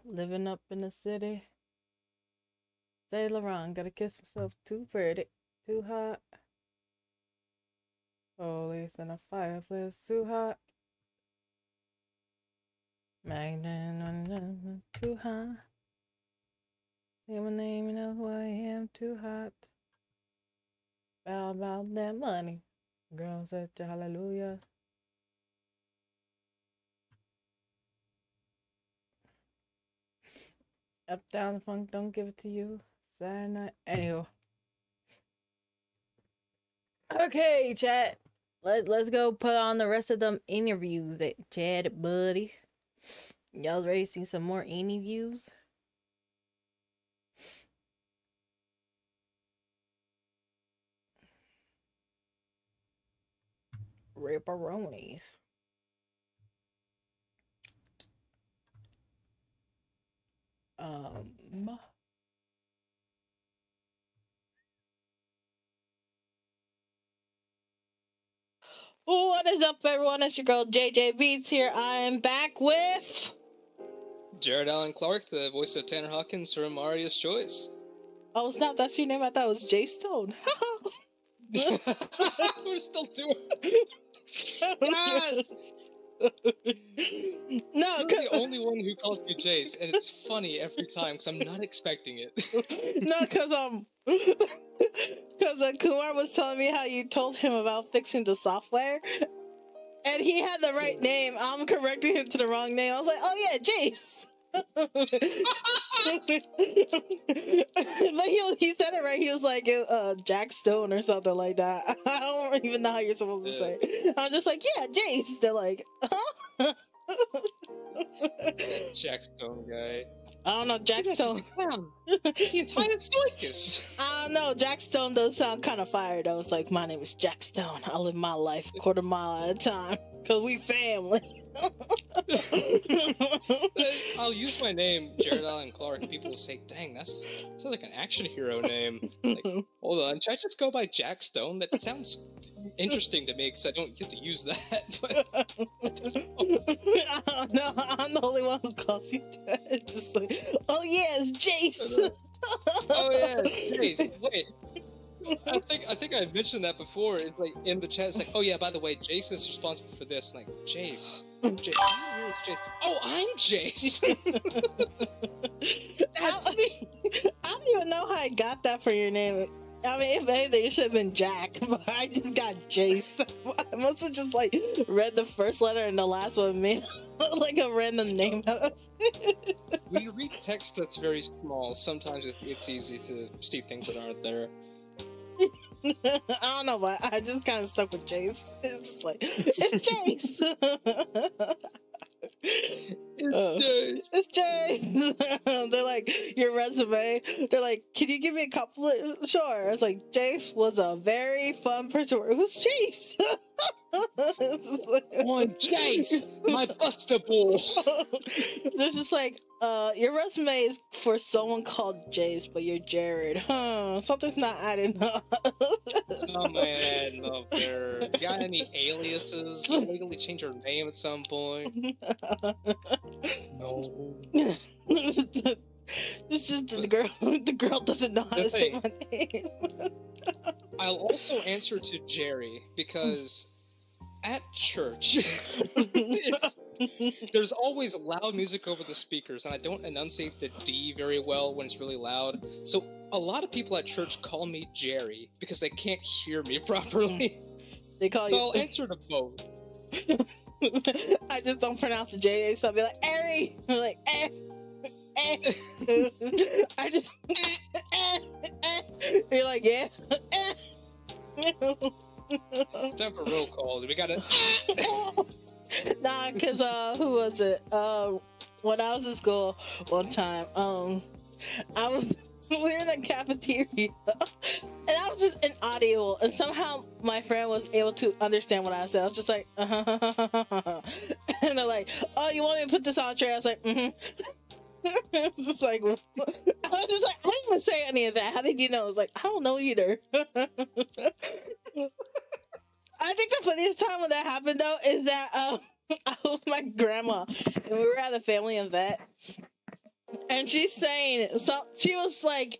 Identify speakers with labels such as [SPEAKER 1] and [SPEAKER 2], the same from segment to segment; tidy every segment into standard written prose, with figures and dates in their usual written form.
[SPEAKER 1] living up in the city. Say Laurent, gotta kiss myself, too pretty, too hot. Always in a fireplace, too hot. Magnet, too hot. Say my name, you know who I am, too hot. Bow about that money. Girl said hallelujah. Up, down, funk, don't give it to you. Saturday night. Anywho. Okay, chat. Let's go put on the rest of them interviews that chat, buddy. Y'all ready to see some more interviews? Ripperonis. What is up, everyone? It's your girl JJBEATS here. I am back with
[SPEAKER 2] Jared Allen Clark, the voice of Tanner Hawkins from Maria's Choice.
[SPEAKER 1] Oh snap, that's your name. I thought it was Jay Stone.
[SPEAKER 2] We're still doing it. Yes!
[SPEAKER 1] No,
[SPEAKER 2] you're the only one who calls me Jace, and it's funny every time because I'm not expecting it.
[SPEAKER 1] No, because Kumar was telling me how you told him about fixing the software, and he had the right name. I'm correcting him to the wrong name. I was like, oh yeah, Jace. But he said it right. He was like Jack Stone or something like that. I don't even know how you're supposed to say it. I'm just like, yeah, Jace. They're like, huh?
[SPEAKER 2] Jack Stone guy.
[SPEAKER 1] I don't know, Jack Stone.
[SPEAKER 2] The entire circus.
[SPEAKER 1] I don't know, Jack Stone does sound kind of fire though. It's like, my name is Jack Stone. I live my life a quarter mile at a time. Cause we family.
[SPEAKER 2] I'll use my name, Jared Allen Clark. People will say, dang, that sounds like an action hero name. Like, hold on, should I just go by Jack Stone? That sounds interesting to me because I don't get to use that. But
[SPEAKER 1] I don't know. I'm the only one who calls you that. It's just like, oh yeah, it's Jace.
[SPEAKER 2] Oh yeah, Jace. Wait. I think I mentioned that before. It's like in the chat. It's like, oh yeah, by the way, Jace is responsible for this. I'm like, Jace. Jace. Oh, I'm Jace. That's me.
[SPEAKER 1] I don't even know how I got that for your name. I mean, if anything, it should have been Jack, but I just got Jace. I must have just like read the first letter and the last one, man. Like a random name.
[SPEAKER 2] When you read text that's very small, sometimes it's easy to see things that aren't there.
[SPEAKER 1] I don't know, but I just kind of stuck with Jace. It's just like, it's Jace. It's Jace. They're like, your resume. They're like, can you give me a couple? Sure. It's like, Jace was a very fun person. Who's Jace?
[SPEAKER 2] On Jace, my buster ball.
[SPEAKER 1] They're just like, your resume is for someone called Jace, but you're Jared. Huh? Something's not adding up.
[SPEAKER 2] Something adding up there. You got any aliases? Legally change your name at some point? No.
[SPEAKER 1] It's just the girl doesn't know how to say my name.
[SPEAKER 2] I'll also answer to Jerry because at church there's always loud music over the speakers, and I don't enunciate the D very well when it's really loud. So a lot of people at church call me Jerry because they can't hear me properly.
[SPEAKER 1] They call
[SPEAKER 2] so I'll answer to both.
[SPEAKER 1] I just don't pronounce the J, so I'll be like, Ari! I'm like, eh. I just you're like, yeah.
[SPEAKER 2] Time for roll call. We gotta
[SPEAKER 1] Nah, cause who was it? When I was in school one time, we were in the cafeteria and I was just inaudible, and somehow my friend was able to understand what I said. I was just like, and they're like, oh, you want me to put this on a tray? I was like, I was just like, I didn't even say any of that. How did you know? I was like, I don't know either. I think the funniest time when that happened though is that I was with my grandma and we were at a family event, and she's saying, so she was like,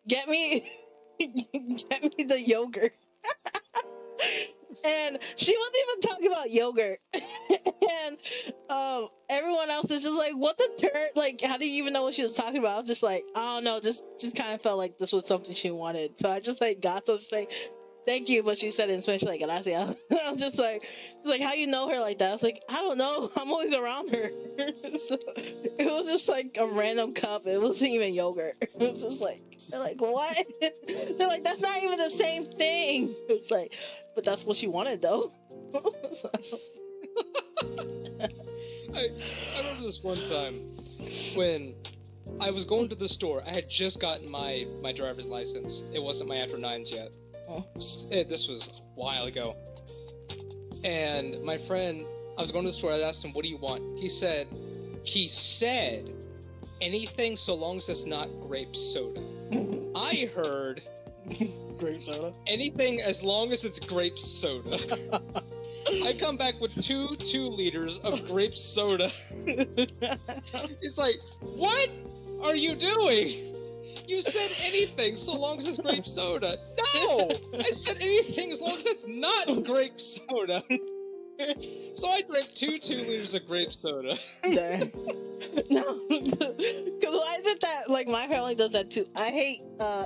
[SPEAKER 1] get me the yogurt. And she wasn't even talking about yogurt. And everyone else is just like, what the turd? Like, how do you even know what she was talking about? I was just like, I don't know, just kind of felt like this was something she wanted. So I just like got to say, thank you, but she said it in Spanish like gracias. I was just like, how you know her like that? I was like, I don't know, I'm always around her. So it was just like a random cup. It wasn't even yogurt. It was just like, they're like, what? They're like, that's not even the same thing. It's like, but that's what she wanted though. So.
[SPEAKER 2] I remember this one time when I was going to the store. I had just gotten my driver's license. It wasn't my after 9s yet.
[SPEAKER 1] Oh.
[SPEAKER 2] This was a while ago. And my friend, I was going to the store. I asked him, what do you want? He said, anything so long as it's not grape soda. I heard
[SPEAKER 1] grape soda?
[SPEAKER 2] Anything as long as it's grape soda. I come back with 2 liters of grape soda. He's like, what are you doing? You said anything so long as it's grape soda. No! I said anything as long as it's not grape soda. So I drank 2 liters of grape soda.
[SPEAKER 1] Dang. No, because why is it that like my family does that too? I hate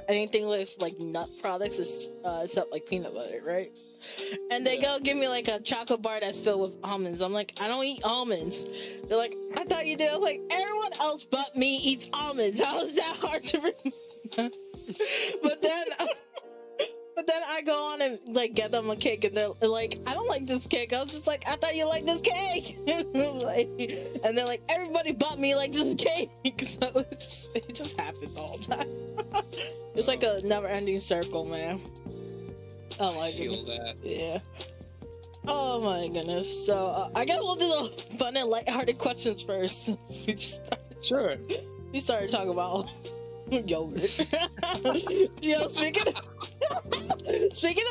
[SPEAKER 1] anything with like nut products, except like peanut butter, right? And they go give me like a chocolate bar that's filled with almonds. I'm like, I don't eat almonds. They're like, I thought you did. I was like, everyone else but me eats almonds. How is that hard to remember? But then I go on and like get them a cake, and they're like, I don't like this cake. I was just like, I thought you liked this cake. Like, and they're like, everybody but me likes this cake. So it just happens all the time. It's like a never-ending circle, man. Oh my goodness.
[SPEAKER 2] That.
[SPEAKER 1] Yeah. Oh my goodness. So I guess we'll do the fun and lighthearted questions first.
[SPEAKER 2] Sure.
[SPEAKER 1] We started talking about yogurt. Yo, speaking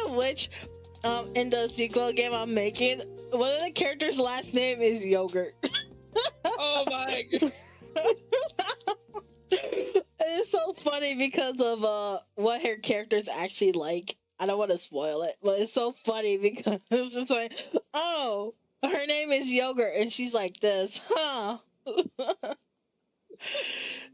[SPEAKER 1] of which, in the sequel game I'm making, one of the characters' last name is Yogurt.
[SPEAKER 2] Oh my god.
[SPEAKER 1] It's so funny because of what her character's actually like. I don't want to spoil it, but it's so funny because it's just like, oh, her name is Yogurt, and she's like this, huh?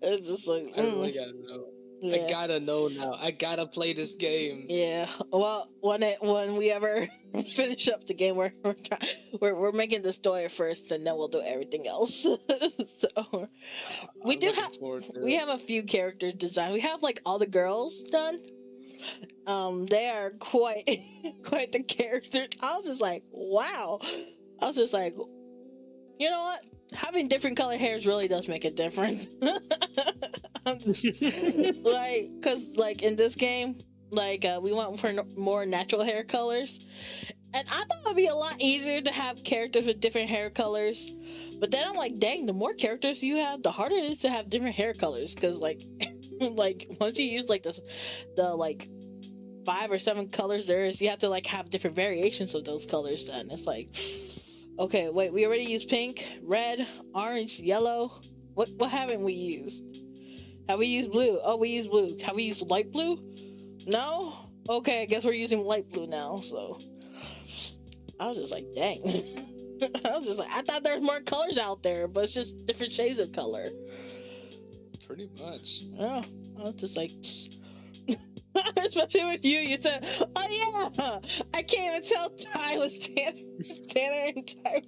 [SPEAKER 1] It's just like,
[SPEAKER 2] I really gotta know. Yeah. I gotta know now. I gotta play this game.
[SPEAKER 1] Yeah. Well, when we ever finish up the game, we're making the story first, and then we'll do everything else. So we have a few character design. We have like all the girls done. They are quite the characters. I was just like, wow. I was just like, you know what? Having different colored hairs really does make a difference. Like, cause like in this game, like we went for more natural hair colors, and I thought it'd be a lot easier to have characters with different hair colors. But then I'm like, dang, the more characters you have, the harder it is to have different hair colors. Cause like, like once you use like the like 5 or 7 colors there is, you have to like have different variations of those colors. Then it's like, okay, wait, we already used pink, red, orange, yellow. What haven't we used? Have we used blue? Oh, we used blue. Have we used light blue? No? Okay, I guess we're using light blue now, so I was just like, dang. I was just like, I thought there was more colors out there, but it's just different shades of color.
[SPEAKER 2] Pretty much.
[SPEAKER 1] Yeah, I was just like, especially with you said, oh yeah, I can't even tell Ty was Tanner and Ty.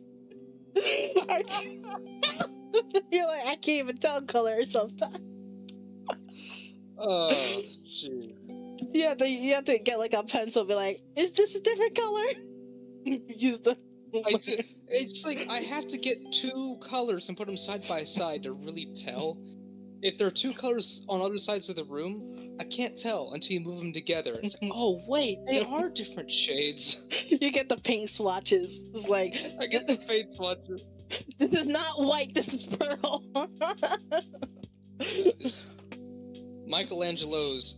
[SPEAKER 1] You're like, I can't even tell color sometimes.
[SPEAKER 2] Oh shoot.
[SPEAKER 1] You have to get like a pencil, be like, is this a different color? Use the
[SPEAKER 2] it's like I have to get 2 colors and put them side by side to really tell. If there are 2 colors on other sides of the room, I can't tell until you move them together. It's like, oh wait, they are different shades.
[SPEAKER 1] You get the paint swatches. It's like,
[SPEAKER 2] I get the paint swatches.
[SPEAKER 1] This is not white, this is pearl.
[SPEAKER 2] Michelangelo's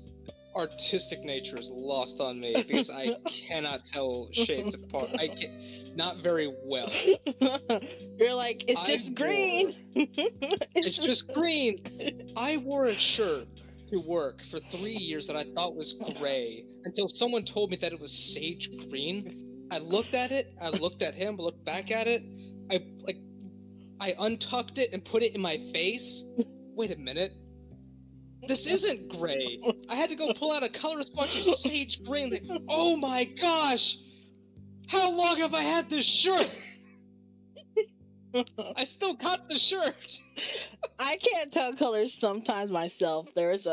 [SPEAKER 2] artistic nature is lost on me because I cannot tell shades apart. I can not very well.
[SPEAKER 1] You're like, it's just green.
[SPEAKER 2] It's just green. I wore a shirt to work for 3 years that I thought was gray until someone told me that it was sage green. I looked at it. I looked at him. Looked back at it. I untucked it and put it in my face. Wait a minute. This isn't gray. I had to go pull out a color swatch of sage green. Like, oh my gosh! How long have I had this shirt? I still got the shirt.
[SPEAKER 1] I can't tell colors sometimes myself. It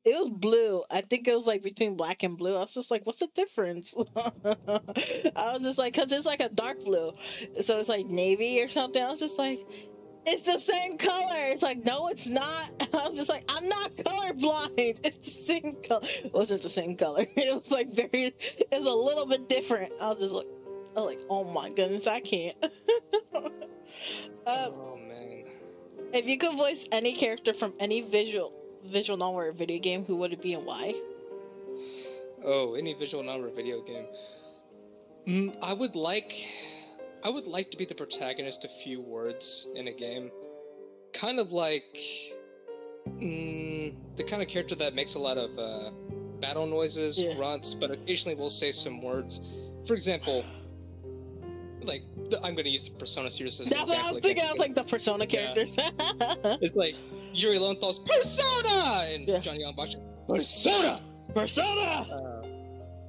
[SPEAKER 1] was blue. I think it was like between black and blue. I was just like, what's the difference? I was just like, because it's like a dark blue. So it's like navy or something. I was just like, it's the same color. It's like, no, it's not. I was just like, I'm not colorblind. It's the same color. It wasn't the same color. It was like it was a little bit different. I was like, oh my goodness, I can't.
[SPEAKER 2] Oh man.
[SPEAKER 1] If you could voice any character from any visual novel or video game, who would it be and why?
[SPEAKER 2] Oh, any visual novel or video game. I would like to be the protagonist of few words in a game. Kind of like the kind of character that makes a lot of battle noises, grunts, but occasionally will say some words. For example, like, I'm going to use the Persona series as an example.
[SPEAKER 1] That's what I was thinking. I was like, the Persona characters.
[SPEAKER 2] It's like Yuri Lowenthal's Persona! And Johnny Yonbashi, Persona! Persona!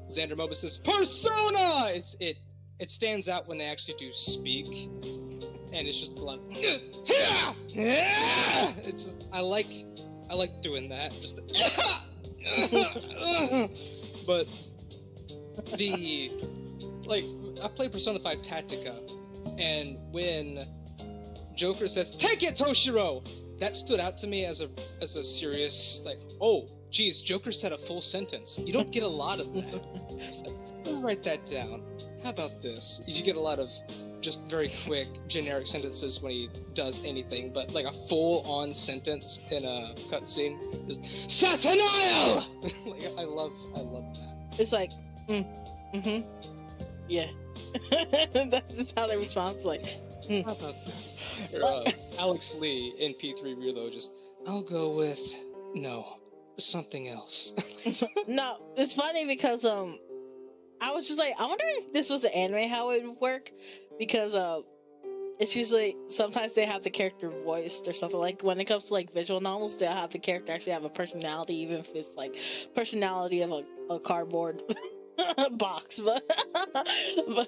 [SPEAKER 2] Xander Mobus' Persona! It stands out when they actually do speak, and it's just a lot. It's I like doing that. Just but I play Persona 5 Tactica, and when Joker says "Take it, Toshiro," that stood out to me as a serious like, oh, geez, Joker said a full sentence. You don't get a lot of that. It's like, I'll write that down. How about this? You get a lot of just very quick, generic sentences when he does anything, but like a full-on sentence in a cutscene, just Sataniel! Like, I love that.
[SPEAKER 1] It's like, yeah. That's how they respond. It's like,
[SPEAKER 2] How about that? Or, Alex Lee in P3 Reload, just, I'll go with, no, something else.
[SPEAKER 1] No, it's funny because, I was just like, I wonder if this was an anime, how it would work, because it's usually sometimes they have the character voiced or something. Like when it comes to like visual novels, they'll have the character actually have a personality, even if it's like personality of a cardboard box, but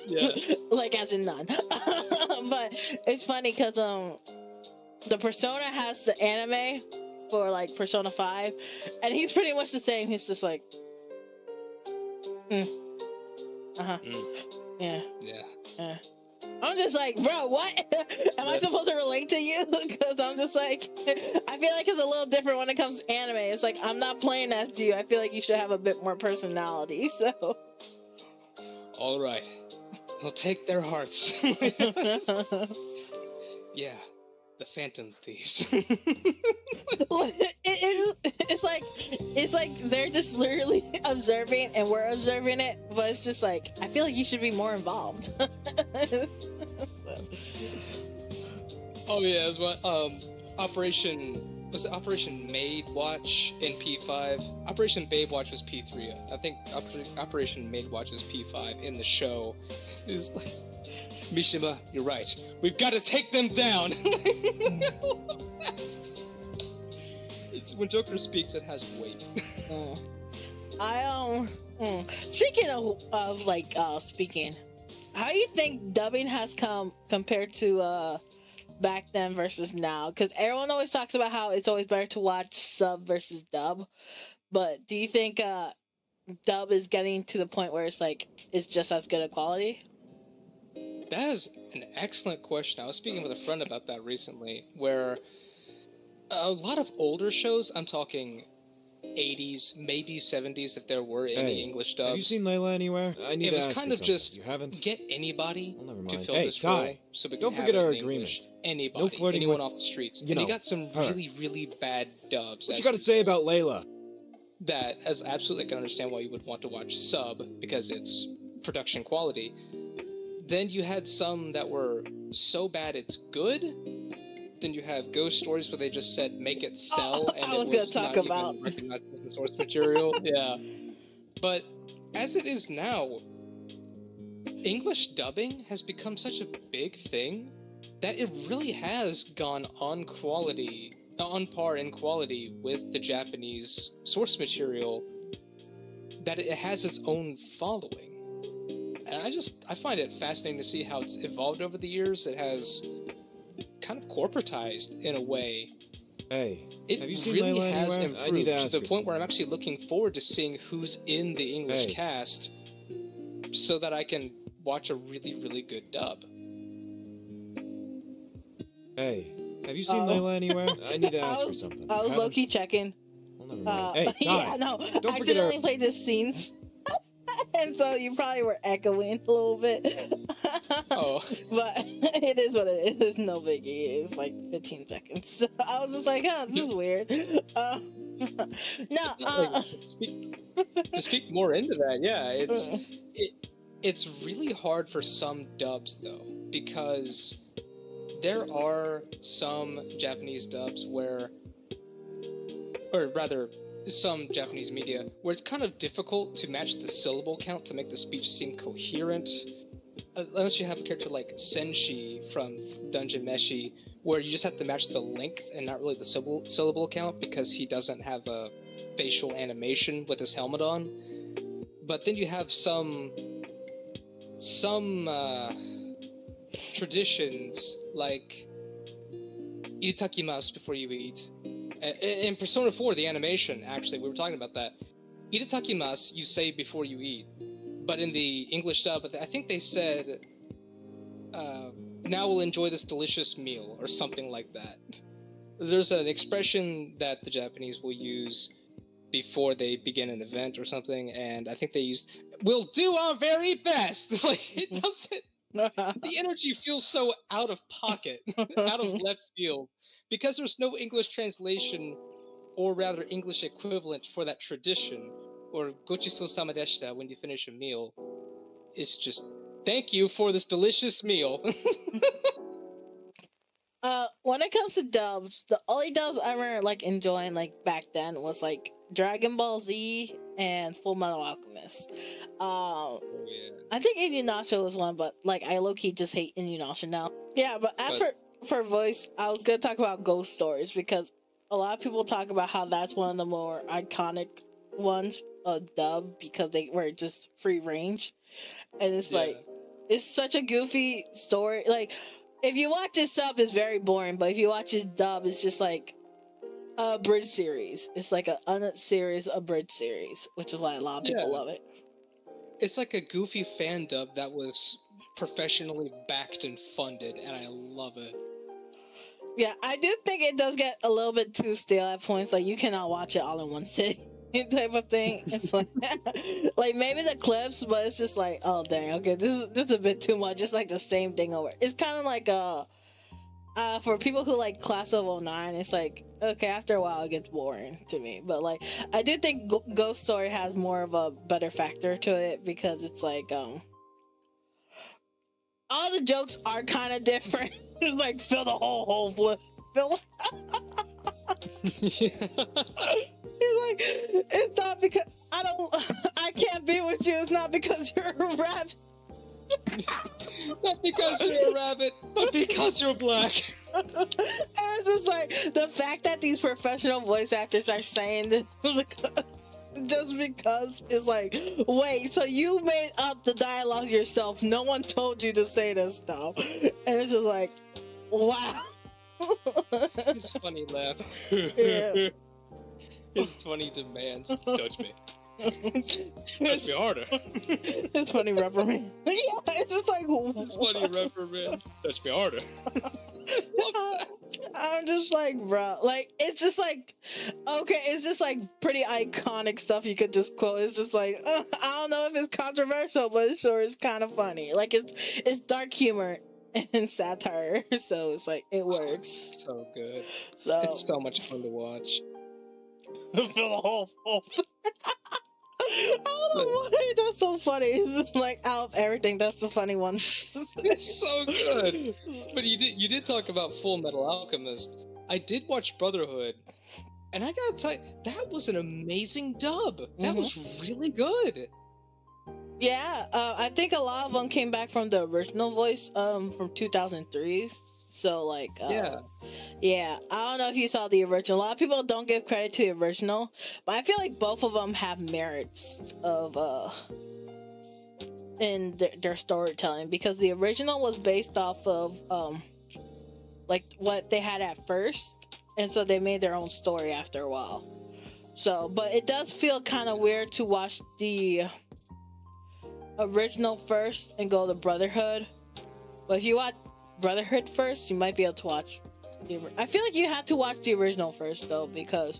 [SPEAKER 2] yeah.
[SPEAKER 1] like as in none. But it's funny because the Persona has the anime for like Persona 5, and he's pretty much the same. He's just like, yeah. I'm just like, bro, what? Am I supposed to relate to you? Because I'm just like, I feel like it's a little different when it comes to anime. It's like, I'm not playing as you. I feel like you should have a bit more personality, so.
[SPEAKER 2] All right. I'll take their hearts. Yeah. The Phantom Thieves. It's like they're just literally observing and we're observing it, but it's just like, I feel like you should be more involved. Oh yeah, it was Operation Maid Watch in P5? Operation Babe Watch was P3. I think Operation Maid Watch is P5 in the show. It's like, Mishima, you're right. We've got to take them down. When Joker speaks, it has weight.
[SPEAKER 1] Speaking of like speaking, how do you think dubbing has come compared to back then versus now? Because everyone always talks about how it's always better to watch sub versus dub, but do you think dub is getting to the point where it's like it's just as good a quality?
[SPEAKER 2] That is an excellent question. I was speaking with a friend about that recently, where a lot of older shows, I'm talking 80s, maybe 70s if there were any English dubs.
[SPEAKER 3] Have you seen Layla anywhere? I need to ask you something.
[SPEAKER 2] It was kind of just,
[SPEAKER 3] you haven't?
[SPEAKER 2] Get anybody to fill
[SPEAKER 3] hey,
[SPEAKER 2] this
[SPEAKER 3] Ty,
[SPEAKER 2] role so we can
[SPEAKER 3] don't
[SPEAKER 2] have
[SPEAKER 3] forget
[SPEAKER 2] it
[SPEAKER 3] our
[SPEAKER 2] in
[SPEAKER 3] agreement.
[SPEAKER 2] English. Anybody,
[SPEAKER 3] no flirting
[SPEAKER 2] anyone
[SPEAKER 3] with,
[SPEAKER 2] off the streets.
[SPEAKER 3] You
[SPEAKER 2] and
[SPEAKER 3] know,
[SPEAKER 2] you got some
[SPEAKER 3] her.
[SPEAKER 2] really, really bad dubs.
[SPEAKER 3] What you got to say about Layla?
[SPEAKER 2] that, as absolutely I can understand why you would want to watch sub because it's production quality. Then you had some that were so bad it's good. Then you have ghost stories where they just said make it sell, and
[SPEAKER 1] I was
[SPEAKER 2] it
[SPEAKER 1] gonna
[SPEAKER 2] was
[SPEAKER 1] talk
[SPEAKER 2] not
[SPEAKER 1] about
[SPEAKER 2] even recognized as the source material. Yeah, but as it is now, English dubbing has become such a big thing that it really has gone on par in quality with the Japanese source material, that it has its own following. And I find it fascinating to see how it's evolved over the years. It has kind of corporatized in a way.
[SPEAKER 3] Hey,
[SPEAKER 2] It
[SPEAKER 3] have you seen
[SPEAKER 2] really
[SPEAKER 3] Layla
[SPEAKER 2] has
[SPEAKER 3] anywhere? I need to
[SPEAKER 2] improved
[SPEAKER 3] ask
[SPEAKER 2] to the
[SPEAKER 3] her
[SPEAKER 2] point where I'm
[SPEAKER 3] something.
[SPEAKER 2] actually looking forward to seeing who's in the English
[SPEAKER 3] Hey.
[SPEAKER 2] cast so that I can watch a really, really good dub.
[SPEAKER 3] Hey, have you seen Layla anywhere? I need to ask her
[SPEAKER 1] was,
[SPEAKER 3] something.
[SPEAKER 1] I was
[SPEAKER 3] You
[SPEAKER 1] low-key
[SPEAKER 3] haven't?
[SPEAKER 1] checking.
[SPEAKER 3] Well, never mind. Hey,
[SPEAKER 1] yeah,
[SPEAKER 3] Ty,
[SPEAKER 1] no,
[SPEAKER 3] don't
[SPEAKER 1] I
[SPEAKER 3] forget our...
[SPEAKER 1] accidentally played the scenes. And so you probably were echoing a little bit.
[SPEAKER 2] Oh.
[SPEAKER 1] But it is what it is. It's no biggie. It's like 15 seconds. So I was just like, this is weird.
[SPEAKER 2] To speak more into that, yeah, it's really hard for some dubs though, because there are some Japanese dubs where, or rather, some Japanese media where it's kind of difficult to match the syllable count to make the speech seem coherent. Unless you have a character like Senshi from Dungeon Meshi, where you just have to match the length and not really the syllable count because he doesn't have a facial animation with his helmet on. But then you have some traditions like Itakimasu before you eat. In Persona 4, the animation, actually, we were talking about that. Itakimasu, you say before you eat. But in the English dub, I think they said, now we'll enjoy this delicious meal, or something like that. There's an expression that the Japanese will use before they begin an event or something, and I think they used, we'll do our very best! Like, it doesn't... The energy feels so out of pocket, out of left field, because there's no English translation, or rather English equivalent for that tradition, or gochiso sama deshita when you finish a meal. It's just, thank you for this delicious meal.
[SPEAKER 1] When it comes to dubs, the only dubs I remember like enjoying like back then was like Dragon Ball Z and Full Metal Alchemist.
[SPEAKER 2] Oh, yeah.
[SPEAKER 1] I think Inuyasha was one, but like I low-key just hate Inuyasha now. Yeah, but as for voice, I was gonna talk about Ghost Stories because a lot of people talk about how that's one of the more iconic ones dub because they were just free range, and it's like it's such a goofy story. Like if you watch it sub, it's very boring, but if you watch it dub, it's just like a bridge series. It's like a bridge series, which is why a lot of people love it.
[SPEAKER 2] It's like a goofy fan dub that was professionally backed and funded, and I love it.
[SPEAKER 1] Yeah, I do think it does get a little bit too stale at points. Like you cannot watch it all in one sitting, type of thing. It's like, like maybe the clips, but it's just like, oh dang, okay, this is a bit too much. It's like the same thing over. It's kind of like for people who like Class of 09, it's like okay, after a while it gets boring to me. But like I do think Ghost Story has more of a better factor to it because it's like all the jokes are kind of different. It's like fill the whole hole with fill. He's like, it's not because I can't be with you. It's not because you're a rabbit.
[SPEAKER 2] Not because you're a rabbit, but because you're black.
[SPEAKER 1] And it's just like the fact that these professional voice actors are saying this just because it's like, wait, so you made up the dialogue yourself? No one told you to say this stuff, and it's just like, wow.
[SPEAKER 2] His funny laugh.
[SPEAKER 1] Yeah.
[SPEAKER 2] His funny demands. Touch me. Touch me harder.
[SPEAKER 1] It's funny reprimand. Yeah, it's just like
[SPEAKER 2] Funny reprimand. Touch me harder.
[SPEAKER 1] I'm just like, bro, like it's just like, okay, it's just like pretty iconic stuff you could just quote. It's just like, I don't know if it's controversial, but it sure is kind of funny. Like it's dark humor and satire, so it's like it works.
[SPEAKER 2] So good.
[SPEAKER 1] So
[SPEAKER 2] it's so much fun to watch.
[SPEAKER 1] For the whole I don't know why that's so funny. It's just like out of everything, that's the funny one.
[SPEAKER 2] It's so good. But you did talk about Full Metal Alchemist. I did watch Brotherhood, and I gotta tell you, that was an amazing dub. That was really good.
[SPEAKER 1] Yeah, I think a lot of them came back from the original voice from 2003. So like yeah, I don't know if you saw the original. A lot of people don't give credit to the original, but I feel like both of them have merits of in their storytelling, because the original was based off of like what they had at first, and so they made their own story after a while. So, but it does feel kind of weird to watch the original first and go to Brotherhood. But if you watch Brotherhood first, you might be able to watch I feel like you have to watch the original first though, because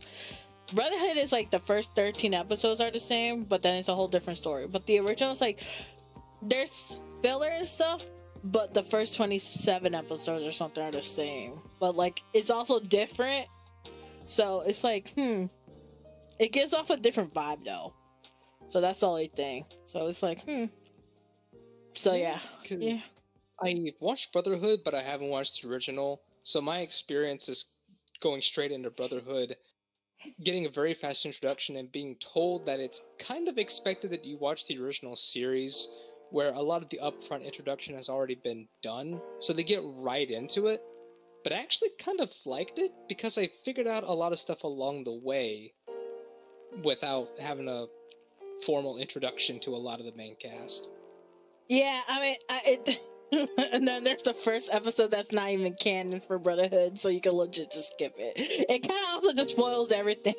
[SPEAKER 1] Brotherhood is like the first 13 episodes are the same, but then it's a whole different story. But the original is like there's filler and stuff, but the first 27 episodes or something are the same, but like it's also different. So it's like it gives off a different vibe though. So that's the only thing. So it's like so yeah.
[SPEAKER 2] I watched Brotherhood, but I haven't watched the original. So my experience is going straight into Brotherhood, getting a very fast introduction, and being told that it's kind of expected that you watch the original series, where a lot of the upfront introduction has already been done. So they get right into it. But I actually kind of liked it, because I figured out a lot of stuff along the way without having a formal introduction to a lot of the main cast.
[SPEAKER 1] Yeah, I mean, and then there's the first episode that's not even canon for Brotherhood, so you can legit just skip it. It kind of also just spoils everything.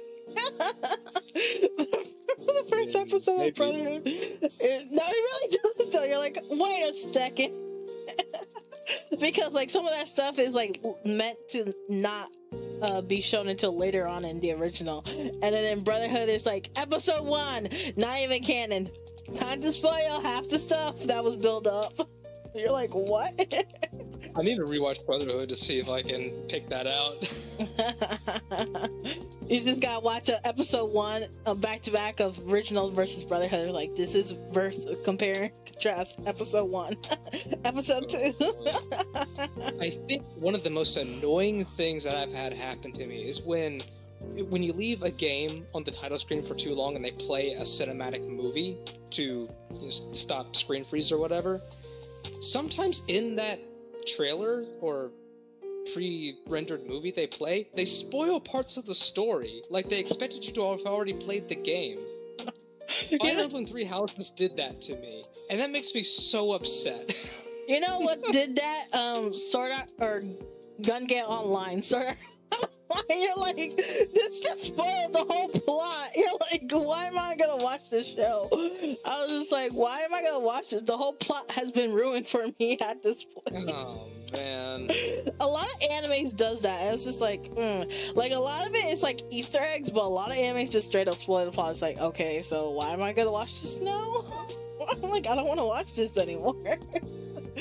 [SPEAKER 1] The first episode of Brotherhood. No, it really doesn't. So you're like, wait a second. Because like some of that stuff is like meant to not be shown until later on in the original, and then in Brotherhood it's like episode 1, not even canon. Time to spoil half the stuff that was built up. You're like, what?
[SPEAKER 2] I need to rewatch Brotherhood to see if I can pick that out.
[SPEAKER 1] You just gotta watch episode 1 back to back of original versus Brotherhood. Like, this is compare and contrast episode 1, episode 2.
[SPEAKER 2] I think one of the most annoying things that I've had happen to me is when you leave a game on the title screen for too long and they play a cinematic movie to stop screen freeze or whatever. Sometimes in that trailer or pre-rendered movie they spoil parts of the story. Like, they expected you to have already played the game. Fire Emblem 3 Houses did that to me, and that makes me so upset.
[SPEAKER 1] You know what did that? Sword Art or Gank Online. Sword Art. You're like, this just spoiled the whole plot. You're like, why am I gonna watch this show? I was just like, why am I gonna watch this? The whole plot has been ruined for me at this point.
[SPEAKER 2] Oh man.
[SPEAKER 1] A lot of animes does that, and it's just like, like a lot of it is like Easter eggs, but a lot of animes just straight up spoil the plot. It's like, okay, so why am I gonna watch this now? I'm like, I don't want to watch this anymore.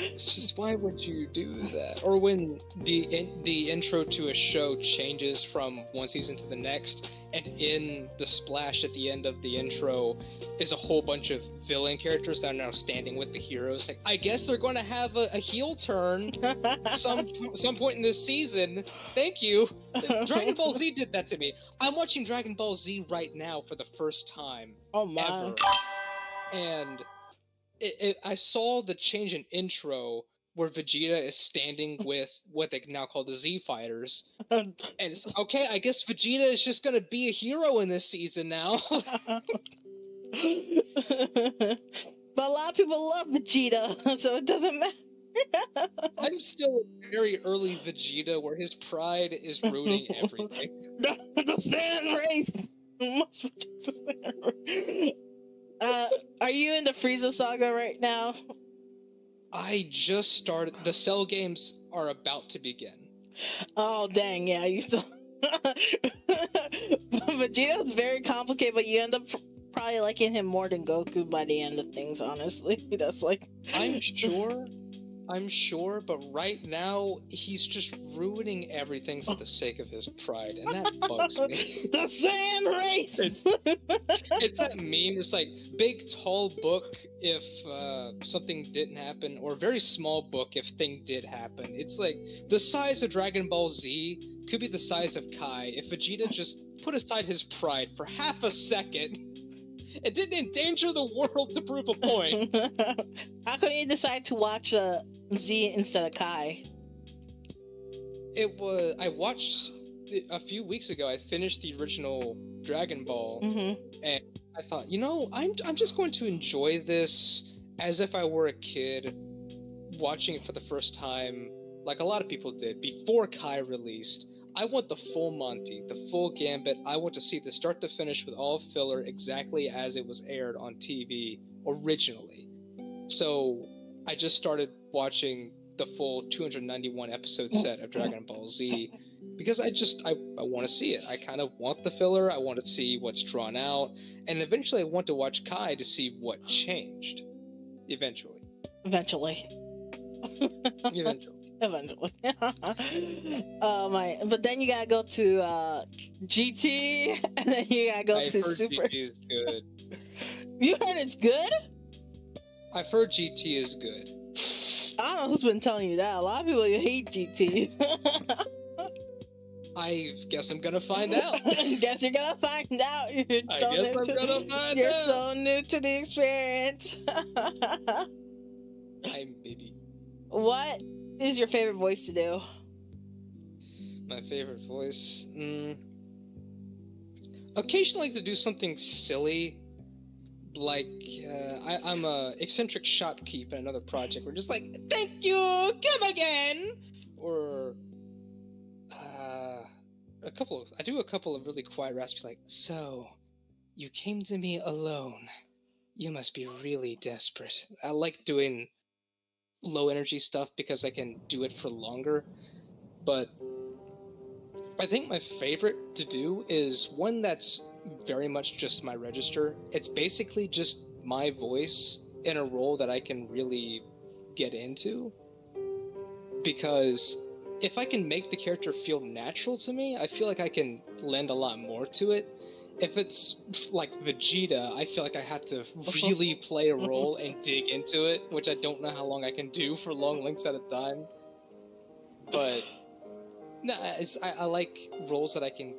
[SPEAKER 2] It's just, why would you do that? Or when the intro to a show changes from one season to the next, and in the splash at the end of the intro is a whole bunch of villain characters that are now standing with the heroes. Like, I guess they're going to have a heel turn some point in this season. Thank you. Dragon Ball Z did that to me. I'm watching Dragon Ball Z right now for the first time.
[SPEAKER 1] Oh my.
[SPEAKER 2] Ever. And I saw the change in intro where Vegeta is standing with what they now call the Z Fighters. And it's okay, I guess Vegeta is just gonna be a hero in this season now.
[SPEAKER 1] But a lot of people love Vegeta, so it doesn't matter.
[SPEAKER 2] I'm still a very early Vegeta where his pride is ruining everything.
[SPEAKER 1] The Saiyan race! Must be the Saiyan race. Are you in the Frieza saga right now?
[SPEAKER 2] I just started. The Cell games are about to begin.
[SPEAKER 1] Oh dang, yeah, you still. Vegeta's very complicated, but you end up probably liking him more than Goku by the end of things. Honestly, that's like.
[SPEAKER 2] I'm sure, I'm sure, but right now he's just ruining everything for the sake of his pride, and that bugs me.
[SPEAKER 1] The sand race.
[SPEAKER 2] It's that meme. It's like big tall book if something didn't happen, or very small book if thing did happen. It's like the size of Dragon Ball Z could be the size of Kai if Vegeta just put aside his pride for half a second. It didn't endanger the world to prove a point.
[SPEAKER 1] How come you decide to watch Z instead of Kai?
[SPEAKER 2] I watched a few weeks ago. I finished the original Dragon Ball, and I thought, I'm just going to enjoy this as if I were a kid watching it for the first time, like a lot of people did before Kai released. I want the full Monty, the full Gambit. I want to see the start to finish with all filler exactly as it was aired on TV originally. So I just started watching the full 291 episode set of Dragon Ball Z because I want to see it. I kind of want the filler. I want to see what's drawn out. And eventually I want to watch Kai to see what changed. Eventually. But then you gotta go to GT, and then you gotta go to Super. GT is good. You heard it's good? I've heard GT is good.
[SPEAKER 1] I don't know who's been telling you that. A lot of people hate GT.
[SPEAKER 2] I guess I'm gonna find out.
[SPEAKER 1] Guess you're gonna find out. You're so new to the experience.
[SPEAKER 2] Maybe.
[SPEAKER 1] What is your favorite voice to do?
[SPEAKER 2] My favorite voice? Occasionally to do something silly. Like, I'm a eccentric shopkeep in another project. We're just like, thank you, come again! Or, I do a couple of really quiet raspy, like, so, you came to me alone. You must be really desperate. I like doing low energy stuff because I can do it for longer, but I think my favorite to do is one that's very much just my register. It's basically just my voice in a role that I can really get into, because if I can make the character feel natural to me, I feel like I can lend a lot more to it. If it's like Vegeta, I feel like I have to really play a role and dig into it, which I don't know how long I can do for long lengths at a time. But no, I like roles that I can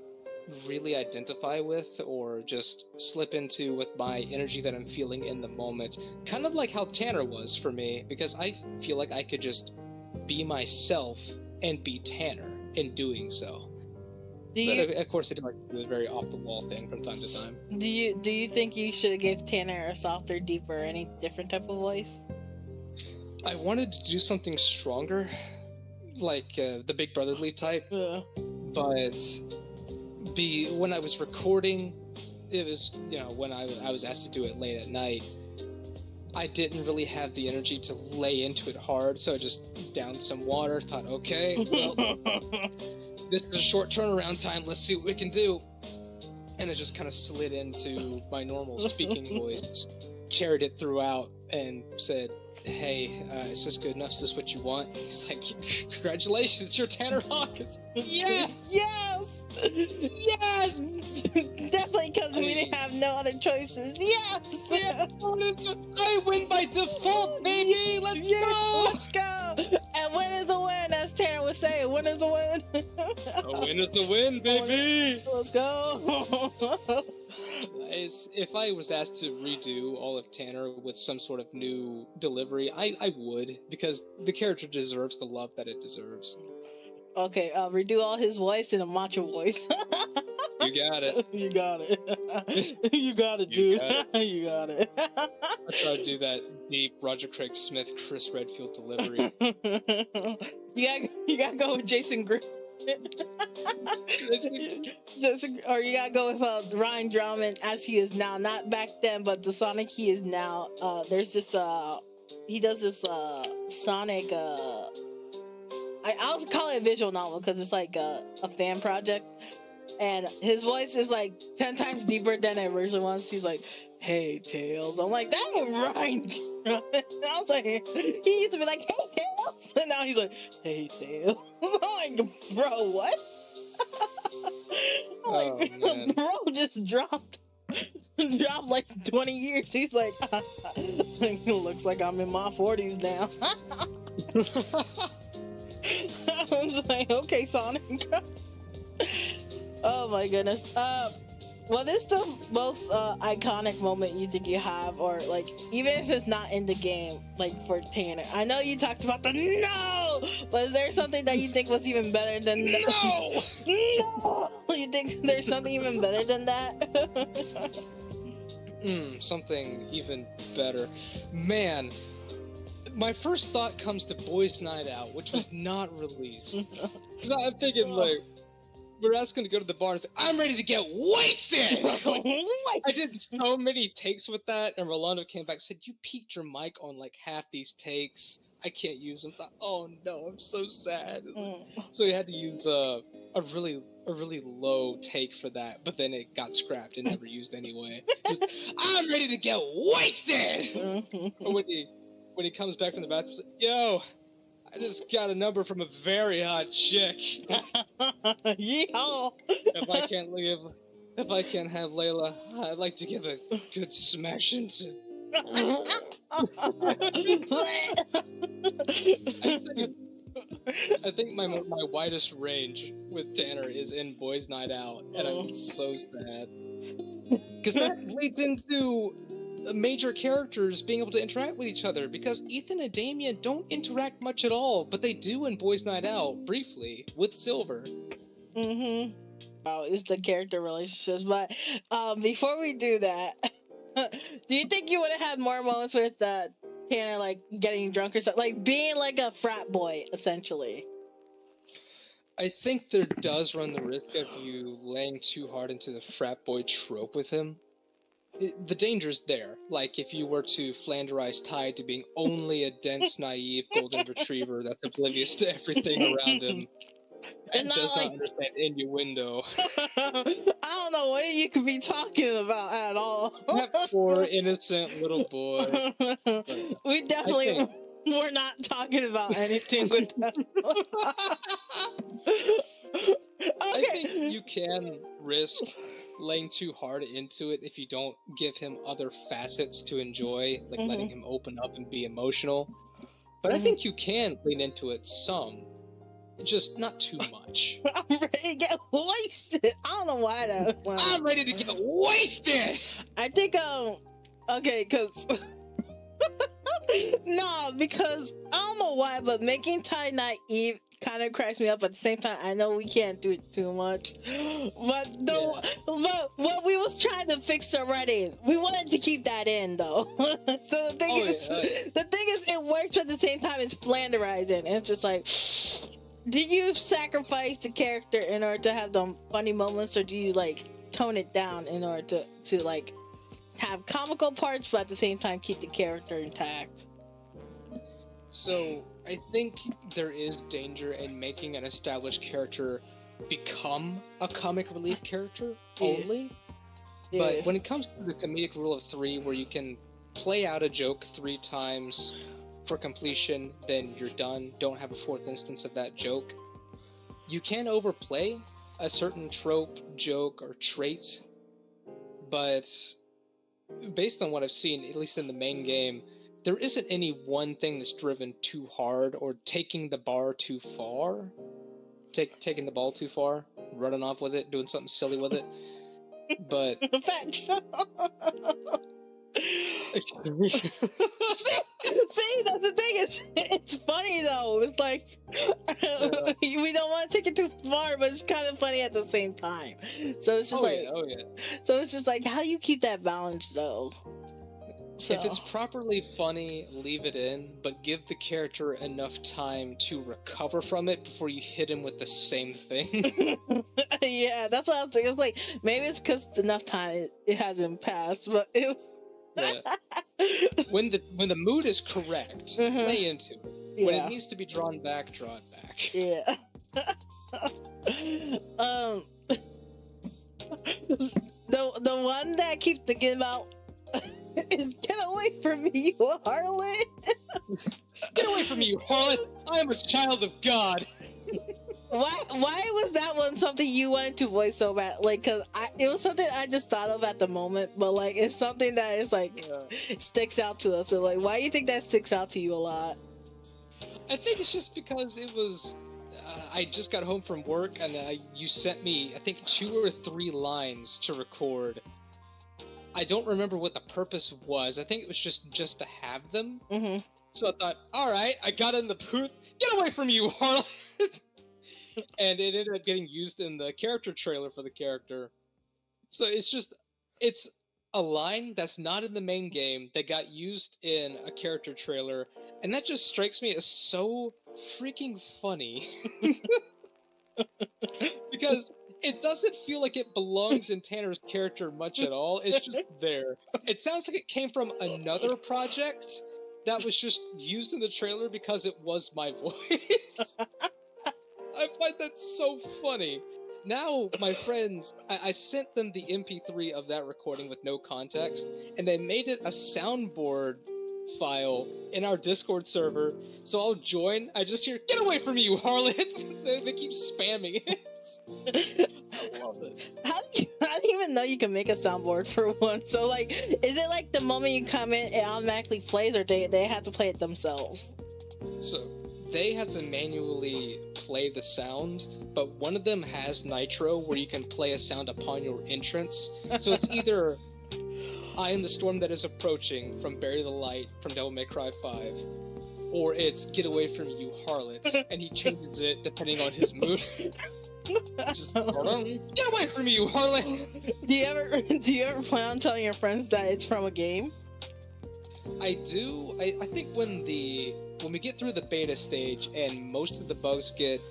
[SPEAKER 2] really identify with, or just slip into with my energy that I'm feeling in the moment. Kind of like how Tanner was for me, because I feel like I could just be myself and be Tanner in doing so. But of course, I do like the very off-the-wall thing from time to time.
[SPEAKER 1] Do you think you should have gave Tanner a softer, deeper, any different type of voice?
[SPEAKER 2] I wanted to do something stronger, like the Big Brotherly type. Yeah. But when I was recording, it was, when I was asked to do it late at night, I didn't really have the energy to lay into it hard, so I just downed some water, thought, okay, well, this is a short turnaround time, let's see what we can do. And I just kind of slid into my normal speaking voice, carried it throughout, and said, hey, is this good enough? Is this what you want? He's like, congratulations, you're Tanner Hawkins. Yes!
[SPEAKER 1] Yes! Yes! Definitely, because we didn't have no other choices. Yes!
[SPEAKER 2] I win by default, baby! Let's go!
[SPEAKER 1] Let's go! And win is a win, as Tanner would say. Win is a win.
[SPEAKER 2] A win is a win, baby!
[SPEAKER 1] Let's go!
[SPEAKER 2] If I was asked to redo all of Tanner with some sort of new delivery, I would, because the character deserves the love that it deserves.
[SPEAKER 1] Okay, redo all his voice in a macho voice.
[SPEAKER 2] You got it.
[SPEAKER 1] You got it. You got it, dude. You got it.
[SPEAKER 2] I try to do that deep Roger Craig Smith, Chris Redfield delivery.
[SPEAKER 1] You gotta go with Jason Griffin. Or you gotta go with Ryan Drummond as he is now, not back then, but the Sonic he is now. There's this he does this Sonic I'll call it a visual novel because it's like a fan project, and his voice is like 10 times deeper than it originally was. He's like, "Hey Tails." I'm like, that ain't right. I was like, he used to be like, "Hey Tails," and now he's like, "Hey Tails." I'm like, bro, what? I'm like,
[SPEAKER 2] man.
[SPEAKER 1] bro just dropped like 20 years. He's like, it looks like I'm in my 40s now. I'm just like, okay, Sonic. Oh my goodness. What is the most iconic moment you think you have, or like even if it's not in the game, like for Tanner? I know you talked about the no, but is there something that you think was even better than
[SPEAKER 2] no?
[SPEAKER 1] No. You think there's something even better than that?
[SPEAKER 2] Something even better, man. My first thought comes to Boys Night Out, which was not released. Because I'm thinking, like, we're asking to go to the bar and say, I'm ready to get wasted! Like, I did so many takes with that, and Rolando came back and said, you peaked your mic on, like, half these takes. I can't use them. Thought, oh, no, I'm so sad. So we had to use a really low take for that, but then it got scrapped and never used anyway. Just, I'm ready to get wasted! But when he comes back from the bathroom, he's like, yo, I just got a number from a very hot chick.
[SPEAKER 1] Yeehaw!
[SPEAKER 2] If I can't have Layla, I'd like to give a good smash into. I think my widest range with Tanner is in Boys Night Out, and I'm so sad because that leads into major characters being able to interact with each other, because Ethan and Damien don't interact much at all, but they do in Boys Night Out briefly with Silver.
[SPEAKER 1] Oh, it's the character relationships. But before we do that, do you think you would have had more moments with Tanner like getting drunk or something, like being like a frat boy essentially?
[SPEAKER 2] I think there does run the risk of you laying too hard into the frat boy trope with him. The danger's there. Like, if you were to Flanderize Tide to being only a dense, naive golden retriever that's oblivious to everything around him and does not understand innuendo.
[SPEAKER 1] I don't know what you could be talking about at all.
[SPEAKER 2] That poor, innocent little boy.
[SPEAKER 1] We definitely were not talking about anything with that.
[SPEAKER 2] I think you can risk laying too hard into it if you don't give him other facets to enjoy, like letting him open up and be emotional. But I think you can lean into it some, just not too much.
[SPEAKER 1] I'm ready to get wasted. I don't know why that.
[SPEAKER 2] I'm ready to get wasted.
[SPEAKER 1] I think okay, cause no, because I don't know why, but making Tide naive kind of cracks me up. At the same time, I know we can't do it too much, but but what we was trying to fix already, we wanted to keep that in though. So the thing is, it works, but at the same time it's flanderizing, and it's just like, do you sacrifice the character in order to have them funny moments, or do you like tone it down in order to like have comical parts, but at the same time keep the character intact?
[SPEAKER 2] So I think there is danger in making an established character become a comic relief character only. Yeah. But when it comes to the comedic rule of 3, where you can play out a joke 3 times for completion, then you're done, don't have a 4th instance of that joke, you can overplay a certain trope, joke, or trait, but based on what I've seen, at least in the main game, there isn't any one thing that's driven too hard or taking the bar too far. Taking the ball too far, running off with it, doing something silly with it. But
[SPEAKER 1] see, that's the thing. It's funny though. It's like we don't want to take it too far, but it's kind of funny at the same time. So it's just So it's just like, how do you keep that balance though? So.
[SPEAKER 2] If it's properly funny, leave it in, but give the character enough time to recover from it before you hit him with the same thing.
[SPEAKER 1] Yeah, that's what I was thinking. It's like, maybe it's because enough time it hasn't passed, but it...
[SPEAKER 2] When the mood is correct, play into it. When it needs to be drawn back, draw it back.
[SPEAKER 1] Yeah. The one that I keep thinking about is "Get away from me, you harlot."
[SPEAKER 2] Get away from me, you harlot! I am a child of God.
[SPEAKER 1] Why was that one something you wanted to voice so bad? Like, cause it was something I just thought of at the moment, but like it's something that is like sticks out to us. So like, why do you think that sticks out to you a lot?
[SPEAKER 2] I think it's just because it was. I just got home from work and you sent me, I think, 2 or 3 lines to record. I don't remember what the purpose was. I think it was just to have them.
[SPEAKER 1] Mm-hmm.
[SPEAKER 2] So I thought, all right, I got in the booth. Get away from me, you harlot! And it ended up getting used in the character trailer for the character. So it's a line that's not in the main game that got used in a character trailer, and that just strikes me as so freaking funny. Because it doesn't feel like it belongs in Tanner's character much at all. It's just there. It sounds like it came from another project that was just used in the trailer because it was my voice. I find that so funny. Now, my friends, I sent them the MP3 of that recording with no context, and they made it a soundboard file in our Discord server. So I'll join. I just hear, "Get away from me, you harlots!" They keep spamming it. I love it.
[SPEAKER 1] How do you even know you can make a soundboard for one? So like, is it like the moment you come in, it automatically plays, or they have to play it themselves?
[SPEAKER 2] So they have to manually play the sound, but one of them has Nitro where you can play a sound upon your entrance. So it's either "I am the storm that is approaching" from Bury the Light from Devil May Cry 5, or it's "Get away from me, you harlots," and he changes it depending on his mood. Just, "Get away from me, you harlot!"
[SPEAKER 1] Do you ever plan on telling your friends that it's from a game?
[SPEAKER 2] I do. I think when we get through the beta stage and most of the bugs get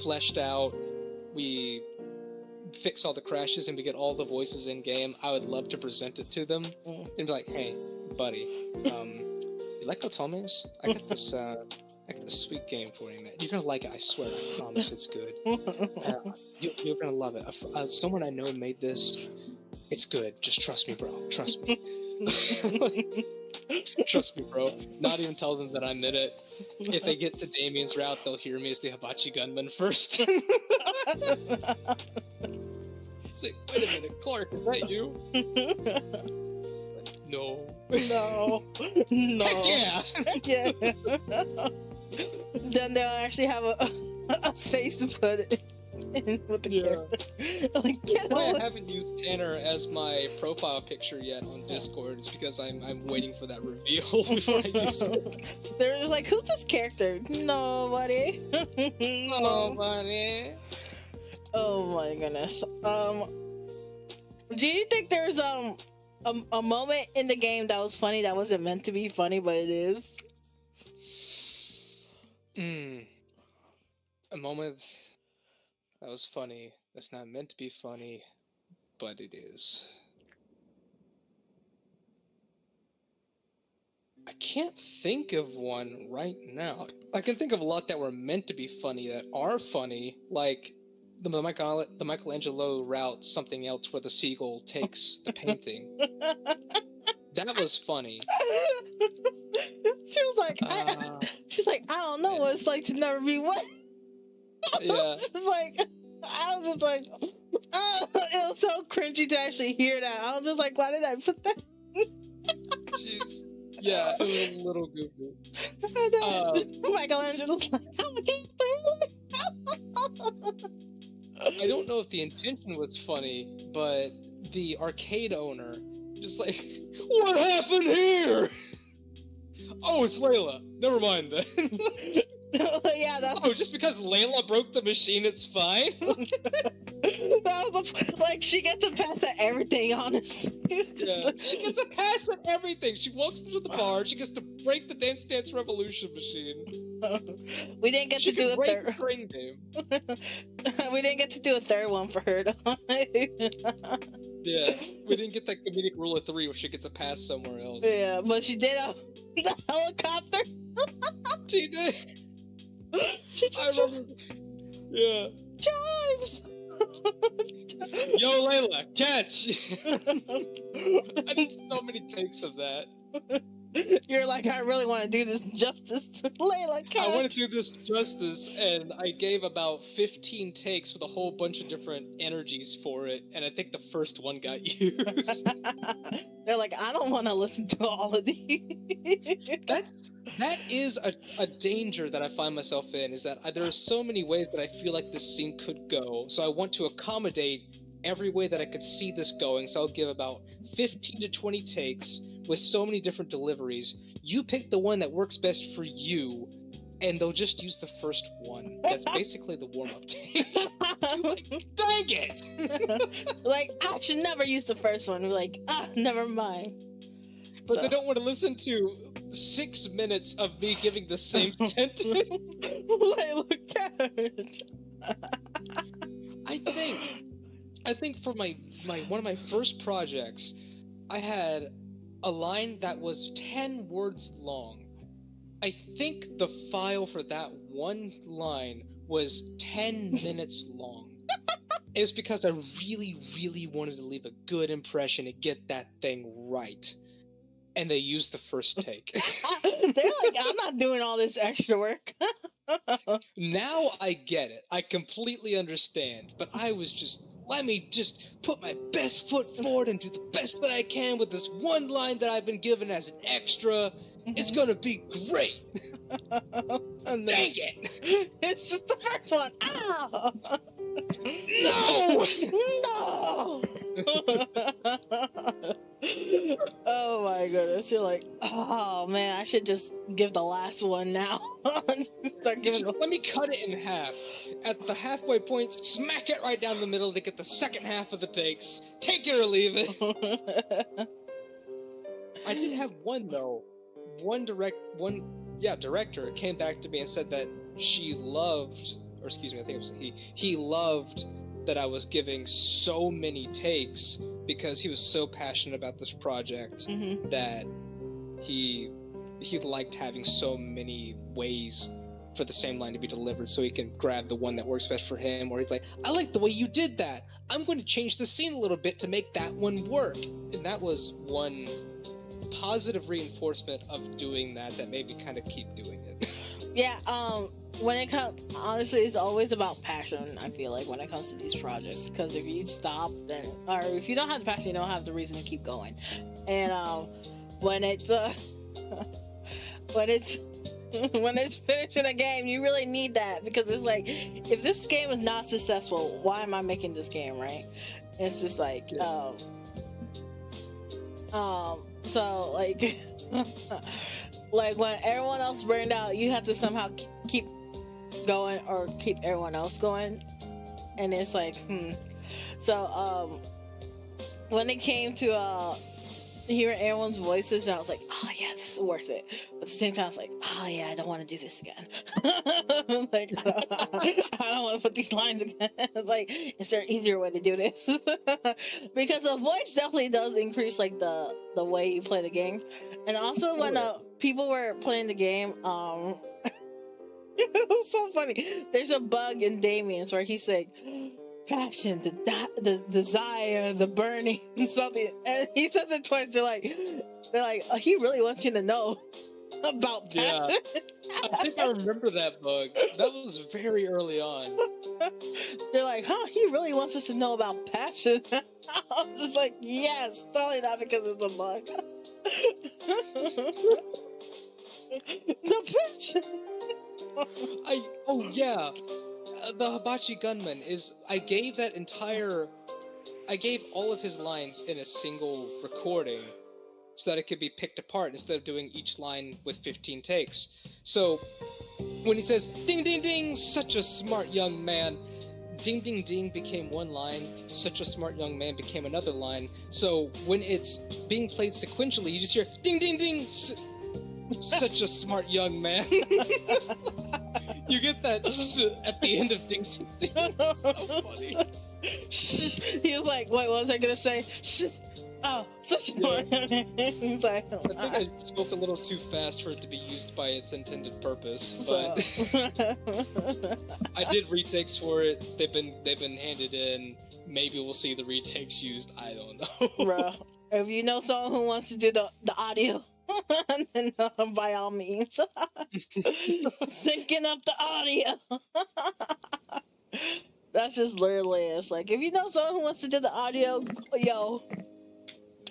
[SPEAKER 2] fleshed out, we fix all the crashes and we get all the voices in game, I would love to present it to them and be like, "Hey, buddy, you like Otomes? I got this sweet game for you, man. You're gonna like it, I swear. I promise it's good. You're gonna love it. Someone I know made this. It's good. Just trust me, bro. Trust me." Trust me, bro. Not even tell them that I'm in it. If they get to Damien's route, they'll hear me as the Hibachi gunman first. It's like, "Wait a minute, Clark, is that you?" Like, no.
[SPEAKER 1] No. No.
[SPEAKER 2] Heck yeah!
[SPEAKER 1] Yeah. Then they'll actually have a face to put it in with the character. Like, "Get
[SPEAKER 2] Why
[SPEAKER 1] away."
[SPEAKER 2] I haven't used Tanner as my profile picture yet on Discord is because I'm waiting for that reveal before I use it.
[SPEAKER 1] They're just like, "Who's this character?" Nobody.
[SPEAKER 2] Nobody.
[SPEAKER 1] Oh my goodness. Do you think there's a moment in the game that was funny that wasn't meant to be funny, but it is?
[SPEAKER 2] A moment that was funny that's not meant to be funny, but it is. I can't think of one right now. I can think of a lot that were meant to be funny that are funny, like the Michelangelo route, something else where the seagull takes the painting. That was funny.
[SPEAKER 1] She was like, she's like, "I don't know what it's like to never be wet."
[SPEAKER 2] Yeah.
[SPEAKER 1] I was just like, it was so cringy to actually hear that. I was just like, why did I put that?
[SPEAKER 2] Jeez. Yeah, it was a little goofy.
[SPEAKER 1] Michelangelo's like, "How I get through?"
[SPEAKER 2] I don't know if the intention was funny, but the arcade owner just like, "What happened here?" "Oh, it's Layla. Never mind then."
[SPEAKER 1] Yeah,
[SPEAKER 2] "Oh, just because Layla broke the machine, it's fine?"
[SPEAKER 1] That was like, she gets a pass at everything, honestly.
[SPEAKER 2] Yeah. She gets a pass at everything. She walks into the bar, she gets to break the Dance Dance Revolution machine.
[SPEAKER 1] We didn't get to do a third
[SPEAKER 2] train game.
[SPEAKER 1] We didn't get to do a third one for her, though.
[SPEAKER 2] Yeah, we didn't get that comedic rule of 3 where she gets a pass somewhere else.
[SPEAKER 1] Yeah, but she did the helicopter.
[SPEAKER 2] She did.
[SPEAKER 1] She just
[SPEAKER 2] I remember. Yeah.
[SPEAKER 1] chimes.
[SPEAKER 2] Yo, Layla, catch! I did so many takes of that.
[SPEAKER 1] You're like, I really want to do this justice to Layla catch.
[SPEAKER 2] I want to do this justice, and I gave about 15 takes with a whole bunch of different energies for it, and I think the first one got used.
[SPEAKER 1] They're like, I don't want to listen to all of these.
[SPEAKER 2] That is a danger that I find myself in, is that there are so many ways that I feel like this scene could go, so I want to accommodate every way that I could see this going, so I'll give about 15 to 20 takes with so many different deliveries. You pick the one that works best for you, and they'll just use the first one. That's basically the warm-up take. Like, dang it!
[SPEAKER 1] Like, I should never use the first one. We're like, never mind.
[SPEAKER 2] But they don't want to listen to 6 minutes of me giving the same sentence.
[SPEAKER 1] Layla catch.
[SPEAKER 2] I think for my one of my first projects, I had a line that was 10 words long. I think the file for that one line was 10 minutes long. It was because I really, really wanted to leave a good impression and get that thing right. And they used the first take.
[SPEAKER 1] They're like, I'm not doing all this extra work.
[SPEAKER 2] Now I get it. I completely understand. But I was just, let me just put my best foot forward and do the best that I can with this one line that I've been given as an extra. It's gonna be great. Dang it!
[SPEAKER 1] It's just the first one. Ow!
[SPEAKER 2] No!
[SPEAKER 1] No! Oh my goodness! You're like, oh man, I should just give the last one now. Start giving.
[SPEAKER 2] Let me cut it in half. At the halfway point, smack it right down the middle to get the second half of the takes. Take it or leave it. I did have one though. One director came back to me and said that she loved, or excuse me, I think it was he loved that I was giving so many takes because he was so passionate about this project that he liked having so many ways for the same line to be delivered so he can grab the one that works best for him, or he's like, I like the way you did that. I'm going to change the scene a little bit to make that one work. And that was one positive reinforcement of doing that made me kind of keep doing it.
[SPEAKER 1] Yeah, when it comes, honestly, it's always about passion, I feel like, when it comes to these projects, because if you stop, then, or if you don't have the passion, you don't have the reason to keep going. And when it's when it's finishing a game, you really need that, because it's like, if this game is not successful, why am I making this game, right? It's just like, so, like, like, when everyone else burned out, you have to somehow keep going, or keep everyone else going, and it's like, So, when it came to, hearing everyone's voices, and I was like, oh yeah, this is worth it. But at the same time, I was like, oh yeah, I don't want to do this again. Like, I don't want to put these lines again. It's like, is there an easier way to do this? Because the voice definitely does increase, like, the way you play the game. And also, when people were playing the game, it was so funny. There's a bug in Damien's where he's like, passion, the desire, the burning, something, and he says it twice. They're like, oh, he really wants you to know about passion.
[SPEAKER 2] Yeah, I think I remember that bug. That was very early on.
[SPEAKER 1] They're like, he really wants us to know about passion. I'm just like, yes, totally not because it's a bug. The passion.
[SPEAKER 2] The Hibachi Gunman is, I gave all of his lines in a single recording so that it could be picked apart instead of doing each line with 15 takes. So when he says, ding ding ding, such a smart young man, ding ding ding became one line, such a smart young man became another line. So when it's being played sequentially, you just hear, ding ding ding, such a smart young man. You get that at the end of Ding Ding Ding. It's so funny.
[SPEAKER 1] He was like, wait, what was I gonna say? Oh, such a smart young man. He's like,
[SPEAKER 2] I think I spoke a little too fast for it to be used by its intended purpose, but I did retakes for it. They've been handed in. maybe we'll see the retakes used. I don't know.
[SPEAKER 1] Bro, if you know someone who wants to do the audio, then by all means, syncing up the audio. That's just literally it. It's like, if you know someone who wants to do the audio, yo,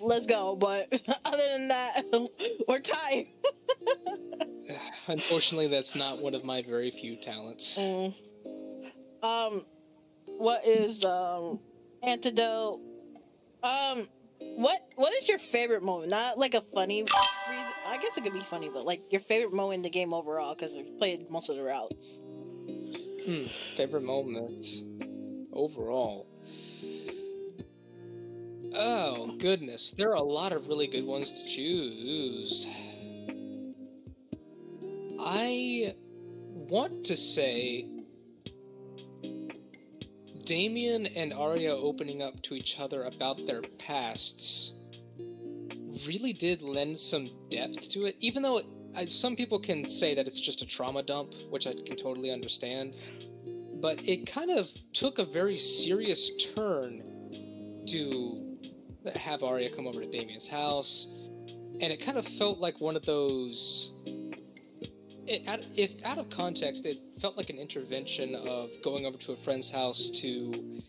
[SPEAKER 1] let's go. But other than that, we're tired.
[SPEAKER 2] Unfortunately, that's not one of my very few talents.
[SPEAKER 1] What is antidote? What is your favorite moment? Not like a funny reason. I guess it could be funny, but like your favorite moment in the game overall, because you played most of the routes.
[SPEAKER 2] Favorite moment overall. Oh goodness, there are a lot of really good ones to choose. I want to say Damien and Arya opening up to each other about their pasts really did lend some depth to it, even though some people can say that it's just a trauma dump, which I can totally understand, but it kind of took a very serious turn to have Arya come over to Damien's house, and it kind of felt like one of those... If out of context, it felt like an intervention of going over to a friend's house to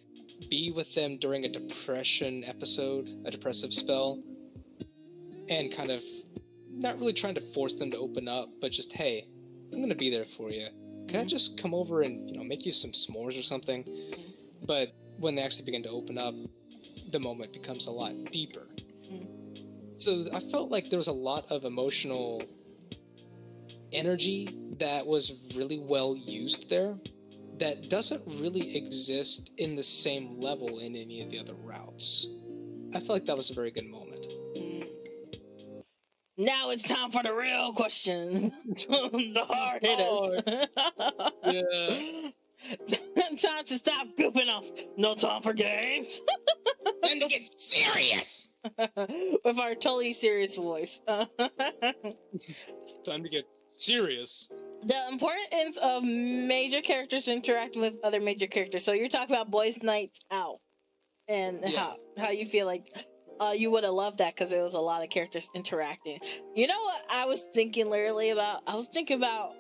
[SPEAKER 2] be with them during a depression episode, a depressive spell, and kind of not really trying to force them to open up, but just, hey, I'm gonna be there for you. Can I just come over and, make you some s'mores or something? But when they actually begin to open up, the moment becomes a lot deeper. So I felt like there was a lot of emotional energy that was really well used there that doesn't really exist in the same level in any of the other routes. I feel like that was a very good moment.
[SPEAKER 1] Now it's time for the real question. The hard hitters.
[SPEAKER 2] Yeah.
[SPEAKER 1] Time to stop goofing off. No time for games.
[SPEAKER 2] Time to get serious.
[SPEAKER 1] With our totally serious voice.
[SPEAKER 2] Time to get serious.
[SPEAKER 1] The importance of major characters interacting with other major characters. So you're talking about Boys Nights Out, and how you feel like you would have loved that because there was a lot of characters interacting. You know what I was thinking literally about? I was thinking about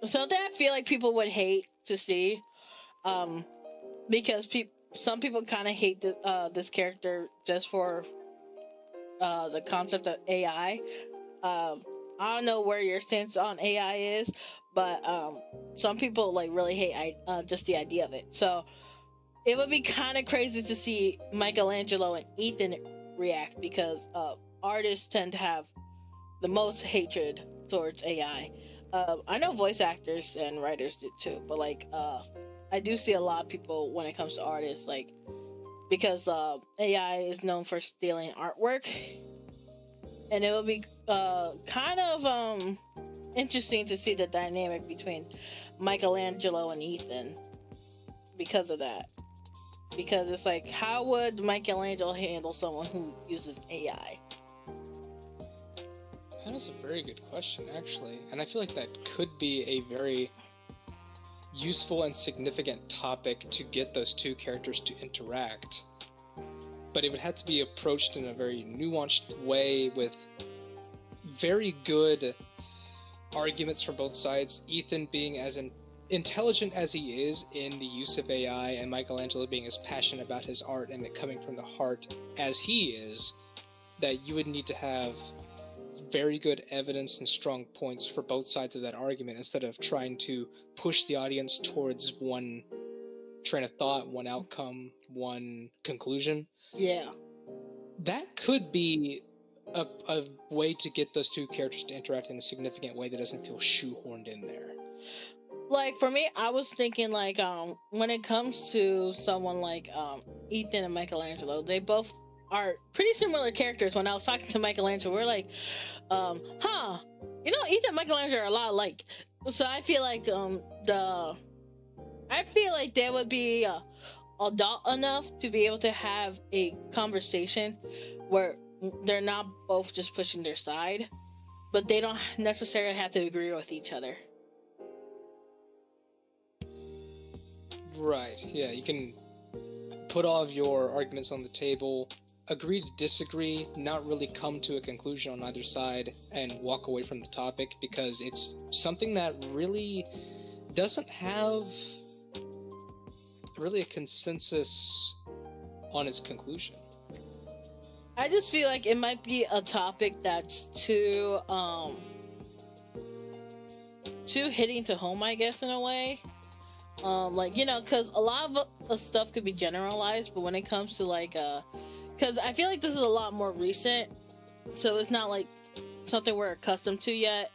[SPEAKER 1] something I feel like people would hate to see, because some people kind of hate this character just for the concept of AI. I don't know where your stance on AI is, but some people like really hate just the idea of it. So it would be kind of crazy to see Michelangelo and Ethan react, because artists tend to have the most hatred towards AI. I know voice actors and writers did too, but like I do see a lot of people when it comes to artists, like, because AI is known for stealing artwork. And it will be kind of interesting to see the dynamic between Michelangelo and Ethan because of that. Because it's like, how would Michelangelo handle someone who uses AI?
[SPEAKER 2] That is a very good question, actually. And I feel like that could be a very useful and significant topic to get those two characters to interact. But it would have to be approached in a very nuanced way with very good arguments from both sides. Ethan being as intelligent as he is in the use of AI, and Michelangelo being as passionate about his art and it coming from the heart as he is, that you would need to have very good evidence and strong points for both sides of that argument, instead of trying to push the audience towards one train of thought, one outcome, one conclusion.
[SPEAKER 1] Yeah.
[SPEAKER 2] That could be a way to get those two characters to interact in a significant way that doesn't feel shoehorned in there.
[SPEAKER 1] Like, for me, I was thinking, like, when it comes to someone like Ethan and Michelangelo, they both are pretty similar characters. When I was talking to Michelangelo, we're like, Ethan and Michelangelo are a lot alike. So I feel like they would be adult enough to be able to have a conversation where they're not both just pushing their side, but they don't necessarily have to agree with each other.
[SPEAKER 2] Right, yeah, you can put all of your arguments on the table, agree to disagree, not really come to a conclusion on either side, and walk away from the topic, because it's something that really doesn't have really a consensus on its conclusion.
[SPEAKER 1] I just feel like it might be a topic that's too hitting to home, I guess, in a way. Like, you know, because a lot of stuff could be generalized, but when it comes to like because I feel like this is a lot more recent, so it's not like something we're accustomed to yet.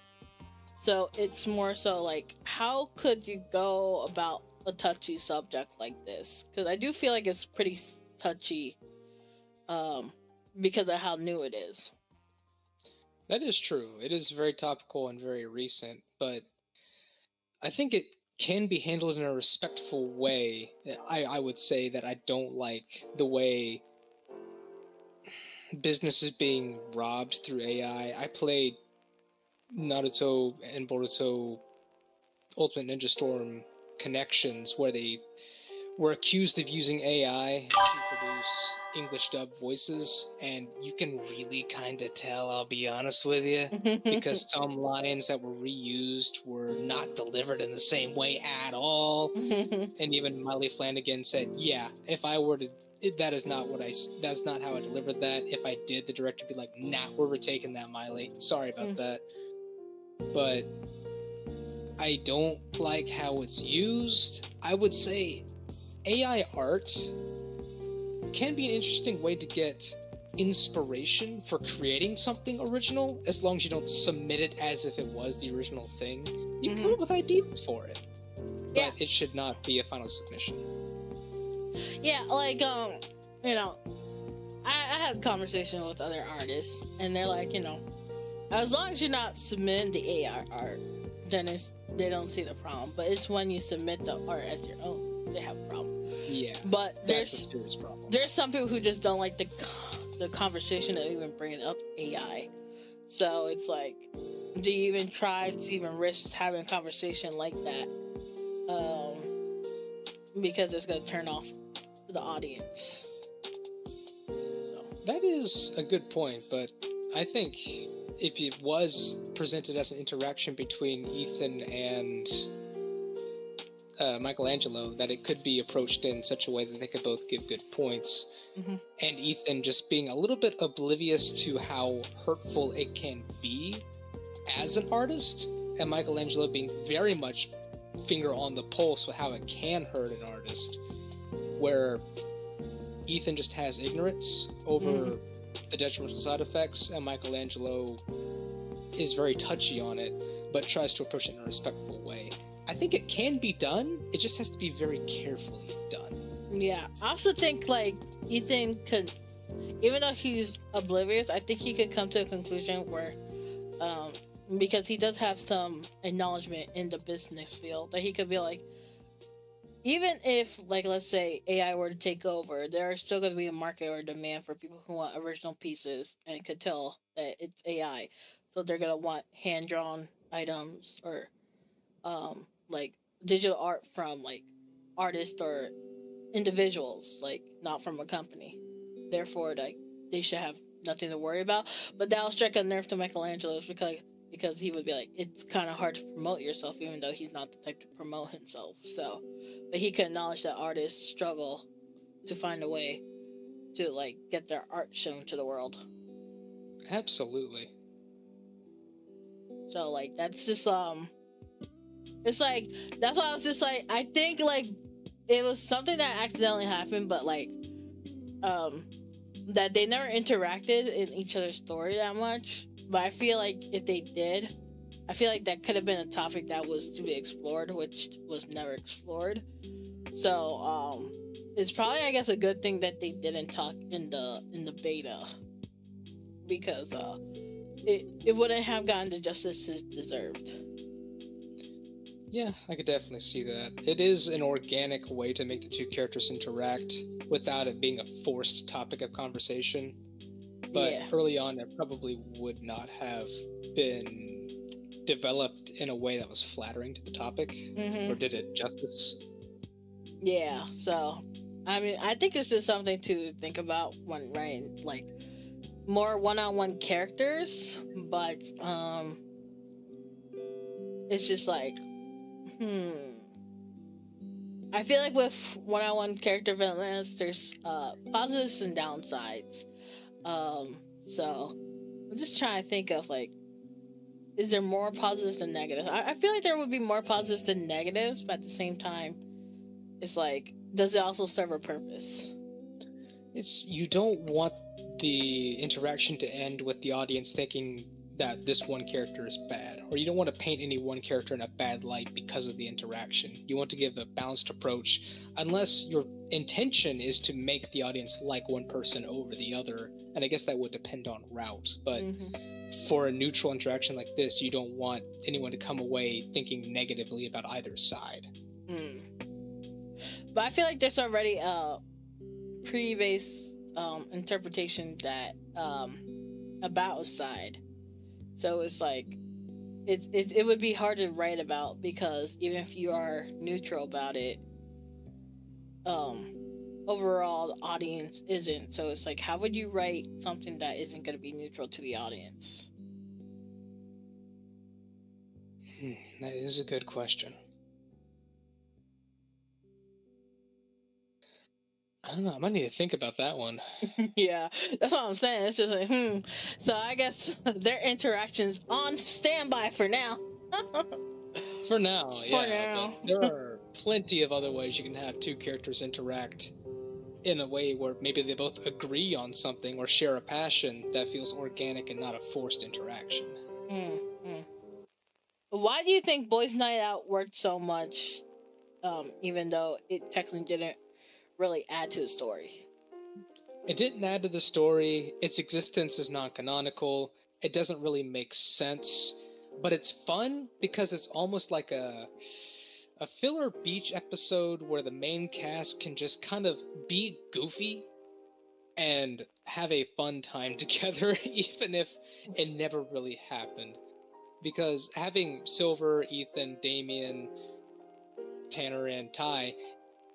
[SPEAKER 1] So it's more so like, how could you go about a touchy subject like this? Because I do feel like it's pretty touchy, because of how new it is.
[SPEAKER 2] That is true. It is very topical and very recent, but I think it can be handled in a respectful way. I would say that I don't like the way business is being robbed through AI. I played Naruto and Boruto Ultimate Ninja Storm connections where they were accused of using AI to produce English dub voices, and you can really kind of tell, I'll be honest with you, because some lines that were reused were not delivered in the same way at all. And even Miley Flanagan said, yeah, if I were to, that's not how I delivered that. If I did, the director would be like, nah, we're retaking that, Miley. Sorry about that. But I don't like how it's used. I would say AI art can be an interesting way to get inspiration for creating something original, as long as you don't submit it as if it was the original thing. You can come up with ideas for it, but it should not be a final submission.
[SPEAKER 1] Yeah, like, you know, I had a conversation with other artists, and they're like, you know, as long as you're not submitting the AI art, then they don't see the problem. But it's when you submit the art as your own, they have a problem. Yeah, but
[SPEAKER 2] that's a serious problem.
[SPEAKER 1] There's some people who just don't like the conversation of even bringing up AI. So it's like, do you even try to even risk having a conversation like that? Because it's gonna turn off the audience. So. That
[SPEAKER 2] is a good point, but I think if it was presented as an interaction between Ethan and Michelangelo, that it could be approached in such a way that they could both give good points. And Ethan just being a little bit oblivious to how hurtful it can be as an artist, and Michelangelo being very much finger on the pulse with how it can hurt an artist, where Ethan just has ignorance over the detrimental side effects, and Michelangelo is very touchy on it, but tries to approach it in a respectful way. I think it can be done, it just has to be very carefully done.
[SPEAKER 1] Yeah, I also think, like, Ethan could, even though he's oblivious, I think he could come to a conclusion where, because he does have some acknowledgement in the business field, that he could be like, even if, like, let's say AI were to take over, there is still going to be a market or demand for people who want original pieces and could tell that it's AI. So they're going to want hand-drawn items or, like, digital art from, like, artists or individuals, like, not from a company. Therefore, like, they should have nothing to worry about. But that'll strike a nerve to Michelangelo because he would be like, it's kind of hard to promote yourself, even though he's not the type to promote himself. So, but he could acknowledge that artists struggle to find a way to, like, get their art shown to the world.
[SPEAKER 2] Absolutely.
[SPEAKER 1] So, like, that's just it's like, that's why I was just like, I think, like, it was something that accidentally happened, but, like, that they never interacted in each other's story that much. But I feel like if they did, I feel like that could have been a topic that was to be explored, which was never explored. So, it's probably, I guess, a good thing that they didn't talk in the beta, because it wouldn't have gotten the justice it deserved.
[SPEAKER 2] Yeah, I could definitely see that. It is an organic way to make the two characters interact without it being a forced topic of conversation. But early on, it probably would not have been developed in a way that was flattering to the topic, or did it justice.
[SPEAKER 1] Yeah, so I mean, I think this is something to think about when writing like more one-on-one characters, but it's just like, I feel like with one-on-one character development, there's positives and downsides. So I'm just trying to think of like, is there more positives than negatives? I feel like there would be more positives than negatives, but at the same time, it's like, does it also serve a purpose?
[SPEAKER 2] You don't want the interaction to end with the audience thinking that this one character is bad, or you don't want to paint any one character in a bad light because of the interaction. You want to give a balanced approach, unless your intention is to make the audience like one person over the other, and I guess that would depend on route, but for a neutral interaction like this, you don't want anyone to come away thinking negatively about either side.
[SPEAKER 1] But I feel like there's already a pre-based interpretation that about a side, so it's like it would be hard to write about, because even if you are neutral about it, overall the audience isn't. So it's like, how would you write something that isn't going to be neutral to the audience?
[SPEAKER 2] That is a good question. I don't know. I might need to think about that one.
[SPEAKER 1] Yeah, that's what I'm saying. It's just like, So I guess their interactions on standby for now.
[SPEAKER 2] For now, yeah.
[SPEAKER 1] For now.
[SPEAKER 2] But there are plenty of other ways you can have two characters interact in a way where maybe they both agree on something or share a passion that feels organic and not a forced interaction.
[SPEAKER 1] Why do you think Boys Night Out worked so much, even though it technically didn't really add to the story?
[SPEAKER 2] It didn't add to the story. Its existence is non-canonical. It doesn't really make sense, but it's fun because it's almost like a filler beach episode where the main cast can just kind of be goofy and have a fun time together, even if it never really happened. Because having Silver, Ethan, Damien, Tanner, and Ty,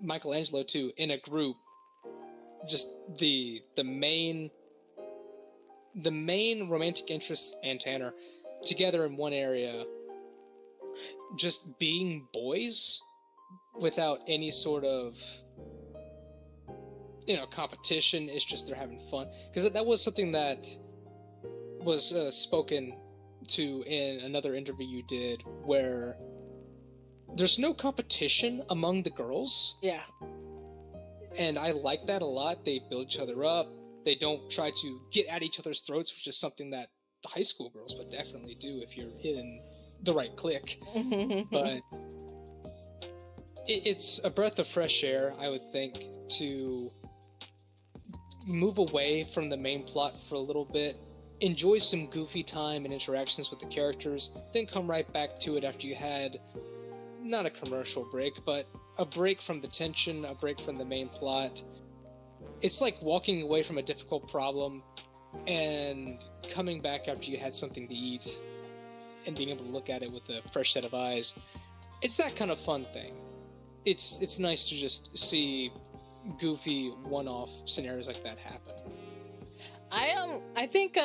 [SPEAKER 2] Michelangelo too, in a group, just the main romantic interests and Tanner together in one area, just being boys without any sort of competition. It's just they're having fun, because that was something that was spoken to in another interview you did, where there's no competition among the girls.
[SPEAKER 1] Yeah.
[SPEAKER 2] And I like that a lot. They build each other up. They don't try to get at each other's throats, which is something that high school girls would definitely do if you're in the right clique. But it's a breath of fresh air, I would think, to move away from the main plot for a little bit, enjoy some goofy time and interactions with the characters, then come right back to it after you had not a commercial break, but a break from the tension, a break from the main plot. It's like walking away from a difficult problem and coming back after you had something to eat and being able to look at it with a fresh set of eyes. It's that kind of fun thing. It's nice to just see goofy one-off scenarios like that happen.
[SPEAKER 1] I think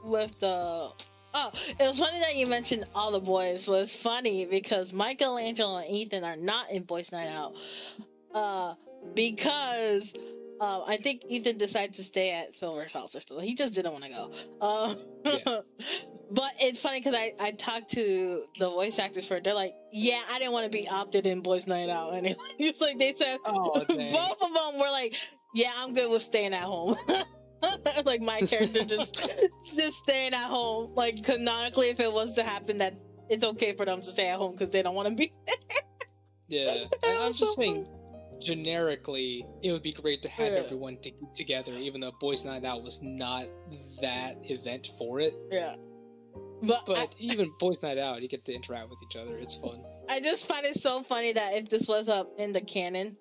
[SPEAKER 1] with the it was funny that you mentioned all the boys. Was funny because Michelangelo and Ethan are not in Boys Night Out because I think Ethan decided to stay at Silver's house or something. He just didn't want to go.
[SPEAKER 2] Yeah.
[SPEAKER 1] But it's funny because I talked to the voice actors for it. They're like, yeah, I didn't want to be opted in Boys Night Out anyway. It's like they said, both of them were like, yeah, I'm good with staying at home. Like my character just staying at home. Like canonically, if it was to happen, that it's okay for them to stay at home because they don't want to be there.
[SPEAKER 2] Yeah, I'm just saying, generically, it would be great to have everyone together, even though Boys Night Out was not that event for it.
[SPEAKER 1] Yeah.
[SPEAKER 2] But even Boys Night Out, you get to interact with each other. It's fun.
[SPEAKER 1] I just find it so funny that if this was up in the canon,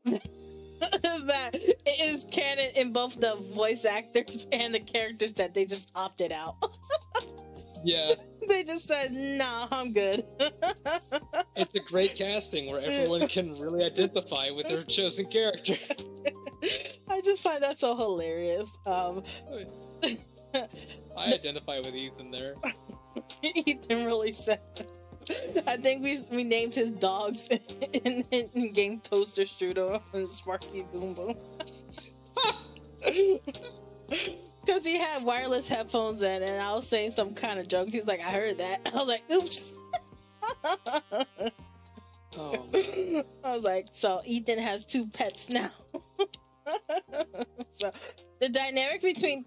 [SPEAKER 1] that it is canon in both the voice actors and the characters that they just opted out.
[SPEAKER 2] Yeah,
[SPEAKER 1] They just said, "Nah, I'm good."
[SPEAKER 2] it's a great casting where everyone can really identify with their chosen character.
[SPEAKER 1] I just find that so hilarious.
[SPEAKER 2] I identify with Ethan there.
[SPEAKER 1] Ethan really said. I think we named his dogs in game Toaster Strudel and Sparky Boom Boom. Because he had wireless headphones in, and I was saying some kind of joke. He's like, I heard that. I was like, oops.
[SPEAKER 2] Oh,
[SPEAKER 1] I was like, so Ethan has 2 pets now. So the dynamic between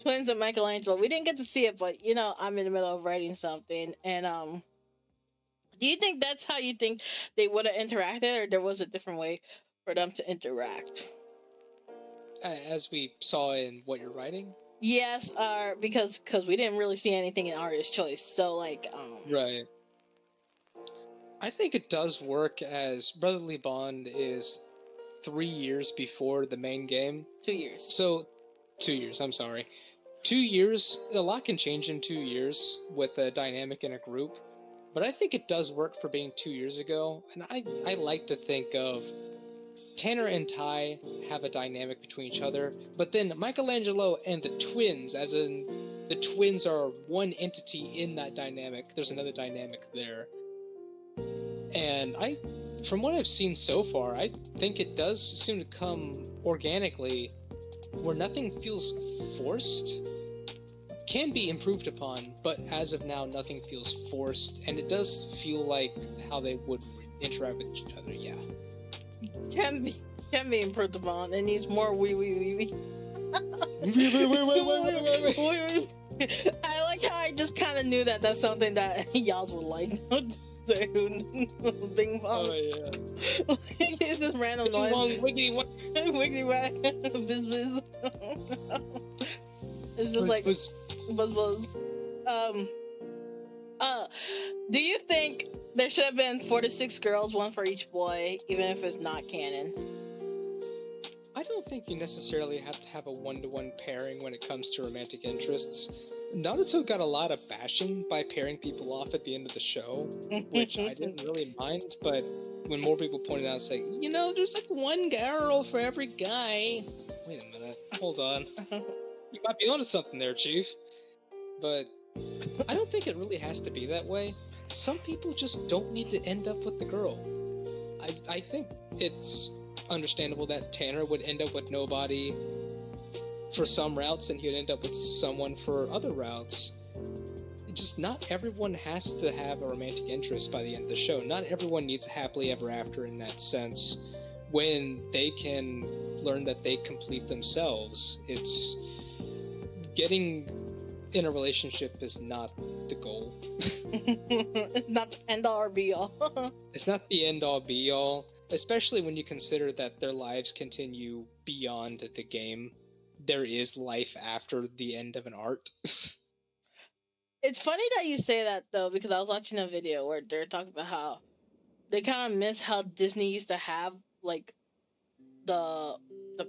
[SPEAKER 1] twins and Michelangelo, we didn't get to see it, but you know, I'm in the middle of writing something, and do you think that's how you think they would have interacted, or there was a different way for them to interact?
[SPEAKER 2] as we saw in what you're writing?
[SPEAKER 1] Yes, because we didn't really see anything in Artist Choice, so like,
[SPEAKER 2] Right. I think it does work as Brotherly Bond is 3 years before the main game.
[SPEAKER 1] 2 years.
[SPEAKER 2] So, 2 years, I'm sorry. 2 years, a lot can change in 2 years with a dynamic in a group, but I think it does work for being 2 years ago, and I like to think of Tanner and Ty have a dynamic between each other, but then Michelangelo and the twins, as in the twins are one entity in that dynamic, there's another dynamic there. And from what I've seen so far, I think it does seem to come organically, where nothing feels forced. Can be improved upon, but as of now, nothing feels forced, and it does feel like how they would interact with each other, yeah.
[SPEAKER 1] Can be improved upon. It needs more wee.
[SPEAKER 2] Wait.
[SPEAKER 1] I like how I just kind of knew that that's something that y'all would like. Bing bong.
[SPEAKER 2] Oh, yeah.
[SPEAKER 1] It's just random noise.
[SPEAKER 2] Wiggity wang.
[SPEAKER 1] Wiggity wag. Biz biz. It's just like buzz buzz. Do you think there should have been 4 to 6 girls, 1 for each boy, even if it's not canon?
[SPEAKER 2] I don't think you necessarily have to have a one-to-one pairing when it comes to romantic interests. Naruto got a lot of bashing by pairing people off at the end of the show, which I didn't really mind, but when more people pointed out, it's like, you know, there's like 1 girl for every guy. Wait a minute, hold on. You might be onto something there, Chief. But I don't think it really has to be that way. Some people just don't need to end up with the girl. I think it's understandable that Tanner would end up with nobody for some routes and he would end up with someone for other routes. Just not everyone has to have a romantic interest by the end of the show. Not everyone needs a happily ever after in that sense. When they can learn that they complete themselves, it's getting in a relationship is not the goal.
[SPEAKER 1] It's not the end all or be all.
[SPEAKER 2] It's not the end all be all, especially when you consider that their lives continue beyond the game. There is life after the end of an art.
[SPEAKER 1] It's funny that you say that though, because I was watching a video where they're talking about how they kind of miss how Disney used to have like the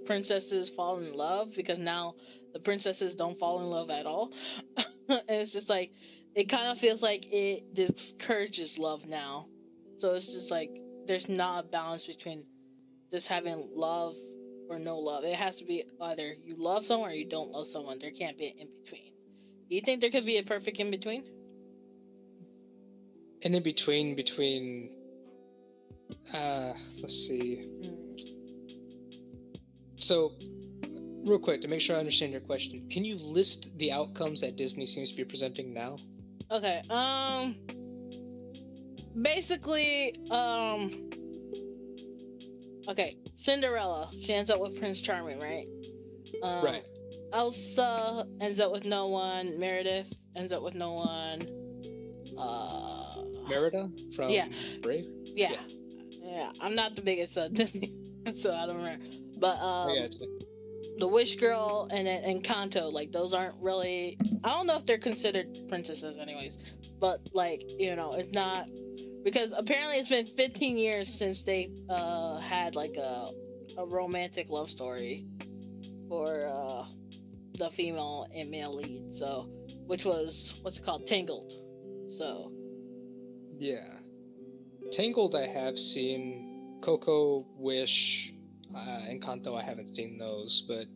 [SPEAKER 1] princesses fall in love, because now the princesses don't fall in love at all. And it's just like, it kind of feels like it discourages love now. So it's just like there's not a balance between just having love or no love. It has to be either you love someone or you don't love someone. There can't be an in-between. Do you think there could be a perfect in-between?
[SPEAKER 2] An in-between, let's see. So, real quick, to make sure I understand your question, can you list the outcomes that Disney seems to be presenting now?
[SPEAKER 1] Okay, basically, okay, Cinderella, she ends up with Prince Charming, right?
[SPEAKER 2] Right.
[SPEAKER 1] Elsa ends up with no one, Meredith ends up with no one,
[SPEAKER 2] Merida from Brave?
[SPEAKER 1] Yeah, I'm not the biggest Disney, so I don't remember, but, the Wish Girl and Encanto, like, those aren't really, I don't know if they're considered princesses anyways, but, like, you know, it's not, because apparently it's been 15 years since they had like a romantic love story for the female and male lead, so which was what's it called, Tangled. So
[SPEAKER 2] Yeah. Tangled I have seen. Coco, Wish, Encanto I haven't seen those, but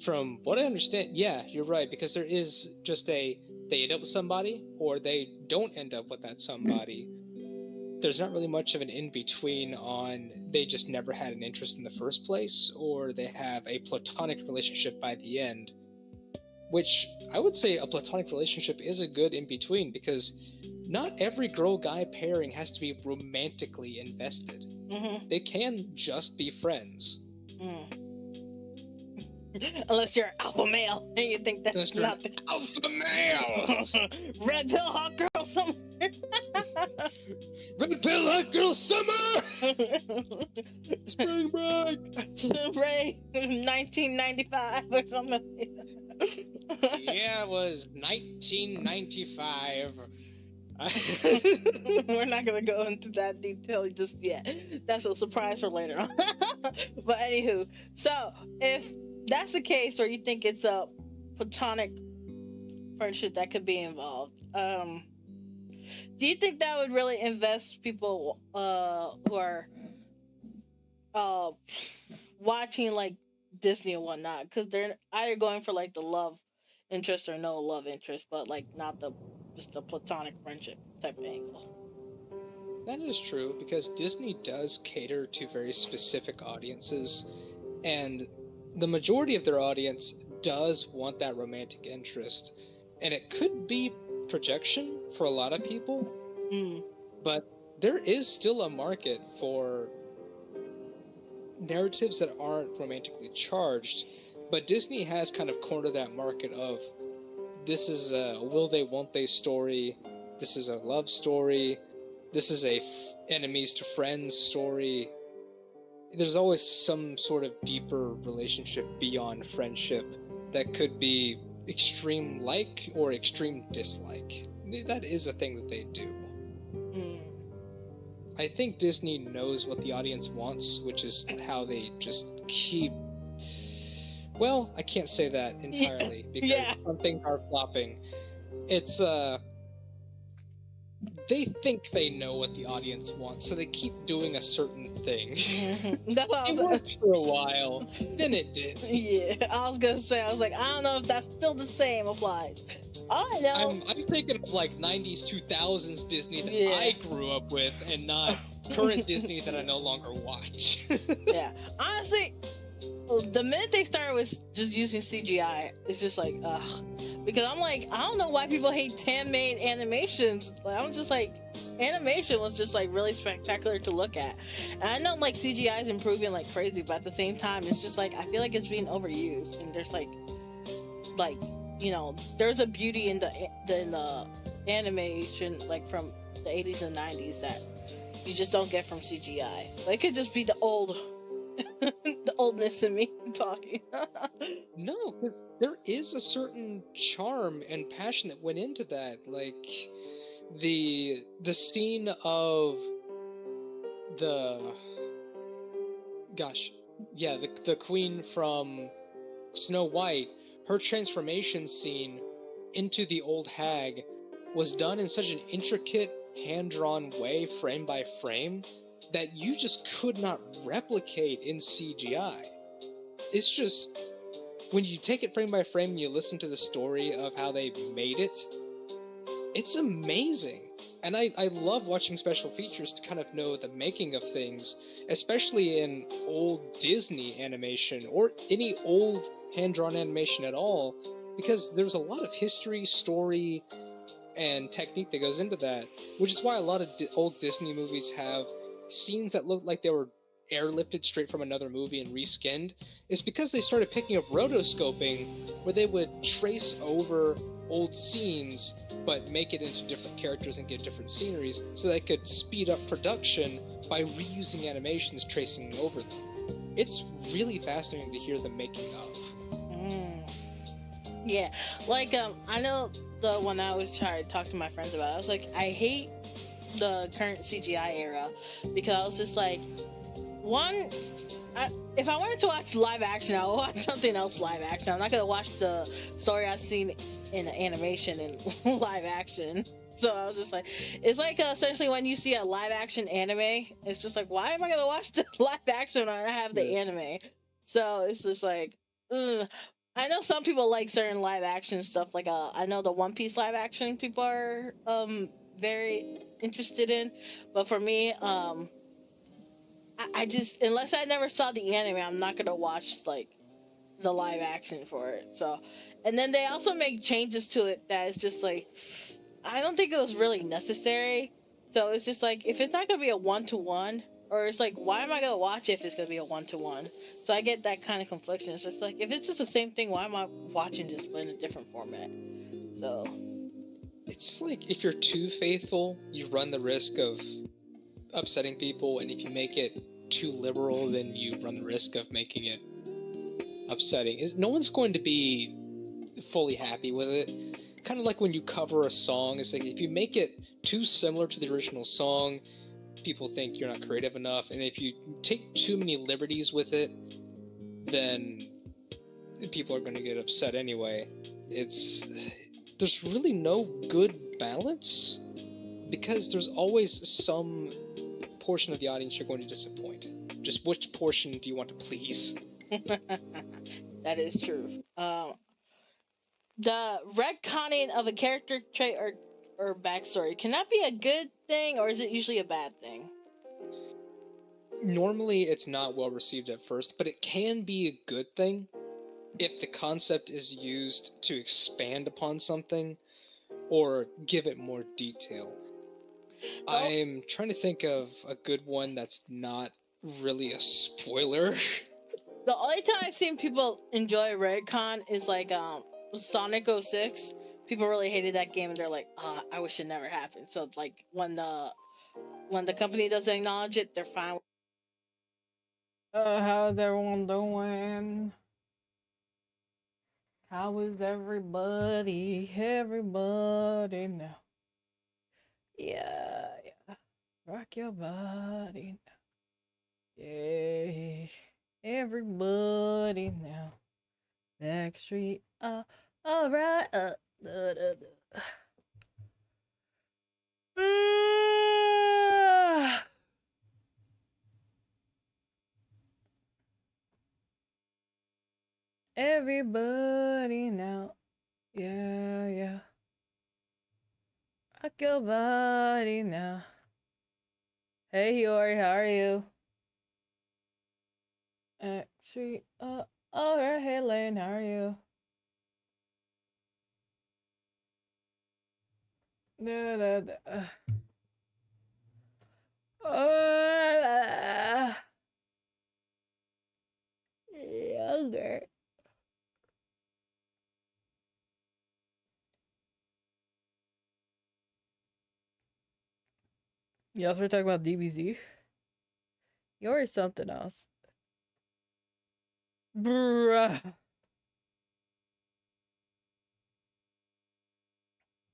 [SPEAKER 2] from what I understand, yeah, you're right, because there is just they end up with somebody, or they don't end up with that somebody. There's not really much of an in-between on they just never had an interest in the first place, or they have a platonic relationship by the end. Which, I would say a platonic relationship is a good in-between, because not every girl-guy pairing has to be romantically invested.
[SPEAKER 1] mm-hmm.
[SPEAKER 2] They can just be friends.
[SPEAKER 1] Unless you're alpha male and you think that's
[SPEAKER 2] Unless
[SPEAKER 1] not the
[SPEAKER 2] alpha male!
[SPEAKER 1] red pill hot girl summer.
[SPEAKER 2] Red pill hot girl summer! Spring break!
[SPEAKER 1] Spring break 1995 or something.
[SPEAKER 2] Yeah, it was 1995.
[SPEAKER 1] We're not gonna go into that detail just yet. That's a surprise for later on. But anywho, so if that's the case, or you think it's a platonic friendship that could be involved, do you think that would really invest people who are watching like Disney and whatnot? Because they're either going for like the love interest or no love interest, but like not just the platonic friendship type of angle.
[SPEAKER 2] That is true, because Disney does cater to very specific audiences, and the majority of their audience does want that romantic interest. And it could be projection for a lot of people, but there is still a market for narratives that aren't romantically charged. But Disney has kind of cornered that market of, this is a will they, won't they story, this is a love story, this is a enemies to friends story. There's always some sort of deeper relationship beyond friendship that could be extreme like or extreme dislike. That is a thing that they do. I think Disney knows what the audience wants, which is how they just keep... Well, I can't say that entirely, because some things are flopping. It's, they think they know what the audience wants, so they keep doing a certain thing.
[SPEAKER 1] That's what I was
[SPEAKER 2] It worked for a while, then it did.
[SPEAKER 1] Yeah, I was gonna say, I was like, I don't know if that's still the same applies. All I know...
[SPEAKER 2] I'm thinking of like 90s, 2000s Disney that I grew up with, and not current Disney that I no longer watch.
[SPEAKER 1] Yeah, honestly, the minute they started with just using CGI, it's just like, ugh. Because I'm like, I don't know why people hate handmade animations. Like, I'm just like, animation was just like really spectacular to look at. And I know like CGI is improving like crazy, but at the same time, it's just like, I feel like it's being overused. And there's like, you know, there's a beauty in the animation, like from the 80s and 90s that you just don't get from CGI. Like, it could just be the oldness in me talking.
[SPEAKER 2] No, because there is a certain charm and passion that went into that. Like, the scene of the queen from Snow White, her transformation scene into the old hag was done in such an intricate, hand-drawn way, frame by frame, that you just could not replicate in CGI. It's just, when you take it frame by frame and you listen to the story of how they made it, it's amazing. And I love watching special features to kind of know the making of things, especially in old Disney animation, or any old hand-drawn animation at all, because there's a lot of history, story, and technique that goes into that, which is why a lot of old Disney movies have scenes that look like they were airlifted straight from another movie and reskinned. Is because they started picking up rotoscoping, where they would trace over old scenes but make it into different characters and get different sceneries, so they could speed up production by reusing animations tracing over them. It's really fascinating to hear the making of.
[SPEAKER 1] Yeah, like I know the one I was trying to talk to my friends about, I was like, I hate the current CGI era, because I was just like, one, if I wanted to watch live action, I would watch something else live action. I'm not gonna watch the story I've seen in animation and live action. So I was just like, it's like essentially when you see a live action anime, it's just like, why am I gonna watch the live action when I have the anime? So it's just like, ugh. I know some people like certain live action stuff. Like I know the One Piece live action people are very interested in, but for me, I just, unless I never saw the anime, I'm not gonna watch like the live action for it. So, and then they also make changes to it that is just like, I don't think it was really necessary. So it's just like, if it's not gonna be a 1-to-1, or it's like, why am I gonna watch it if it's gonna be a 1-to-1? So I get that kind of confliction. It's just like, if it's just the same thing, why am I watching this but in a different format? So
[SPEAKER 2] It's like if you're too faithful, you run the risk of upsetting people, and if you make it too liberal, then you run the risk of making it upsetting. No one's going to be fully happy with it. Kind of like when you cover a song, it's like if you make it too similar to the original song, people think you're not creative enough, and if you take too many liberties with it, then people are going to get upset anyway. There's really no good balance, because there's always some portion of the audience you're going to disappoint. Just which portion do you want to please?
[SPEAKER 1] that is true. The retconning of a character trait or backstory, can that be a good thing, or is it usually a bad thing?
[SPEAKER 2] Normally it's not well received at first, but it can be a good thing if the concept is used to expand upon something or give it more detail. I'm trying to think of a good one that's not really a spoiler.
[SPEAKER 1] The only time I've seen people enjoy retcon is like Sonic 06. People really hated that game, and they're like, I wish it never happened. So like when the company doesn't acknowledge it, they're fine. How's everyone doing? How is everybody? Everybody now. Yeah. Rock your body now. Yeah. Everybody now. Backstreet. Alright. Everybody now. Yeah. Rock your body now. Hey Yori, how are you? Backstreet. Alright, hey Lane, how are you? Younger. Yes, we're talking about DBZ. You're something else. Bruh.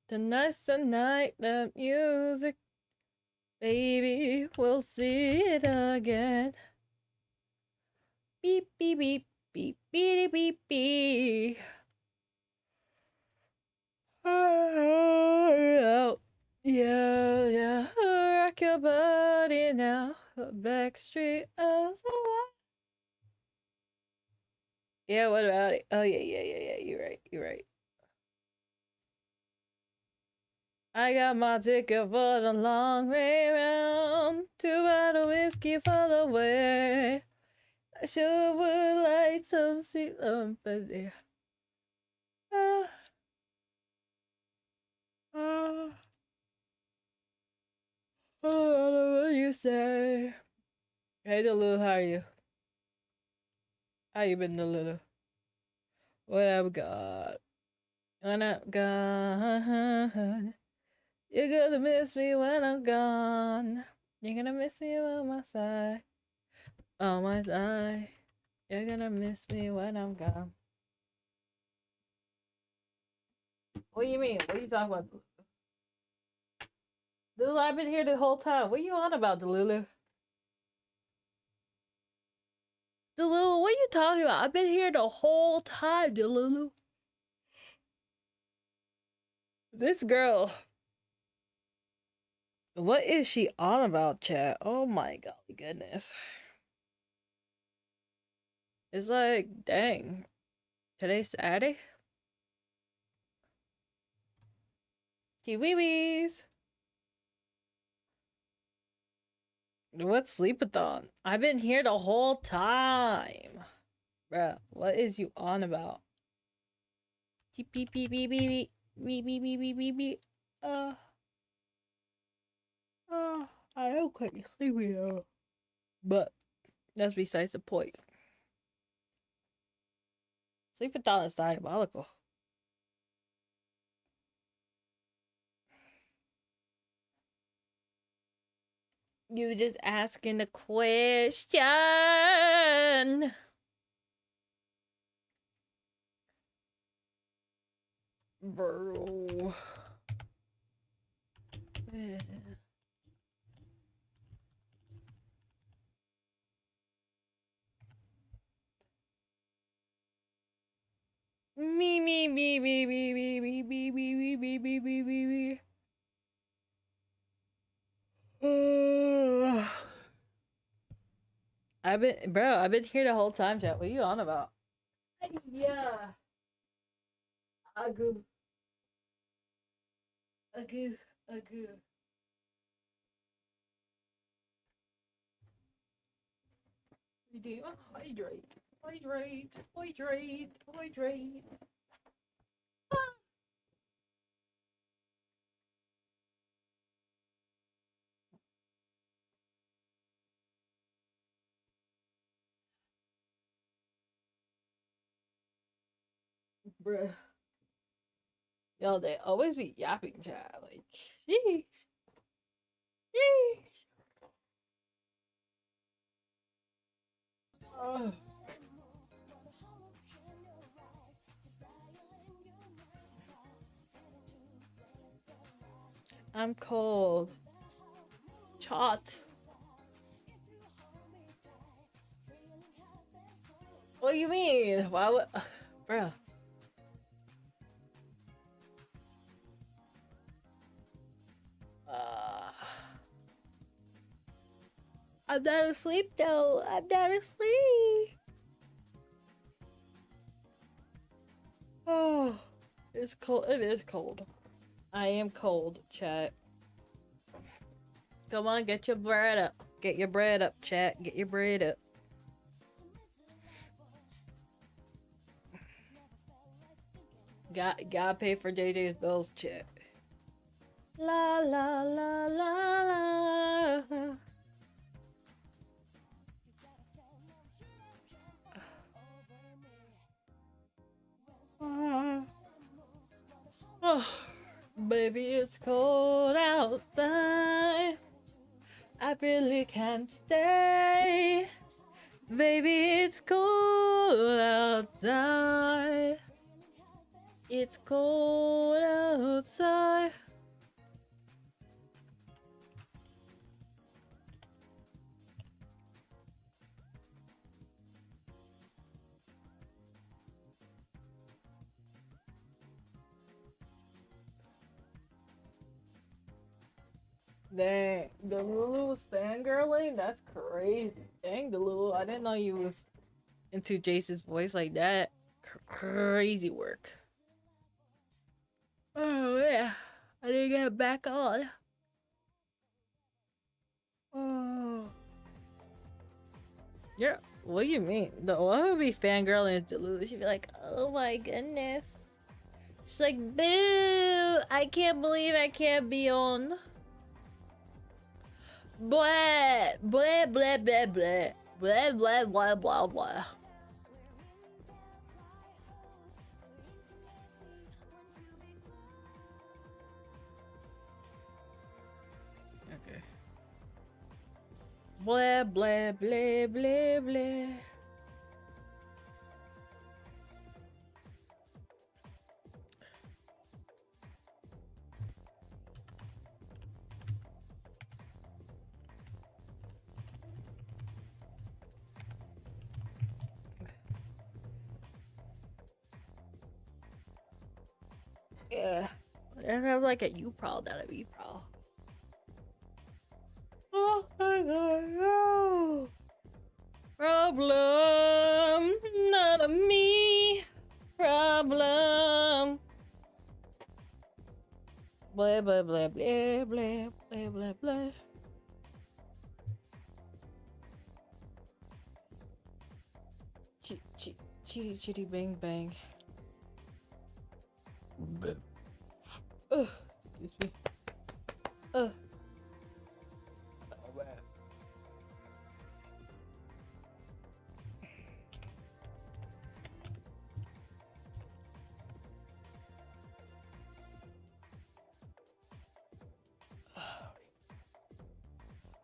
[SPEAKER 1] Tonight's the night, the music. Baby, we'll see it again. Beep, beep, beep, beep, beep, beep, beep. Oh, yeah. Rock your body now. Backstreet. Yeah, what about it? Oh, yeah. You're right. I got my ticket for the long way round. 2 bottle whiskey for the way. I sure would like some sweet company. What do you say? Hey, Delu, how are you? How you been, Delu? What I've got? When I'm gone, you're gonna miss me when I'm gone. You're gonna miss me on my side. On my side. You're gonna miss me when I'm gone. What do you mean? What are you talking about? Lulu, I've been here the whole time. What are you on about, Delulu? Delulu, what are you talking about? I've been here the whole time, Delulu. This girl. What is she on about, chat? Oh my golly goodness. It's like, dang. Today's Saturday? Kiwiwis. What's sleepathon? I've been here the whole time. Bruh, what is you on about? Beep beep beep beep beep beep beep beep beep beep beep. I am quite sleepy though. But that's besides the point. Sleepathon is diabolical. You just asking the question. Bro. Me. I've been here the whole time, chat. What are you on about? Yeah. Agoo. Redeem. Hydrate. Bruh. Yo, they always be yapping, chat. Like, sheesh. Oh. I'm cold. Chot. What do you mean? Why would... Bruh. I'm not asleep though. I'm not asleep. Oh, it's cold. It is cold. I am cold, chat. Come on, get your bread up. Get your bread up, chat. Get your bread up. Gotta pay for JJ's bills, chat. La la la la la. Oh, baby, it's cold outside. I really can't stay. Baby, it's cold outside. It's cold outside. Dang, Delulu was fangirling? That's crazy. Dang, Delulu, I didn't know you was into Jace's voice like that. Crazy work. Oh, yeah. I didn't get back on. Oh. Yeah, what do you mean? The one would be fangirling is Delulu. She'd be like, oh my goodness. She's like, boo! I can't believe I can't be on. Blah, blah, blah, blah, blah, blah, blah, blah, blah, blah. Okay. Blah, blah, blah, blah, blah. Yeah. And I was like a U prowl, not a B prowl. Oh my god, no. Problem, not a me problem. Blah blah blah blah blah blah blah blah. Chitty chitty bang bang. Excuse me.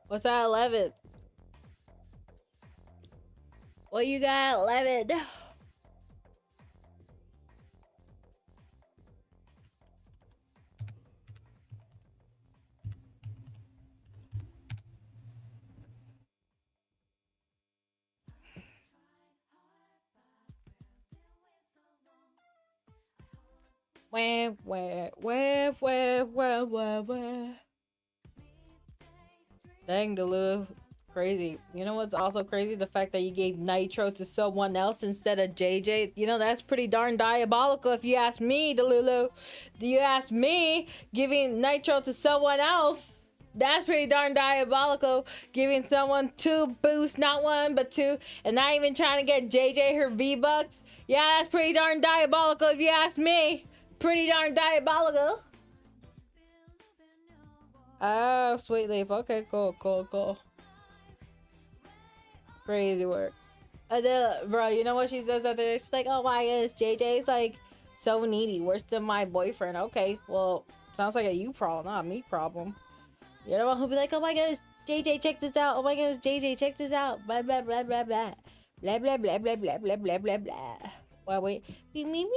[SPEAKER 1] What's that 11? What you got 11? Where. Dang, Delu. Crazy. You know what's also crazy? The fact that you gave Nitro to someone else instead of JJ. You know, that's pretty darn diabolical if you ask me, Delulu. Do you ask me giving Nitro to someone else? That's pretty darn diabolical. Giving someone 2 boosts, not 1, but 2, and not even trying to get JJ her V-Bucks. Yeah, that's pretty darn diabolical if you ask me. Pretty darn diabolical. Oh, sweet leaf. Okay, cool. Crazy work. Bro, you know what she says out there? She's like, oh my goodness, JJ's like so needy, worse than my boyfriend. Okay, well, sounds like a you problem, not a me problem. You're the one who'll be like, oh my goodness, JJ, check this out. Oh my goodness, JJ, check this out. Blah blah blah blah blah. Blah blah blah blah blah blah blah blah blah. Well, wait. Me.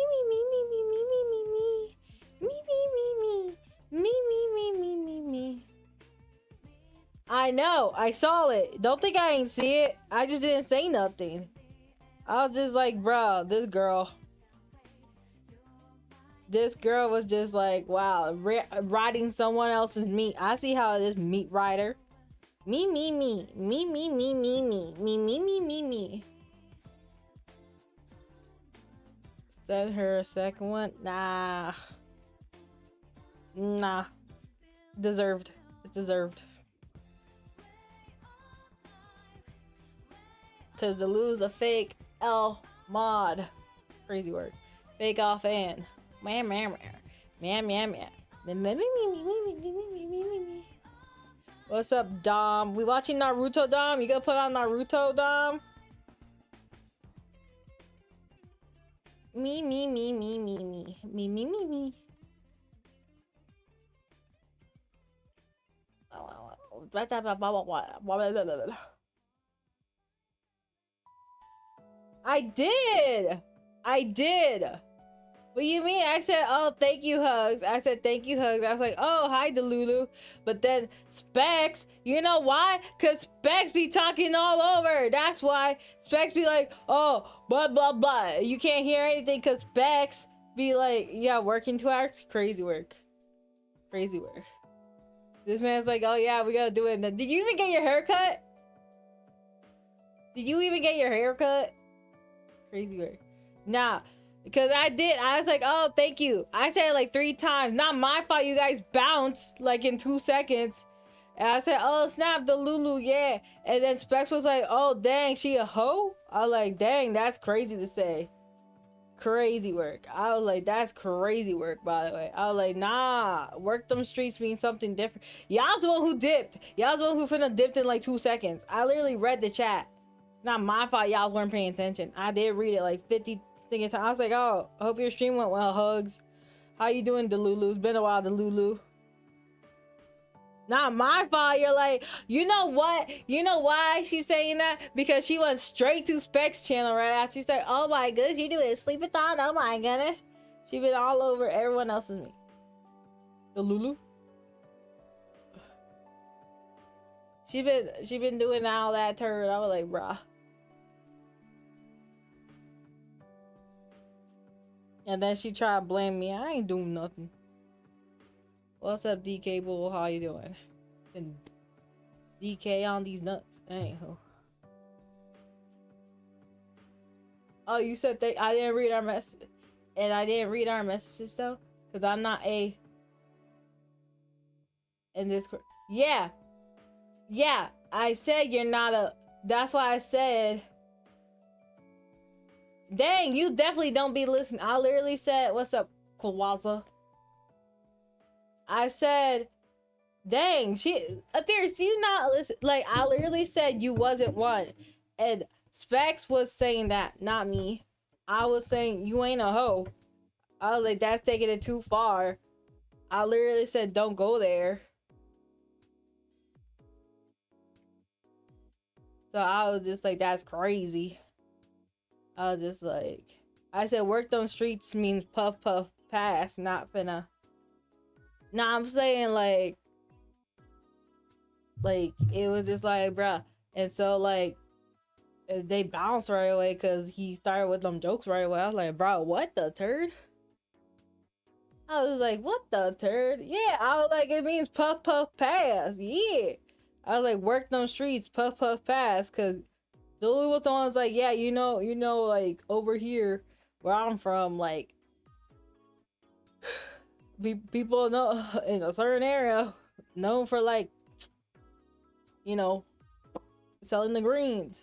[SPEAKER 1] I know, I saw it. Don't think I ain't see it. I just didn't say nothing. I was just like, bro, this girl was just like, wow, riding someone else's meat. I see how it is, meat rider. Me. Send her a second one. Nah. Deserved. It's deserved. Cause the lose a fake L mod. Crazy word. Fake off and. Man. What's up, Dom? We watching Naruto, Dom? You gonna put on Naruto, Dom? Me. I did. What do you mean? I said, oh, thank you, hugs. I said, thank you, hugs. I was like, oh, hi, Delulu. But then Specs, you know why? Because Specs be talking all over. That's why. Specs be like, oh, blah, blah, blah. You can't hear anything because Specs be like, yeah, working 2 hours? Crazy work. This man's like, oh, yeah, we gotta do it. Did you even get your hair cut? Crazy work. Nah. Because I did. I was like, oh, thank you. I said it like 3 times. Not my fault you guys bounced like in 2 seconds. And I said, oh, snap, the Lulu, yeah. And then Specs was like, oh, dang, she a hoe? I was like, dang, that's crazy to say. Crazy work. I was like, that's crazy work, by the way. I was like, nah, work them streets means something different. Y'all's the one who dipped. Y'all's the one who finna dipped in like 2 seconds. I literally read the chat. Not my fault y'all weren't paying attention. I did read it like 50 times. I was like, oh, I hope your stream went well, hugs. How you doing, Delulu? It's been a while, Delulu. Not my fault. You're like, you know what? You know why she's saying that? Because she went straight to Specs channel right after. She's like, oh my goodness, you doing sleepathon? Oh my goodness. She been all over everyone else's me. Delulu? She been doing all that turd. I was like, bruh. And then she tried to blame me. I ain't doing nothing. What's up, DK Bull? How you doing? And DK on these nuts. Anywho. Oh, you said I didn't read our message. And I didn't read our messages though. Because I'm not a... In this... Yeah. Yeah. I said you're not a... That's why I said... Dang, you definitely don't be listening. I literally said, what's up, Kawaza? I said, dang, Atheris, you not listen? Like, I literally said you wasn't one. And Specs was saying that, not me. I was saying you ain't a hoe. I was like, that's taking it too far. I literally said, don't go there. So I was just like, that's crazy. I was just like, I said, work them streets means puff, puff, pass, not finna. Nah, I'm saying like, it was just like, bruh. And so, like, they bounced right away because he started with them jokes right away. I was like, bro, what the turd? I was like, what the turd? Yeah, I was like, it means puff, puff, pass. Yeah. I was like, work them streets, puff, puff, pass, because Dulu was the one was like, yeah, you know, like over here where I'm from, like people know in a certain area known for like, you know, selling the greens.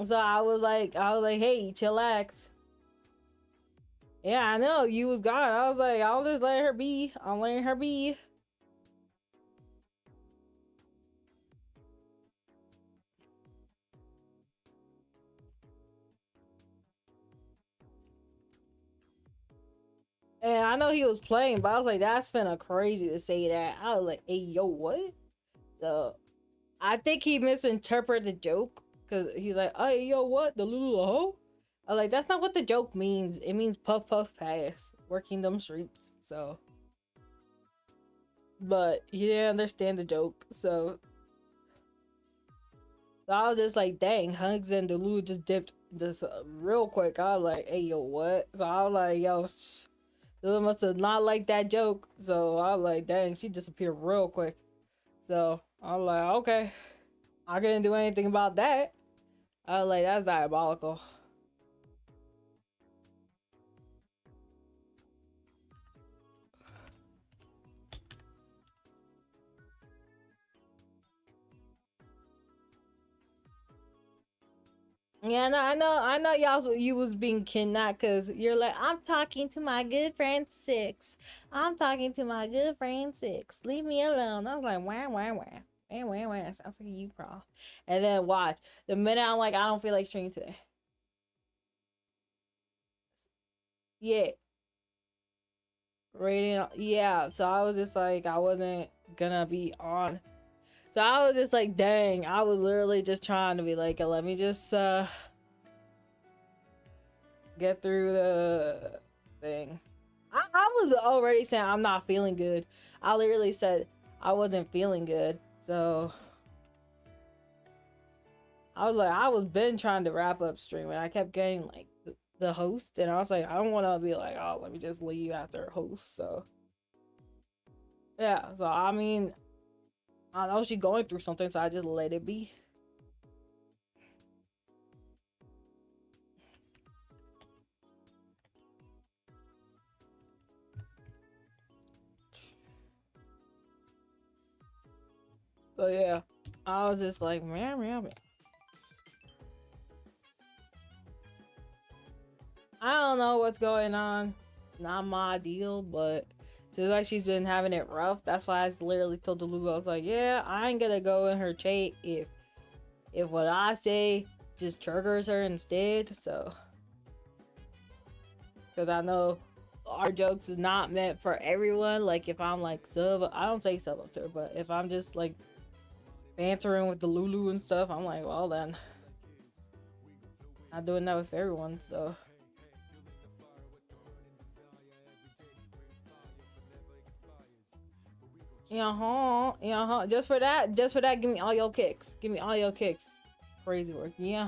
[SPEAKER 1] So I was like, hey, chillax. Yeah, I know you was gone. I was like, I'll just let her be. I'm letting her be. And I know he was playing, but I was like, that's finna crazy to say that. I was like, hey, yo, what? So I think he misinterpreted the joke because he's like, hey, yo, what? The little hoe? I was like, that's not what the joke means. It means puff, puff, pass. Working them streets. So, but he didn't understand the joke. So I was just like, dang, Hugs and Delu just dipped this real quick. I was like, hey, yo, what? So I was like, yo, Lulu must have not liked that joke. So I was like, dang, she disappeared real quick. So I was like, okay. I couldn't do anything about that. I was like, that's diabolical. Yeah, no, I know you was being kidnapped because you're like, I'm talking to my good friend Six. I'm talking to my good friend Six. Leave me alone. I was like, wah, wah, wah. Wah, wah, wah. Sounds like you, bro. And then watch. The minute I'm like, I don't feel like streaming today. Yeah. Rating, yeah. So I was just like, I wasn't gonna be on. So I was just like, dang, I was literally just trying to be like, let me just get through the thing. I was already saying I'm not feeling good. I literally said I wasn't feeling good. So I was like, I was been trying to wrap up streaming. I kept getting like the host, and I was like, I don't want to be like, oh, let me just leave after a host. So yeah, so I mean, I know she's going through something, so I just let it be. So yeah, I was just like, man, man, man. I don't know what's going on. Not my deal, but seems like she's been having it rough. That's why I literally told Delu, I was like, yeah, I ain't gonna go in her chat if what I say just triggers her instead. So, because I know our jokes is not meant for everyone. Like if I'm like I don't say sub up to her, but if I'm just like bantering with the Lulu and stuff, I'm like, well then, not doing that with everyone. So. Yeah, just for that, give me all your kicks. Give me all your kicks. Crazy work. Yeah,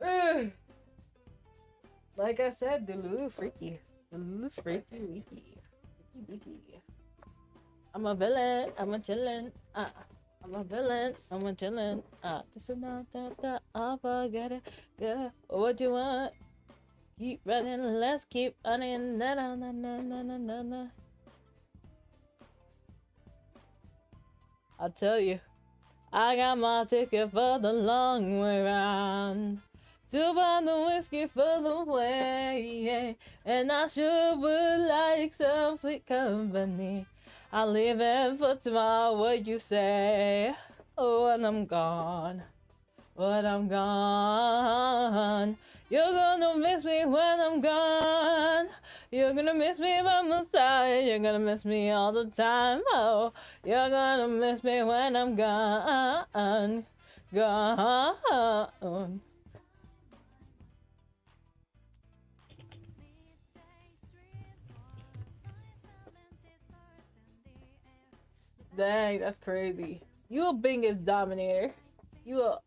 [SPEAKER 1] Like I said, Delulu freaky. Delulu freaky weaky. Freaky. I'm a villain. I'm a chillin'. I'm a villain. I'm a chillin'. This is not that. I forget it. Yeah. What you want? Keep running. Let's keep running. Na na na na na na na. I'll tell you. I got my ticket for the long way round. To find the whiskey for the way. And I sure would like some sweet company. I'll leave it for tomorrow, what you say? Oh, when I'm gone. When I'm gone. You're gonna miss me when I'm gone. You're gonna miss me by my side. You're gonna miss me all the time. Oh, you're gonna miss me when I'm gone. Gone. Dang, that's crazy. You a Bingus dominator. You a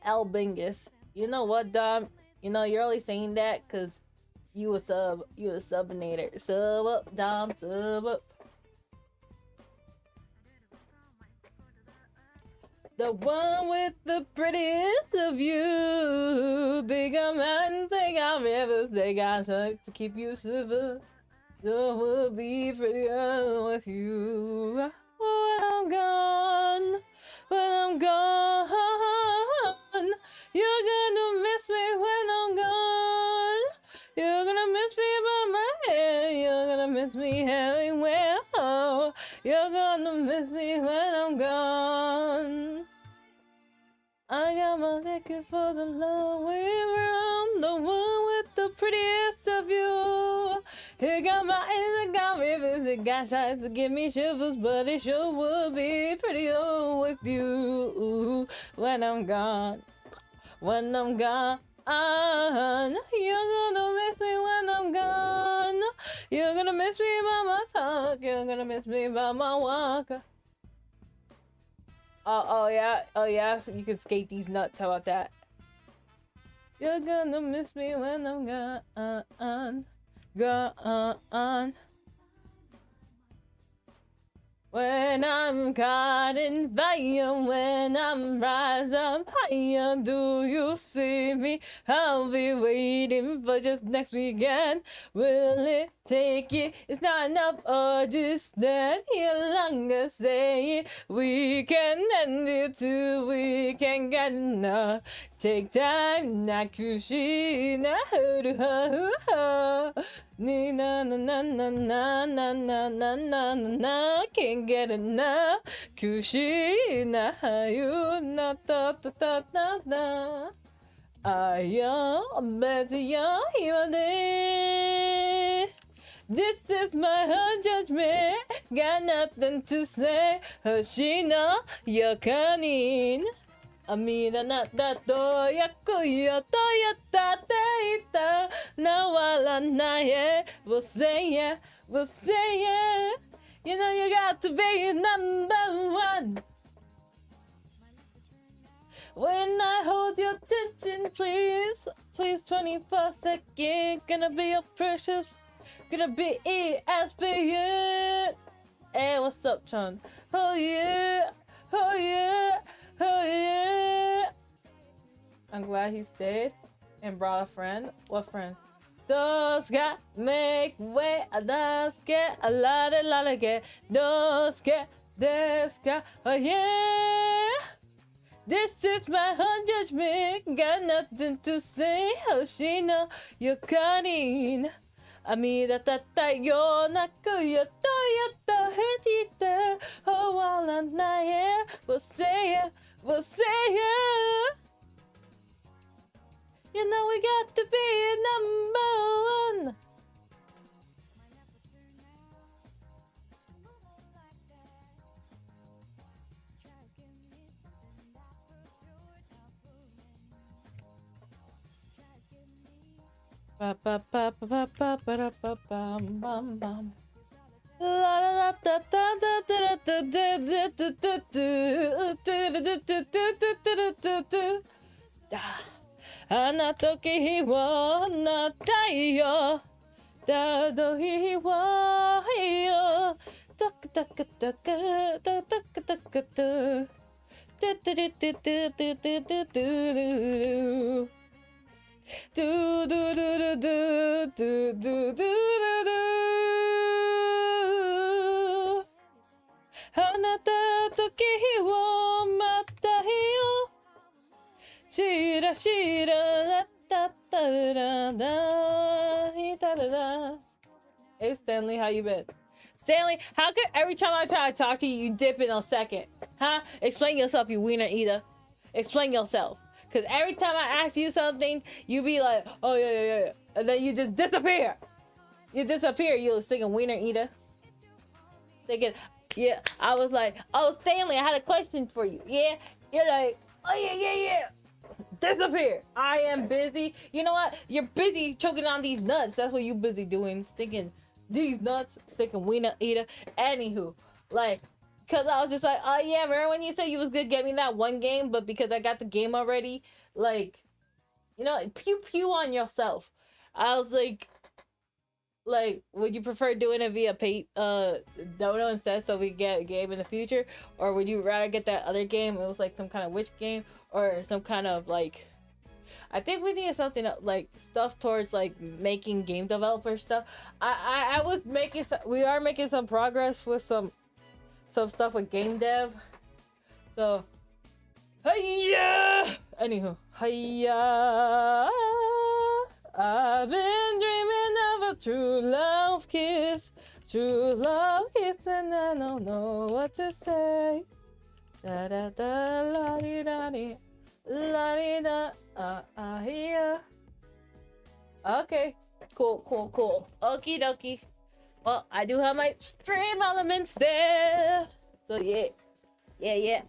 [SPEAKER 1] L Bingus. You know what, Dom? You know you're only saying that because you a subinator. Sub up, Dom, sub up. The one with the prettiest of you. They got mountains, they got rivers, they got suns to keep you shiver. So we'll be prettier with you. When I'm gone, when I'm gone, you're gonna miss me when I'm gone. You're gonna miss me by my hair. You're gonna miss me everywhere. Oh, you're gonna miss me when I'm gone. I got my ticket for the long way round, the one with the prettiest of you. It got mountains, it got rivers, it got shites to give me shivers, but it sure would be prettier with you when I'm gone. When I'm gone, you're gonna miss me when I'm gone. You're gonna miss me by my talk, you're gonna miss me by my walk. Oh yeah, so you can skate these nuts, how about that? You're gonna miss me when I'm gone. Gone. When I'm caught in fire, when I'm rise up higher, do you see me? I'll be waiting for just next weekend. Will it take it? It's not enough, or just stand here longer, say it. We can end it too, we can get enough. Take time, not kushi, na na na na na na na na na na na, can't get enough. Kushi na you na ta ta ta ta ta. I'm better here. This is my own judgment. Got nothing to say. Hoshino yokanin. Amira na to yakuya to yata nawalanai. We'll say yeah. You know you got to be number one. When I hold your attention, please 24 seconds. Gonna be your precious, gonna be ESPN. Hey, what's up, Chun? Oh yeah. I'm glad he stayed and brought a friend. What friend? Those got make way. Those get a lot of get. Those get this guy. Oh yeah. This is my own judgment. Got nothing to say. Hoshino yokanin. Amira tata yo nakuya toyota hitita. Oh, while I'm not here, we'll say it. You know we got to be number one. Ba ba ba ba ba ba ba ba bum bum bum. La la la da da da da da da da da da da da da da da da da. あの時はなったよ。だどひはよ。タクタクタクタタクタクタ。トゥトゥトゥトゥトゥトゥトゥトゥトゥ。ドゥドゥドゥドゥドゥドゥドゥドゥドゥ。あなたと時を待ったよ。しらしららたたららたらら。Hey Stanley, how you been? Stanley, how could every time I try to talk to you, you dip in a second? Huh? Explain yourself, you wiener eater. Explain yourself. Cause every time I ask you something, you be like, oh yeah. And then you just disappear. You disappear, you stinking wiener eater. Thinking, yeah, I was like, oh Stanley, I had a question for you. Yeah? You're like, oh yeah. Disappear. I am busy. You know what? You're busy choking on these nuts. That's what you busy doing. Stinking these nuts. Stinking wiener eater. Anywho, like, cause I was just like, oh yeah, remember when you said you was gonna get me that one game, but because I got the game already, like, you know, pew on yourself. I was like, would you prefer doing it via dono instead so we get a game in the future, or would you rather get that other game? It was like some kind of witch game or some kind of like, I think we need something like stuff towards like making game developer stuff. I was making we are making some progress with some stuff with game dev. So hiya. Anywho, hiya. I've been dreaming of a true love kiss, and I don't know what to say. Da da da la di da di, la di da yeah. Okay, cool. Okie dokie. Well, I do have my StreamElements there, so yeah. I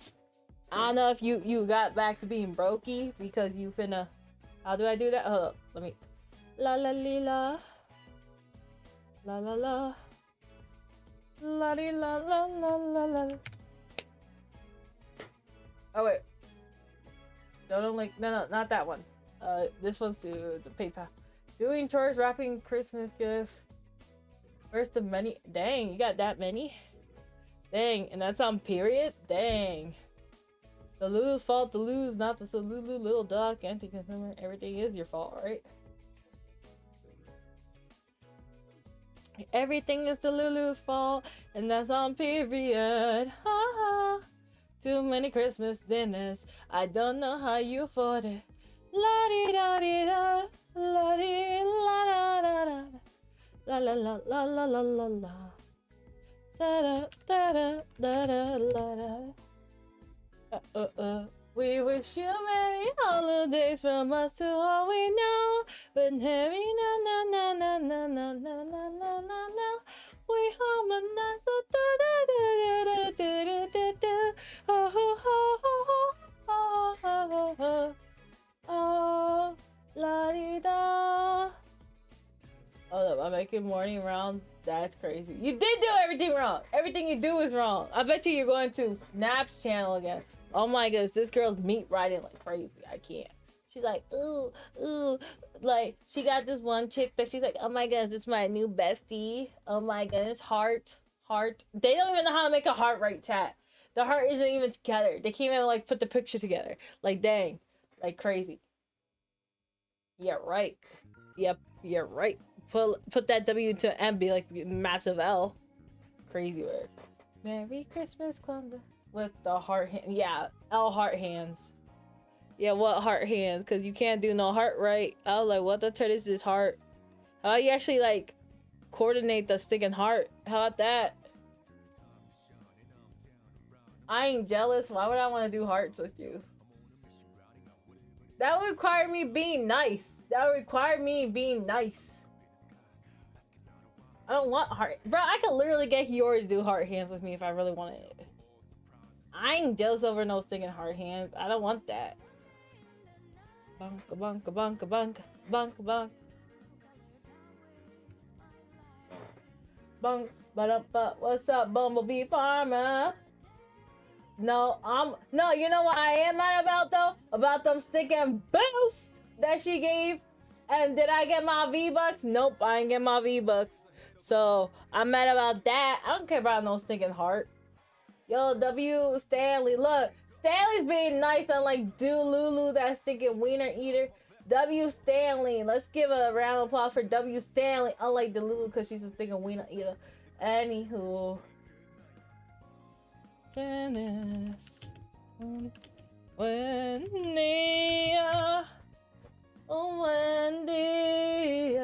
[SPEAKER 1] don't know if you got back to being brokey because you finna. How do I do that? Hold up, let me. La la li la. La la la. La di la la la la la. Oh wait. Don't link. No, not that one. This one's to the PayPal. Doing chores, wrapping Christmas gifts. First of many. Dang, you got that many? Dang, and that's on period? Dang. The Lulu's fault. The Lulu's not the Lulu little dog. Anti-consumer. Everything is your fault, right? Everything is the Lulu's fault, and that's on period. Ha ha. Too many Christmas dinners. I don't know how you afford it. La di da di da, la di la da da da, la la la la la la la la, da da da da da da la da. We wish you merry holidays from us to all we know, but merry na na na na na na na na na na na. We harmonize da da da da da da da da da. Oh ho ho ho ho ho ho ho. Oh la di da. Hold up, I'm making morning rounds. That's crazy. You did do everything wrong. Everything you do is wrong. I bet you're going to Snap's channel again. Oh my goodness, this girl's meat riding like crazy. I can't. She's like, ooh, like she got this one chick that she's like, oh my goodness, this is my new bestie. Oh my goodness, heart. They don't even know how to make a heart right, chat. The heart isn't even together. They can't even like put the picture together. Like dang, like crazy. Yeah, right. Yep, you're right. Put that W to M, be like massive L. Crazy word. Merry Christmas, Columbia. With the heart hand. Yeah, L heart hands. Yeah, what heart hands? Because you can't do no heart right. I was like, what the turn is this heart? How about you actually like coordinate the sticking heart? How about that? I ain't jealous. Why would I want to do hearts with you? That would require me being nice. I don't want heart. Bro, I could literally get Hiyori to do heart hands with me if I really wanted it. I ain't jealous over no sticking hard hands. I don't want that. Bunka bunka bunka bunka bunka bunka. Bunk ba. What's up, Bumblebee Farmer? No, you know what I am mad about though? About them sticking boost. that she gave. And did I get my V-Bucks? Nope, I didn't get my V-Bucks. So I'm mad about that. I don't care about no stinking heart. Yo, W Stanley, look. Stanley's being nice, unlike Lulu, that stinking wiener eater. W Stanley, let's give a round of applause for W Stanley, unlike Lulu, because she's a stinking wiener eater. Anywho. Janice. Wendy. Oh, Wendy.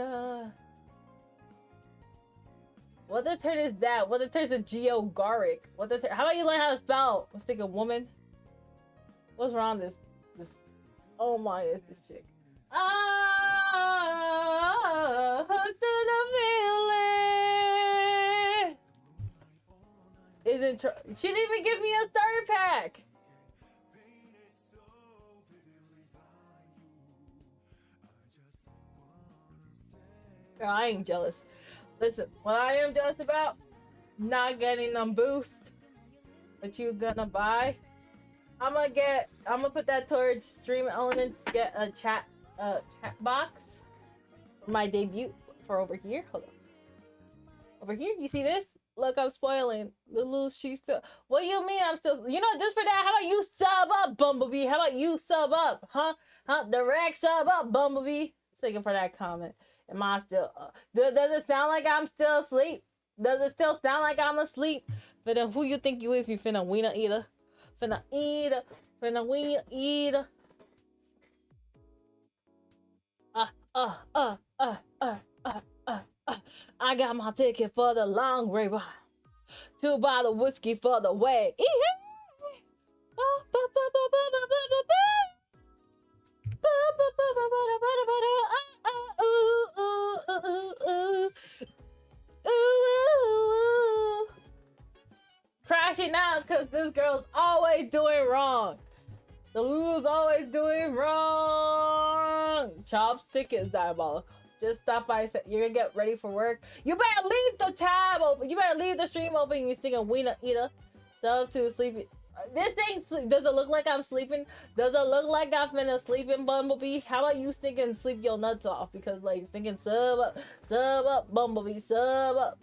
[SPEAKER 1] What the turn is that? What the turn is a geogaric? What the turn? How about you learn how to spell? Let's take a woman. What's wrong with this? Oh my, it's this chick. Ah, hooked to the feeling. She didn't even give me a starter pack. Girl, I ain't jealous. Listen, what I am jealous about, not getting them boost that you gonna buy. I'm gonna put that towards StreamElements, get a chat box for my debut for over here. Hold on. Over here, you see this? Look, I'm spoiling. Lulu, she's still. What do you mean I'm still? You know, just for that, how about you sub up, Bumblebee? How about you sub up, huh? Direct sub up, Bumblebee. Thanking for that comment. Am I still? Does it sound like I'm still asleep? Does it still sound like I'm asleep? But then who you think you is? You finna wiener eater? Finna eater? Finna wiener eater? I got my ticket for the long way ride. 2 bottles of whiskey for the way. Crashing out because this girl's always doing wrong. The Lulu's always doing wrong. Chopstick is diabolical. Just stop by. You're gonna get ready for work. You better leave the tab open. You better leave the stream open. You stinking wiener eater. Sub to sleepy. This ain't sleep. Does it look like I'm sleeping? Does it look like I'm finna sleep in Bumblebee? How about you stinking sleep your nuts off? Because like stinking sub up, Bumblebee, sub up.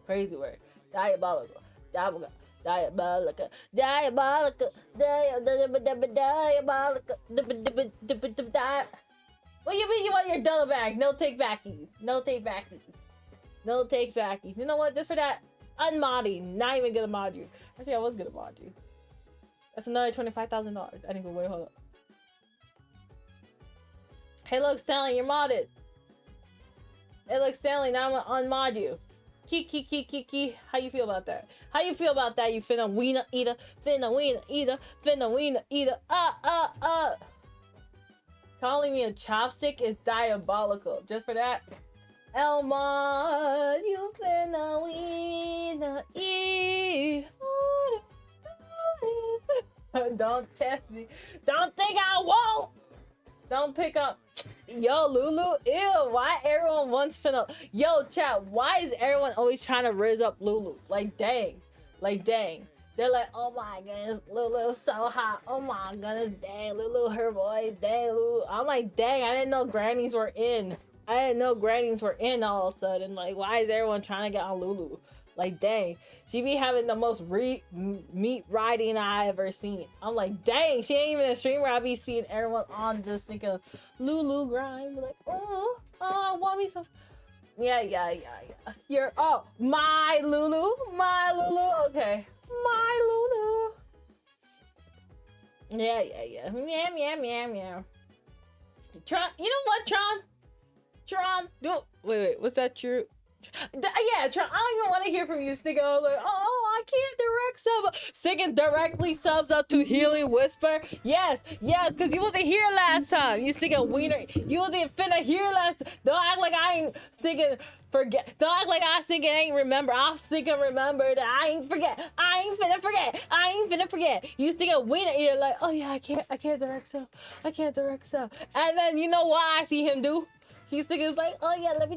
[SPEAKER 1] Crazy word. Diabolical. Diabolical. What you mean you want your double bag? No take backies. No take backies. No takes backies. You know what? Just for that, unmodding. Not even gonna mod you. Actually, I was gonna mod you. That's another $25,000. I didn't go wait. Hold up. Hey, look, Stanley, you're modded. Hey, look, Stanley, now I'm gonna unmod you. Key. How you feel about that? How you feel about that? You finna wiener eater. Finna wiener eater. Calling me a chopstick is diabolical. Just for that. Elmon, you finna wiener eat. Don't test me. Don't think I won't. Don't pick up. Yo, Lulu, ew, why everyone wants finna. Yo, chat, why is everyone always trying to riz up Lulu? Like, dang. They're like, oh my goodness, Lulu's so hot. Oh my goodness, dang, Lulu, her voice, dang, Lulu. I'm like, dang, I didn't know grannies were in. All of a sudden. Like, why is everyone trying to get on Lulu? Like, dang, she be having the most meat riding I ever seen. I'm like, dang, she ain't even a streamer. I be seeing everyone on just thinking Lulu grind. Like, oh, I want me some. Yeah. You're my Lulu, okay, my Lulu. Yeah. Meow. Tron, you know what, Tron, wait, what's that true? Yeah, Tron, I don't even want to hear from you, Sticking. I was like, I can't direct sub. Sticking directly subs up to Healing Whisper. Yes, because you wasn't here last time. You sticking wiener. You wasn't finna here last time. Don't act like I ain't sticking. Forget. Don't act like I thinking ain't remember. I thinking remembered. I ain't forget. I ain't finna forget. You thinking wiener eater like, oh yeah, I can't direct sub. And then you know what I see him do? He's thinking like, oh yeah, let me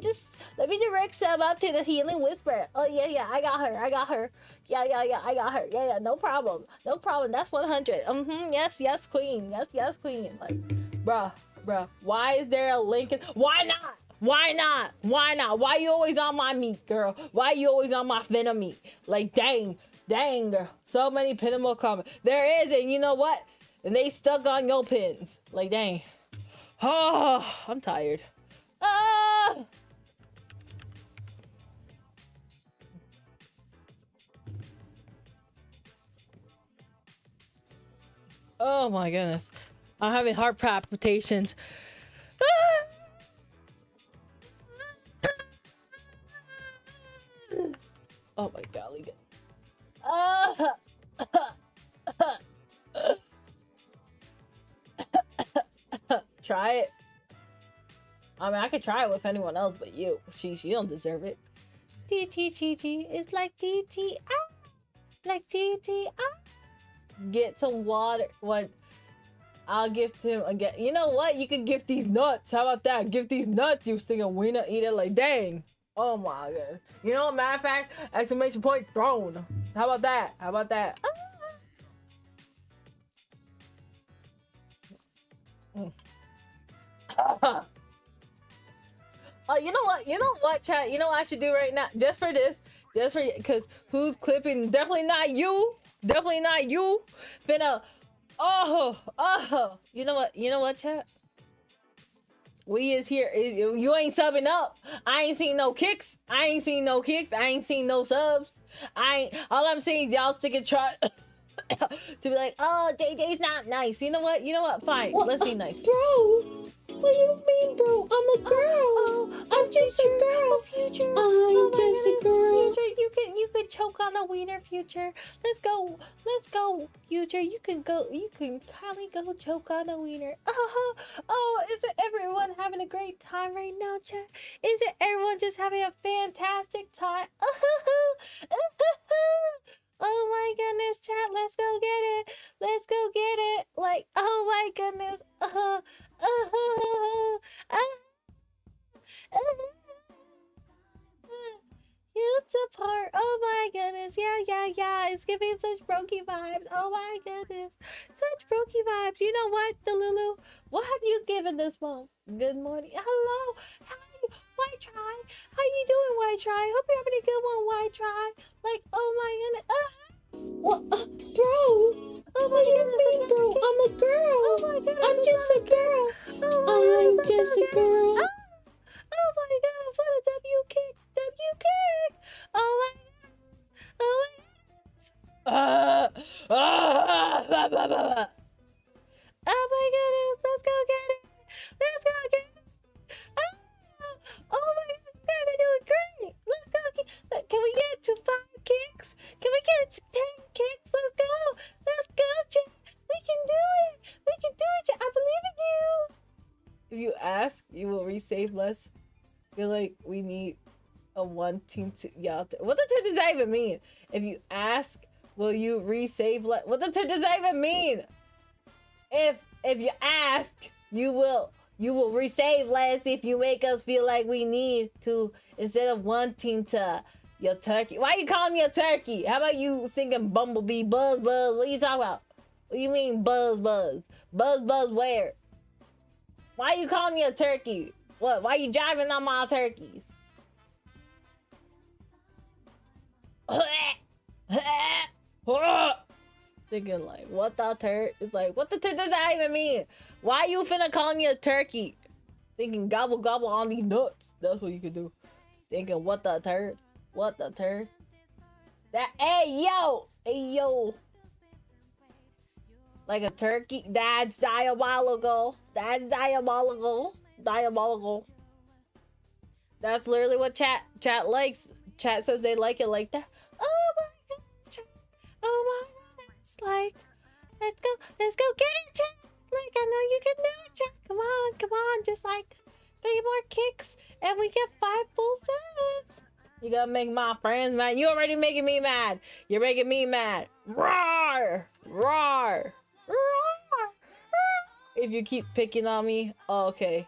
[SPEAKER 1] direct sub out to the healing whisper. Oh yeah, I got her. Yeah, I got her. Yeah, no problem. That's 100. Yes, queen. Yes, queen. Like, bruh. Why is there a link? Why not? Why you always on my meat, girl? Why you always on my venom meat? Like, dang, girl. So many pinnable comments. There is, and you know what? And they stuck on your pins. Like, dang. Oh, I'm tired. Ah! Oh my goodness. I'm having heart palpitations. Ah! Oh my golly. Try it. I mean, I could try it with anyone else but you. She don't deserve it. TTGG is like TTI. Like TTI. Get some water. What? I'll gift him again. You know what? You can gift these nuts. How about that? Gift these nuts, you stinking wiener eater. Like, dang. Oh my god. You know what? Matter of fact, exclamation point thrown. How about that? You know what, chat? You know what I should do right now? Just for because who's clipping? Definitely not you. Finna. You know what, chat? We is here. You ain't subbing up. I ain't seen no kicks. I ain't seen no subs. All I'm saying is y'all stick and try to be like, oh, JJ's not nice. You know what? Fine. Let's be nice.
[SPEAKER 4] Bro, what do you mean, bro? I'm a girl. I'm just a girl.
[SPEAKER 1] Future.
[SPEAKER 4] I'm just a girl.
[SPEAKER 1] Future, you could choke on a wiener, Future. Let's go, Future. You can kindly go choke on a wiener. Oh, isn't everyone having a great time right now, chat? Isn't everyone just having a fantastic time? Oh my goodness, chat, let's go get it. Like, oh my goodness. It's apart. Oh my goodness. Yeah. It's giving such brokey vibes. Oh my goodness. Such brokey vibes. You know what, Delulu? What have you given this month? Good morning. Hello. Hi, White Try. How you doing, White Try? Hope you're having a good one, White Try. Like, oh my goodness.
[SPEAKER 4] What, bro?
[SPEAKER 1] Oh my
[SPEAKER 4] What do you
[SPEAKER 1] goodness.
[SPEAKER 4] mean, bro? I'm a girl.
[SPEAKER 1] Oh my goodness.
[SPEAKER 4] I'm just a girl. I'm just a girl.
[SPEAKER 1] Oh my goodness, what a W kick. Oh my goodness. Oh my goodness, let's go get it. Oh my goodness, they're doing great. Let's go get, can we get to 5 kicks? Can we get it to 10 kicks? Let's go, chat. We can do it, chat. I believe in you. If you ask, you will resave less. Feel like we need a one team to y'all. What the does that even mean? If you ask, will you resave less? What the does that even mean? If you ask, you will resave less if you make us feel like we need to, instead of wanting to your turkey. Why you calling me a turkey? How about you singing Bumblebee Buzz? What are you talking about? What do you mean Buzz? Buzz where? Why you calling me a turkey? What? Why you jiving on my turkeys? Thinking like, what the turd? It's like, what the turd does that even mean? Why you finna call me a turkey? Thinking gobble gobble on these nuts. That's what you could do. Thinking, what the turd? That, hey yo. Like a turkey? That's diabolical. That's literally what chat likes. Chat says they like it like that. Oh my goodness, chat. Oh my goodness. Like, let's go get it, chat. Like, I know you can do it, chat. Come on. Just like 3 more kicks and we get 5 full sets. You gotta make my friends mad. You already making me mad. You're making me mad. Roar. If you keep picking on me, oh, okay.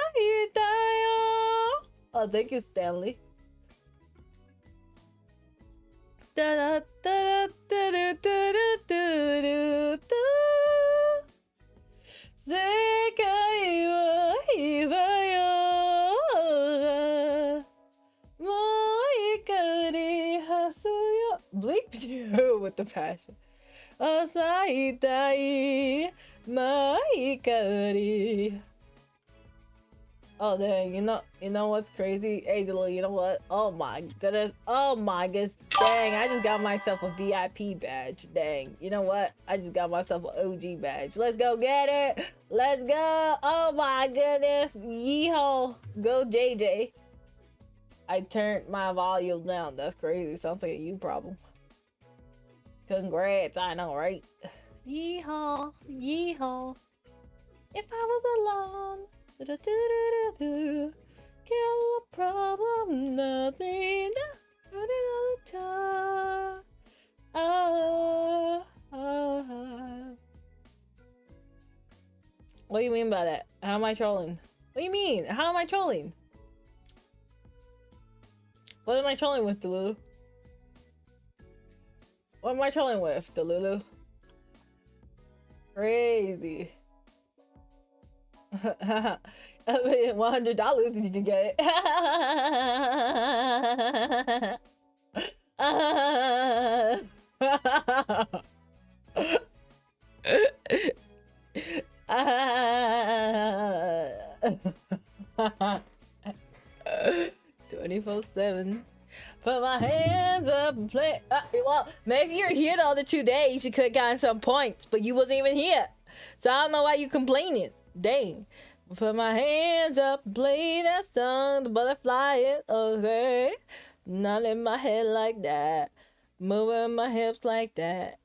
[SPEAKER 1] Oh, thank you, Stanley. Da da da da da da da da da. 世界は今よもう怒りはすよ Bleep you with the passion 朝いたいま怒り Oh dang, you know what's crazy? Hey Delu, you know what? Oh my goodness. Dang, I just got myself a VIP badge. Dang. You know what? I just got myself an OG badge. Let's go get it. Let's go. Oh my goodness. Yeehaw. Go JJ. I turned my volume down. That's crazy. Sounds like a you problem. Congrats. I know, right? Yeehaw. Yeehaw. If I was alone. Kill a problem, nothing, running all the time. What do you mean by that? How am I trolling? What do you mean? How am I trolling? What am I trolling with, Delulu? What am I trolling with, Delulu? Crazy. $100 and you can get it. $24.7. Put my hands up and play. Well, maybe you're here the other 2 days. You could have gotten some points, but you wasn't even here. So I don't know why you complaining. Dang. Put my hands up and play that song. The butterfly is okay. Not in my head like that. Moving my hips like that.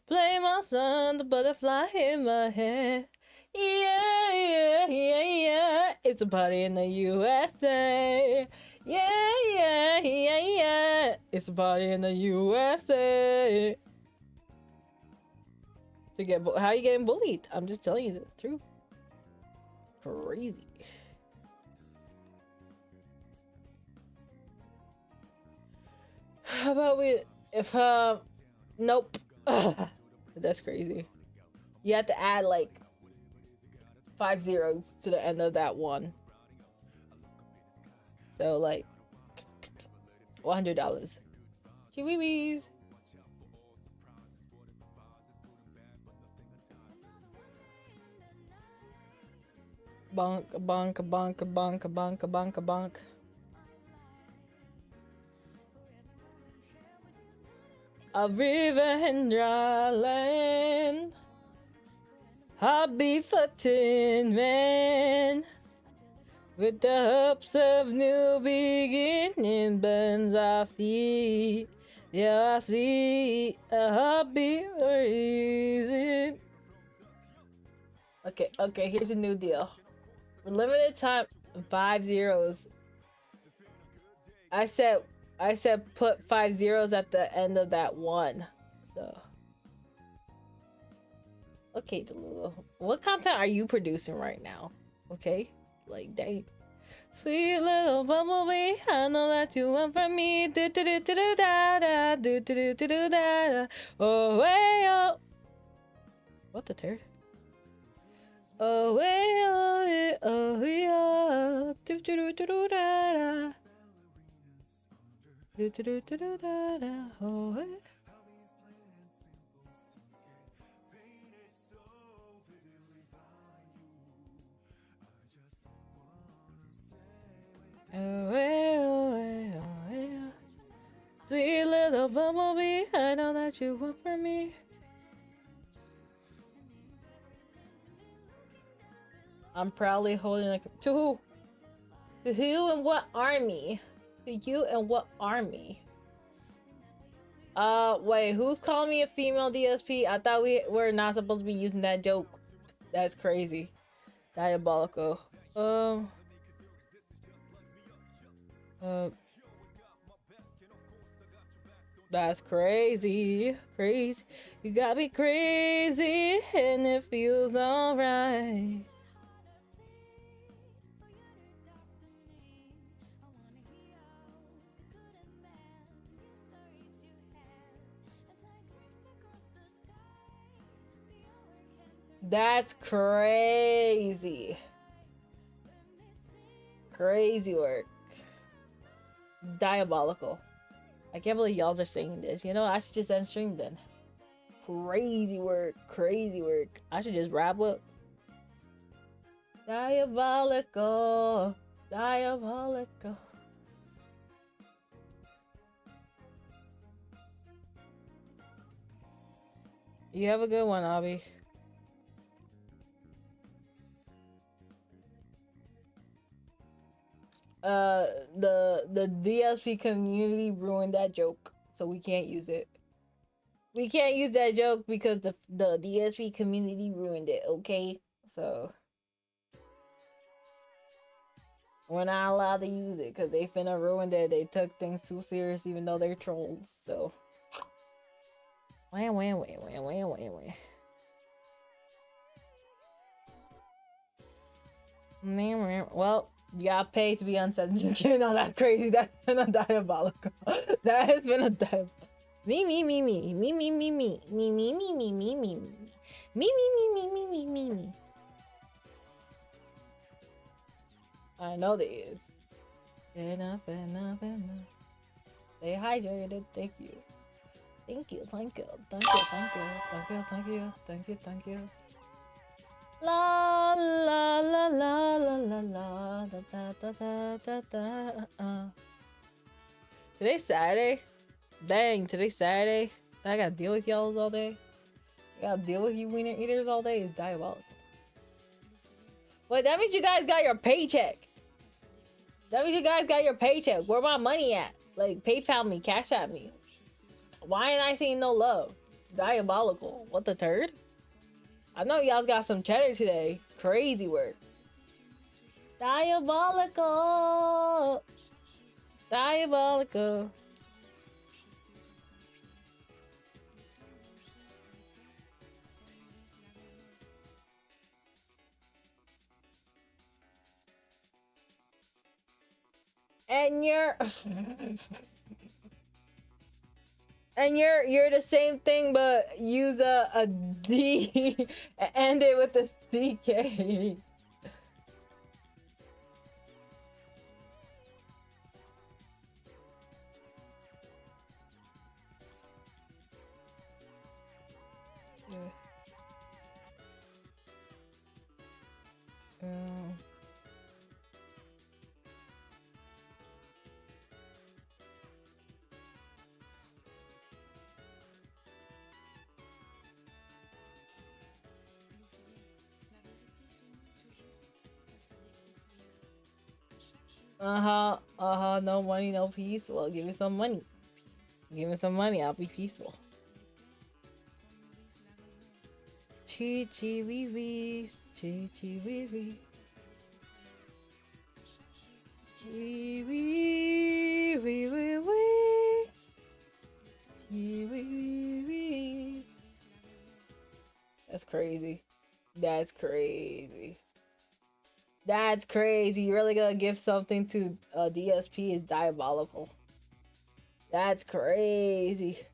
[SPEAKER 1] Play my song, the butterfly in my head. Yeah, yeah, yeah, yeah. It's a party in the USA. Yeah, yeah, yeah, yeah. It's a party in the USA. How are you getting bullied? I'm just telling you the truth. Crazy. How about nope. That's crazy. You have to add like 5 zeros to the end of that one. So like $100. Chiwiwis. Bonk, bonk, bonk, bonk, bonk, bonk, bonk. A river and dry land. Hobby for tin man. With the hopes of new beginning burns our feet. Yeah, I see a hobby reason. Okay, here's a new deal. Limited time, 5 zeros. I said put 5 zeros at the end of that one. So okay, Delulu. What content are you producing right now? Okay? Like dang. Sweet little bumblebee, I know that you want from me. Do do do do do da da do do do do do da da. Oh way oh. What the turd? Oh way oh yeah. Do do do do do da da. Do do do do do da da. Oh way. Oh way oh way oh way. Sweet little bumblebee, I know that you want from me. I'm proudly holding a to who? To who and what army? To you and what army? Wait, who's calling me a female DSP? I thought we were not supposed to be using that joke. That's crazy. Diabolical. That's crazy. Crazy. You got me crazy and it feels alright. That's crazy. Crazy work. Diabolical. I can't believe y'all are saying this. You know, I should just end stream then. Crazy work. Crazy work. I should just wrap up. Diabolical. Diabolical. You have a good one, Abby. The DSP community ruined that joke, so we can't use it. We can't use that joke because the DSP community ruined it, okay? So we're not allowed to use it because they finna ruin it. They took things too serious even though they're trolls, so wah. Well, you got paid to be uncensored. You know, that's crazy. That's been a diabolical. That has been a diabolical. Me. I know there is. Enough. Stay hydrated. Thank you. Thank you. La la la la la la la da. Today's Saturday. Dang, today's Saturday. I gotta deal with y'all all day. I gotta deal with you wiener eaters all day. It's diabolical. Wait, that means you guys got your paycheck. That means you guys got your paycheck. Where my money at? Like, PayPal me, Cash App me. Why ain't I seeing no love? Diabolical. What the turd? I know y'all got some cheddar today. Crazy work. Diabolical. Diabolical. And you're you're the same thing, but use a D and end it with a CK. No money, no peace. Well, give me some money. Give me some money, I'll be peaceful. Chi chi wee wee, chi chi wee wee. Chi wee wee wee wee. Chi wee wee. That's crazy. That's crazy. That's crazy. You really gonna give something to a DSP is diabolical. That's crazy.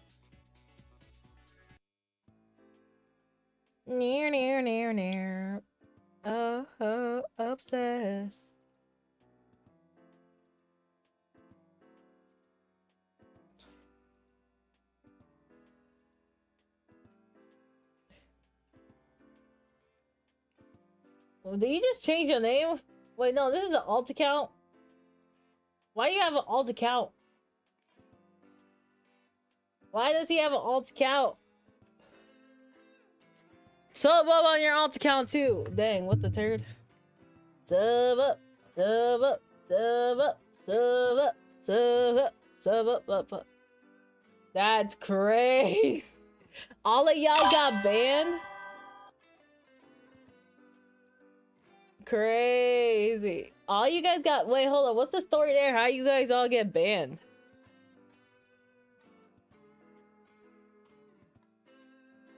[SPEAKER 1] Near. Oh, obsessed. Did you just change your name? Wait, no, this is an alt account. Why do you have an alt account? Why does he have an alt account? Sub up on your alt account too. Dang, what the turd? Sub up. That's crazy. All of y'all got banned? Crazy. All you guys got. Wait, hold on. What's the story there? How you guys all get banned?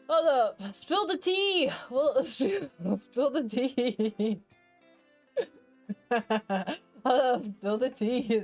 [SPEAKER 1] Hold up. Spill the tea. Well, spill the tea. Hold up. Spill the tea.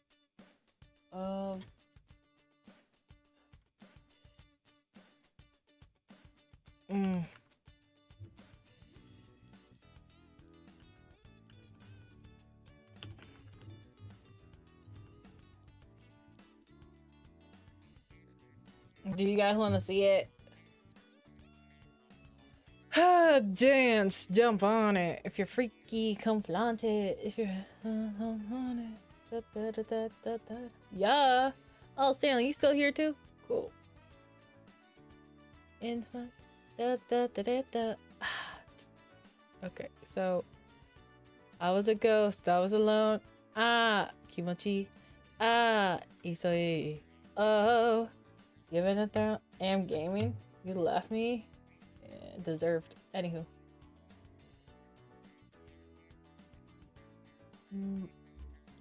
[SPEAKER 1] Mm. Do you guys want to see it? Dance, jump on it. If you're freaky, come flaunt it. If you're on it. Yeah. Oh, Stanley, you still here too? Cool. Okay, so I was a ghost. I was alone. Kimochi. Isoi. Oh, given a throw. Am gaming. You left me. Deserved. Anywho.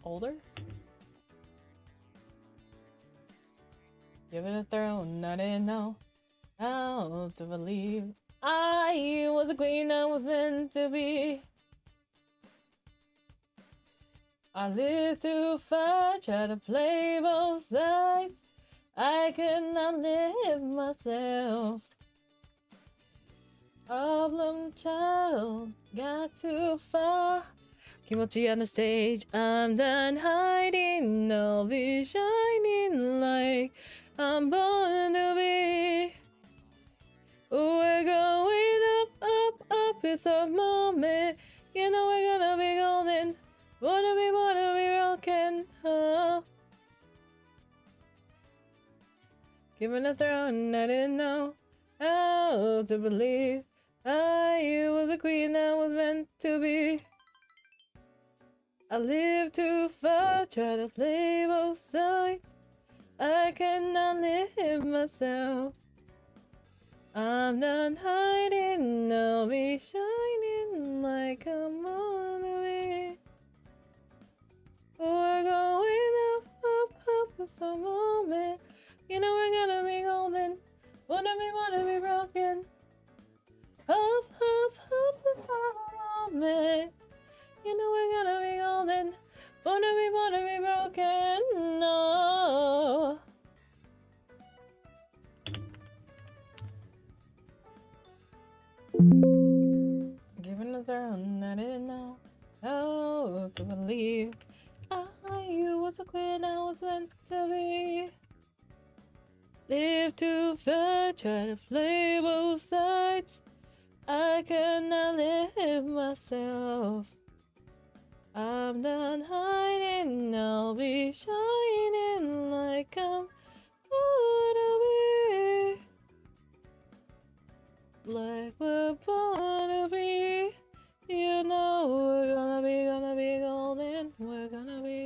[SPEAKER 1] Older? Given a throne, I didn't know how to believe I was a queen I was meant to be. I lived to fight, try to play both sides. I could not live myself. Problem child, got too far. Kimochi on the stage, I'm done hiding. I'll be shining like I'm born to be. We're going up, up, up. It's a moment. You know we're gonna be golden. Wanna be broken. Oh. Given a throne, I didn't know how to believe. I was a queen I was meant to be. I live to fight, try to play both sides. I cannot live myself. I'm done hiding, I'll be shining like I'm on the way. We're going up, up, up with some moment. You know we're gonna be golden. Wanna be broken. Up, up, up with some moment. You know we're gonna be golden. Wanna be broken. No. Given a throne, I didn't know how to believe. I was a queen I was meant to be. Live to fight, try to play both sides. I cannot live myself. I'm done hiding, I'll be shining like I'm born to be. Like we're born to be. You know we're gonna be golden. We're gonna be.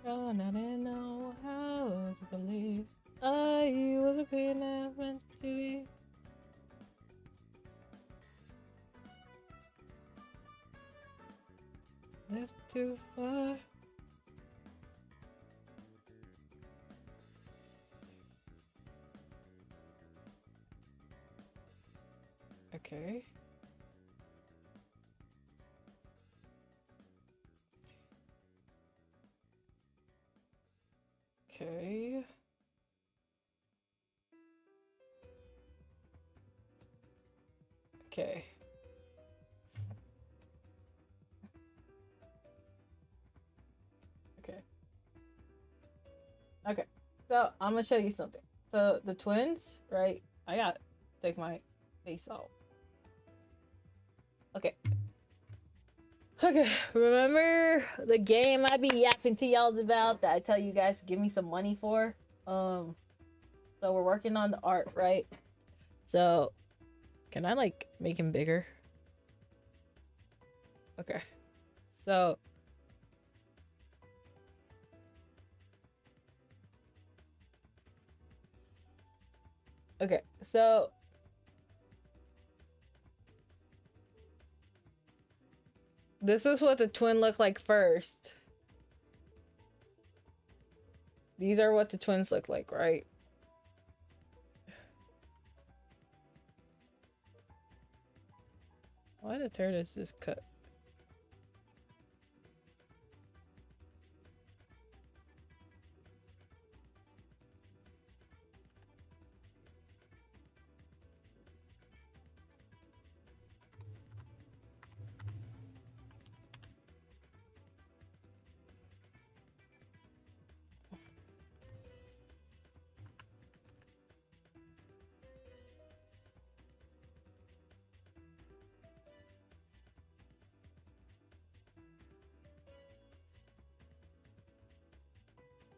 [SPEAKER 1] Oh, and I didn't know how to believe I was a queen I was meant to be. Left too far. Okay. Okay. Okay. Okay. Okay. So I'm gonna show you something. So the twins, right? I gotta take my face off. Okay. Okay. Remember the game I be yapping to y'all about that I tell you guys to give me some money for? So we're working on the art, right? So can I like make him bigger? Okay. So okay, so this is what the twin look like first. These are what the twins look like, right? Why the turd is this cut?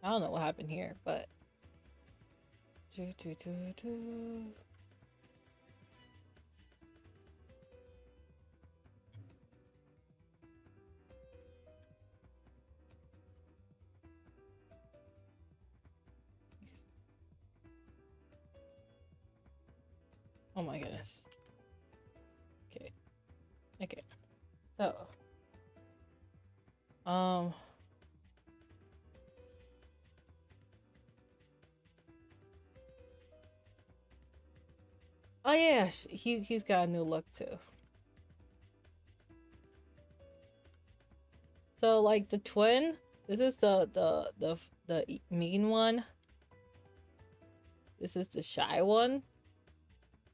[SPEAKER 1] I don't know what happened here, but oh my goodness. Okay. Okay. So oh yeah, he's got a new look too. So like the twin, this is the mean one. This is the shy one.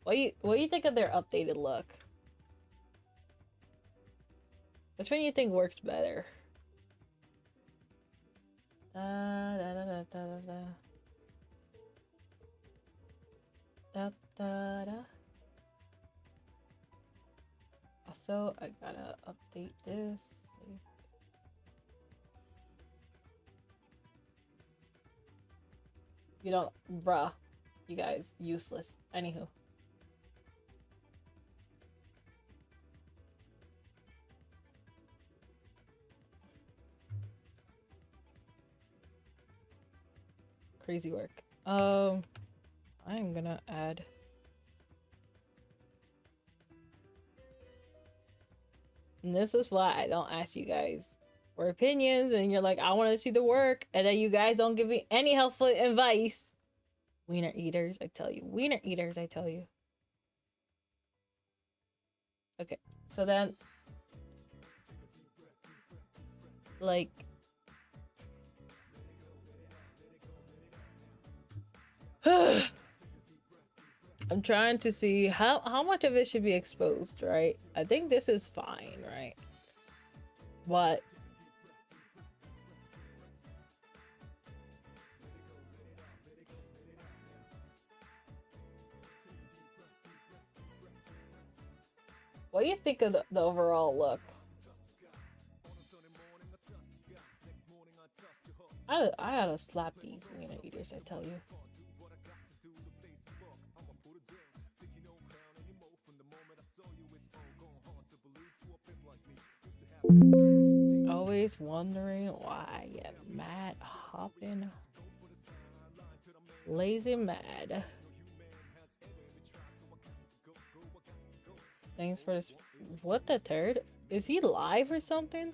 [SPEAKER 1] What do you think of their updated look? Which one do you think works better? Da da da da da da da da da. Also, I gotta update this. You don't, bruh. You guys, useless. Anywho. Crazy work. I'm gonna add. And this is why I don't ask you guys for opinions, and you're like, I want to see the work, and then you guys don't give me any helpful advice. Wiener eaters, I tell you. Wiener eaters, I tell you. Okay, so then, like, I'm trying to see how much of it should be exposed, right? I think this is fine, right? But what do you think of the overall look? I gotta slap these wiener eaters, I tell you. Always wondering why I get mad hopping. Lazy mad. Thanks for this. What the third? Is he live or something?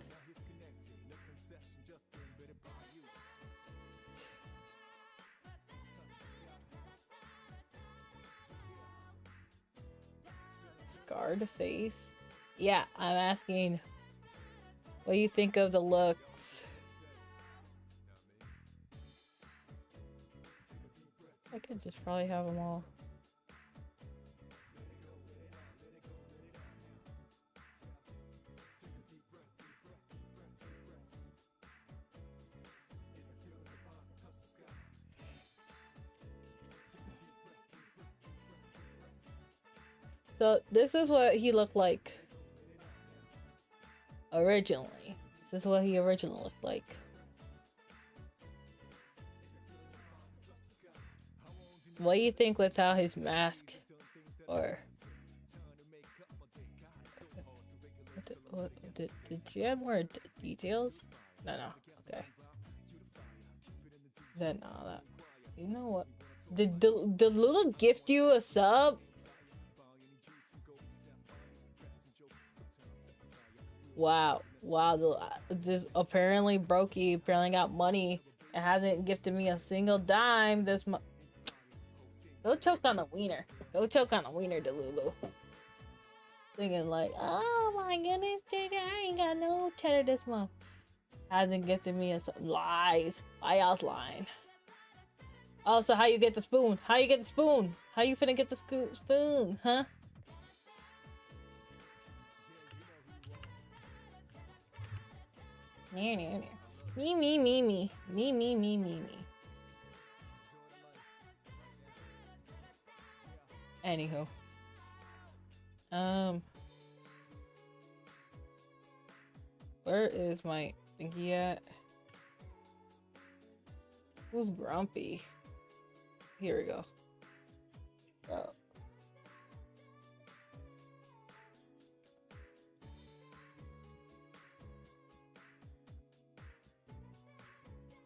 [SPEAKER 1] Scarred face? Yeah, I'm asking. What do you think of the looks? I could just probably have them all. So this is what he looked like originally. This is what he originally looked like. What do you think without his mask? Or did you have more details? No. Okay. Then that. You know what? Did Lulu gift you a sub? Wow, this apparently Brokey apparently got money and hasn't gifted me a single dime this month. Go choke on the wiener. Go choke on the wiener, Delulu. Thinking like, oh my goodness, JJ, I ain't got no cheddar this month. Hasn't gifted me a lies. Why y'all's lying? Oh, so how you get the spoon? How you get the spoon? How you finna get the spoon, huh? Me. Anywho. Where is my thingy at? Who's grumpy? Here we go.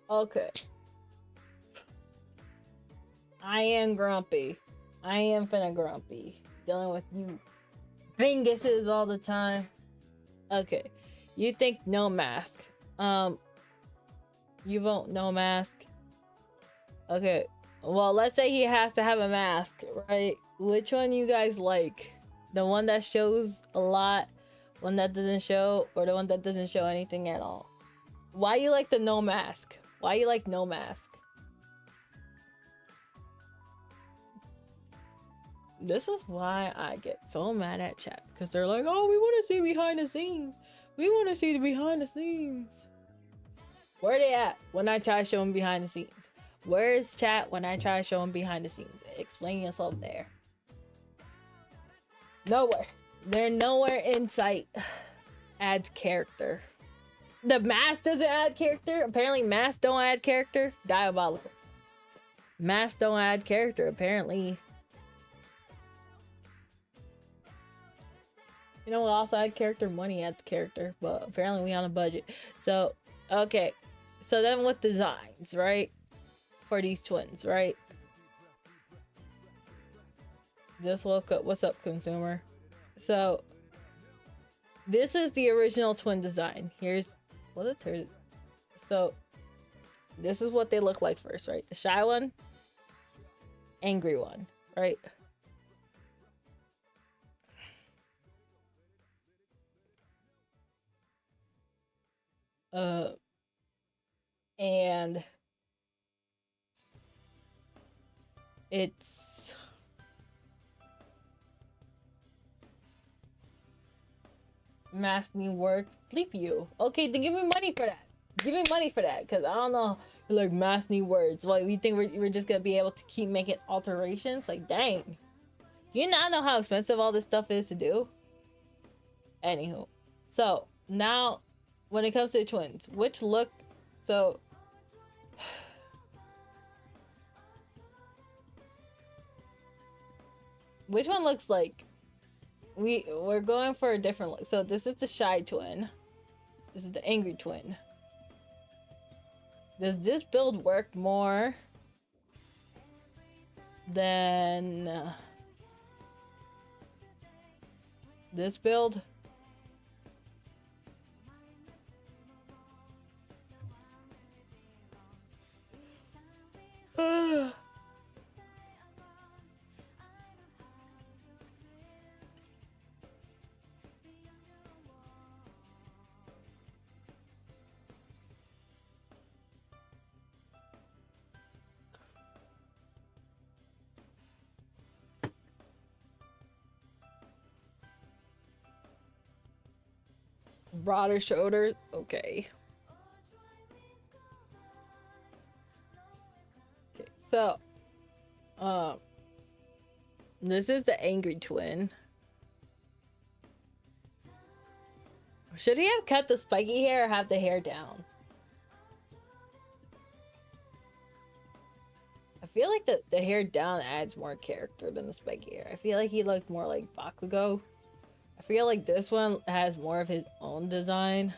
[SPEAKER 1] Okay. I am grumpy. I am finna grumpy. Dealing with you binguses all the time. Okay. You think no mask. You vote no mask. Okay. Well, let's say he has to have a mask, right? Which one you guys like? The one that shows a lot, one that doesn't show, or the one that doesn't show anything at all? Why you like the no mask? Why you like no mask? This is why I get so mad at chat, because they're like, oh, we want to see behind the scenes. We want to see the behind the scenes. Where they at when I try showing behind the scenes? Where is chat when I try showing behind the scenes? Explain yourself there. Nowhere. They're nowhere in sight. Adds character. The mask doesn't add character. Apparently masks don't add character. Diabolical. Masks don't add character, apparently. You know what also add character? Money adds character, but apparently we on a budget. So, okay. So then with designs, right? For these twins, right? Just look up. What's up, consumer? So, this is the original twin design. Here's what a turd. So, this is what they look like first, right? The shy one, angry one, right? And it's mask new work. Bleep you. Okay, then give me money for that. Give me money for that, because I don't know. Like, mask new words. Like, we think we're just gonna be able to keep making alterations? Like, dang. Do you not know how expensive all this stuff is to do? Anywho. So, now, when it comes to the twins, which look... So... Which one looks like... We're going for a different look. So, this is the shy twin. This is the angry twin. Does this build work more than this build? Broader shoulders. Okay. Okay, so this is the angry twin. Should he have cut the spiky hair or have the hair down? I feel like the hair down adds more character than the spiky hair. I feel like he looked more like Bakugo. I feel like this one has more of his own design.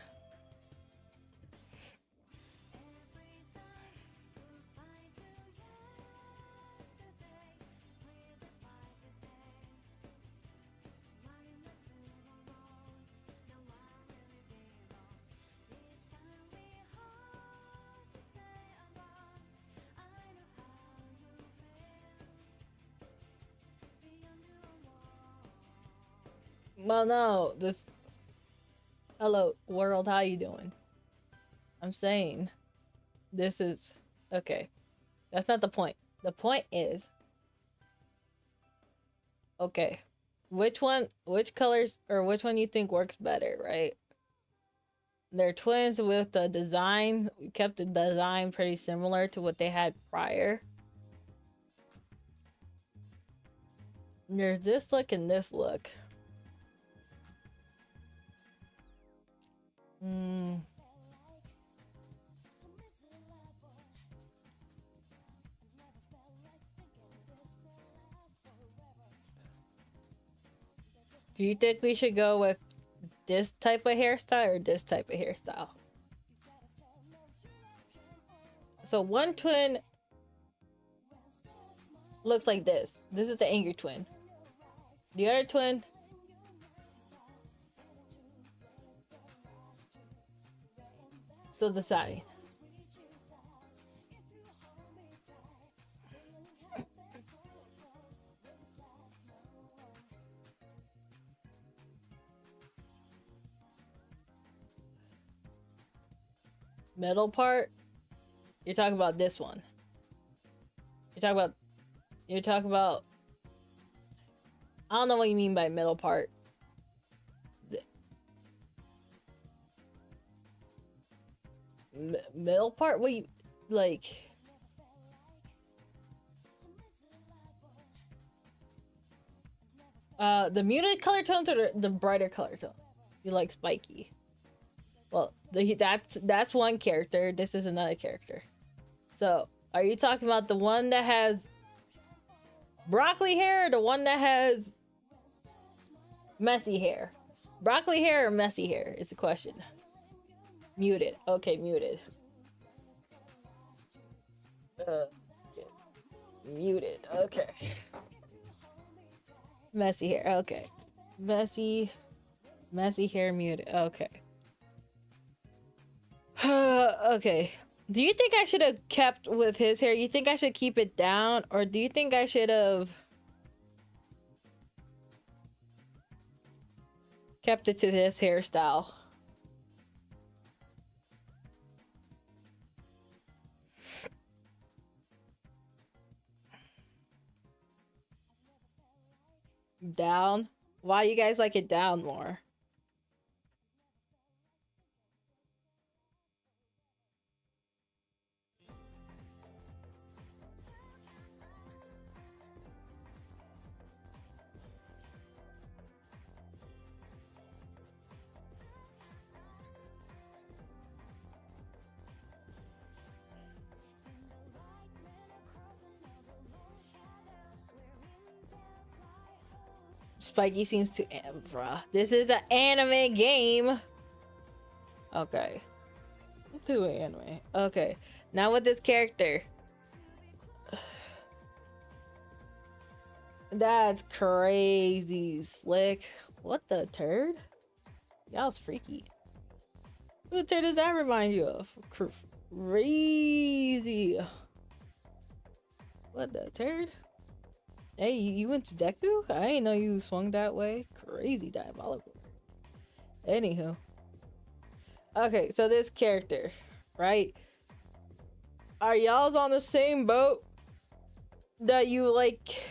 [SPEAKER 1] Well, no, this... Hello, world, how you doing? I'm saying, this is... Okay, that's not the point. The point is... Okay, which colors, or which one you think works better, right? They're twins with the design. We kept the design pretty similar to what they had prior. There's this look and this look. Do you think we should go with this type of hairstyle or this type of hairstyle? So one twin looks like this. This is the angry twin. The other twin still deciding. Middle part, you're talking about this one. You're talking about I don't know what you mean by middle part. Middle part? What you like? The muted color tones or the brighter color tone? You like spiky? Well, that's one character. This is another character. So, are you talking about the one that has broccoli hair or the one that has messy hair? Broccoli hair or messy hair is the question. Muted. Okay, muted. Muted. Okay. Messy hair. Okay. Messy hair muted. Okay. Okay. Do you think I should have kept with his hair? You think I should keep it down? Or do you think I should have kept it to this hairstyle? Down? Why you guys like it down more? Spiky seems to bruh. This is an anime game. Okay. To anime. Okay. Now with this character. That's crazy slick. What the turd? Y'all's freaky. What turd does that remind you of? Crazy. What the turd? Hey, you went to Deku? I didn't know you swung that way. Crazy diabolical. Anywho. Okay, so this character, right? Are y'all's on the same boat that you like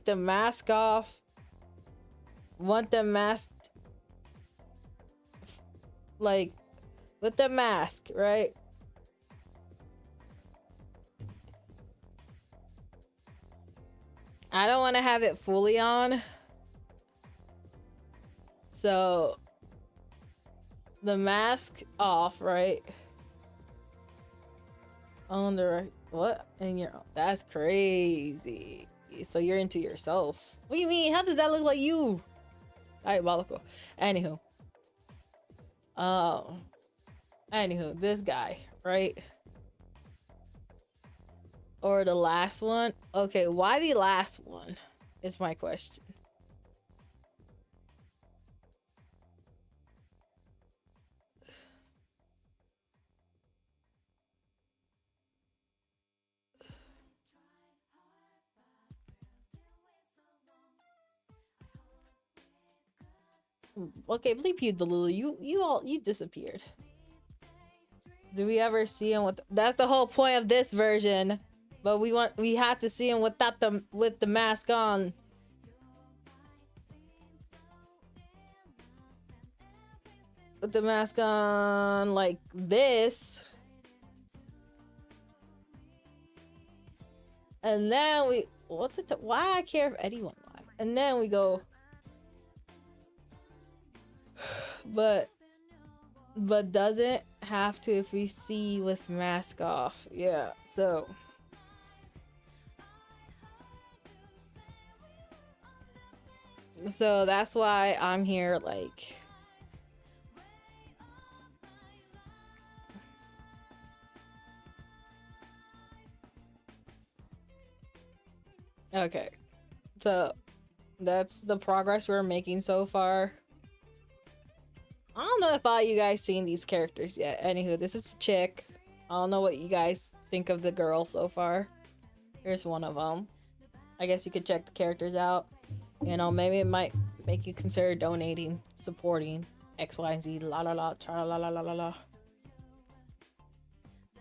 [SPEAKER 1] the mask off? Want the mask like with the mask, right? I don't want to have it fully on. So the mask off, right? On the right. What? And you're that's crazy. So you're into yourself. What do you mean? How does that look like you? Diabolical. Anywho. Anywho, this guy, right? Or the last one? Okay, why the last one is my question. Okay, bleep you, Delulu. You disappeared. Do we ever see him with? That's the whole point of this version. But we have to see him without with the mask on. With the mask on like this. And then we why I care if anyone lied. And then we go but doesn't have to if we see with mask off. Yeah, so
[SPEAKER 5] So that's why I'm here, like. Okay. So that's the progress we're making so far. I don't know if all you guys seen these characters yet. Anywho, this is Chick. I don't know what you guys think of the girl so far. Here's one of them. I guess you could check the characters out. You know, maybe it might make you consider donating, supporting X, Y, and Z, la la la, tra la la la la la.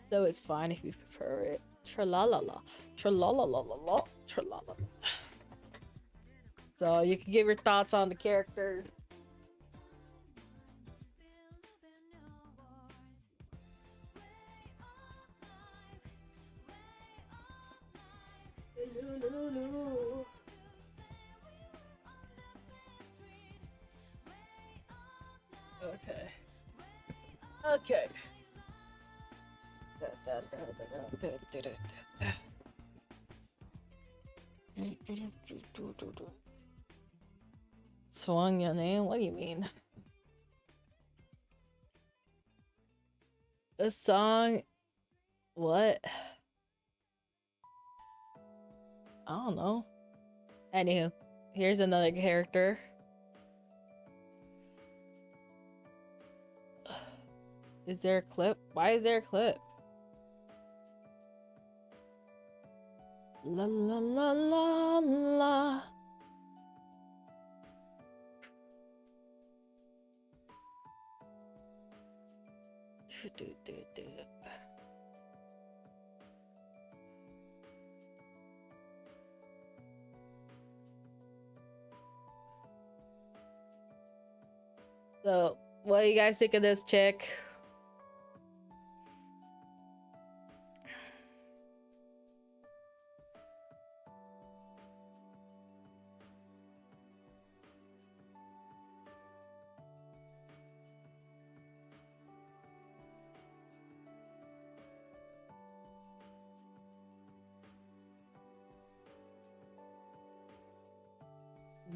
[SPEAKER 5] So it's fine if you prefer it. Tra la la la, tra la la la la la, tra la la. So you can give your thoughts on the character. Okay. Okay. Swung your name? What do you mean? A song? What? I don't know. Anywho, here's another character. Is there a clip? Why is there a clip? La la la la la. So, what do you guys think of this chick?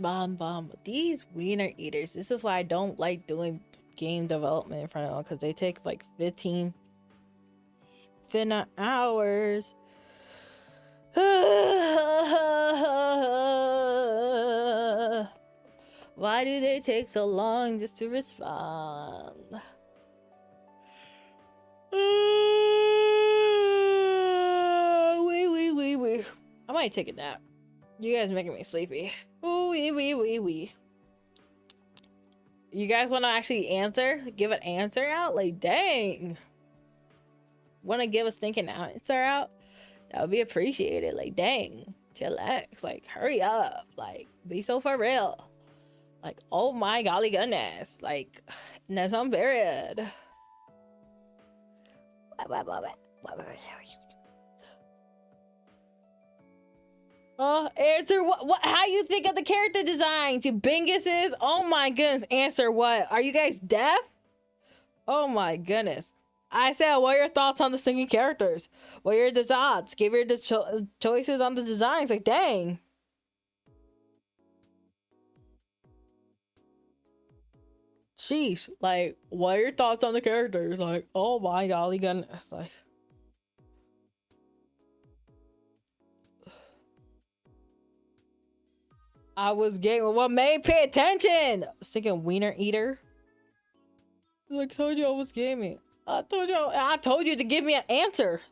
[SPEAKER 5] Bomb. These wiener eaters. This is why I don't like doing game development in front of them, because they take like 15 hours. Why do they take so long just to respond? Wee. I might take a nap. You guys making me sleepy. Wee. You guys want to actually answer? Give an answer out? Like, dang. Want to give a stinking answer out? That would be appreciated. Like, dang. Chillax. Like, hurry up. Like, be so for real. Like, oh my golly goodness. Like, that's on period. Answer what? How you think of the character design to Bingus's? Oh my goodness. Answer what? Are you guys deaf? Oh my goodness. I said, what are your thoughts on the singing characters? What are your designs? Give your choices on the designs. Like, dang. Sheesh. Like, what are your thoughts on the characters? Like, oh my golly goodness. Like, I was gaming. Well, May, pay attention. I was thinking wiener eater. Like, told you I was gaming. I told you to give me an answer.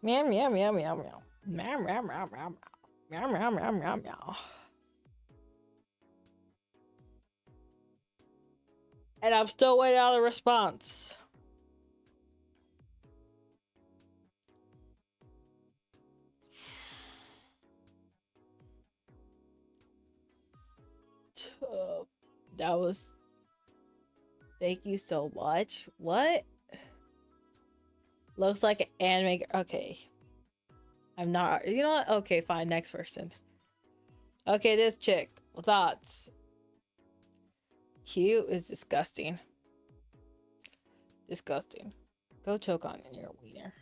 [SPEAKER 5] Meow. Meow. And I'm still waiting on a response. That was... Thank you so much. What? Looks like an anime... Okay. I'm not... You know what? Okay, fine. Next person. Okay, this chick. Thoughts? Cute is disgusting. Disgusting. Go choke on your wiener.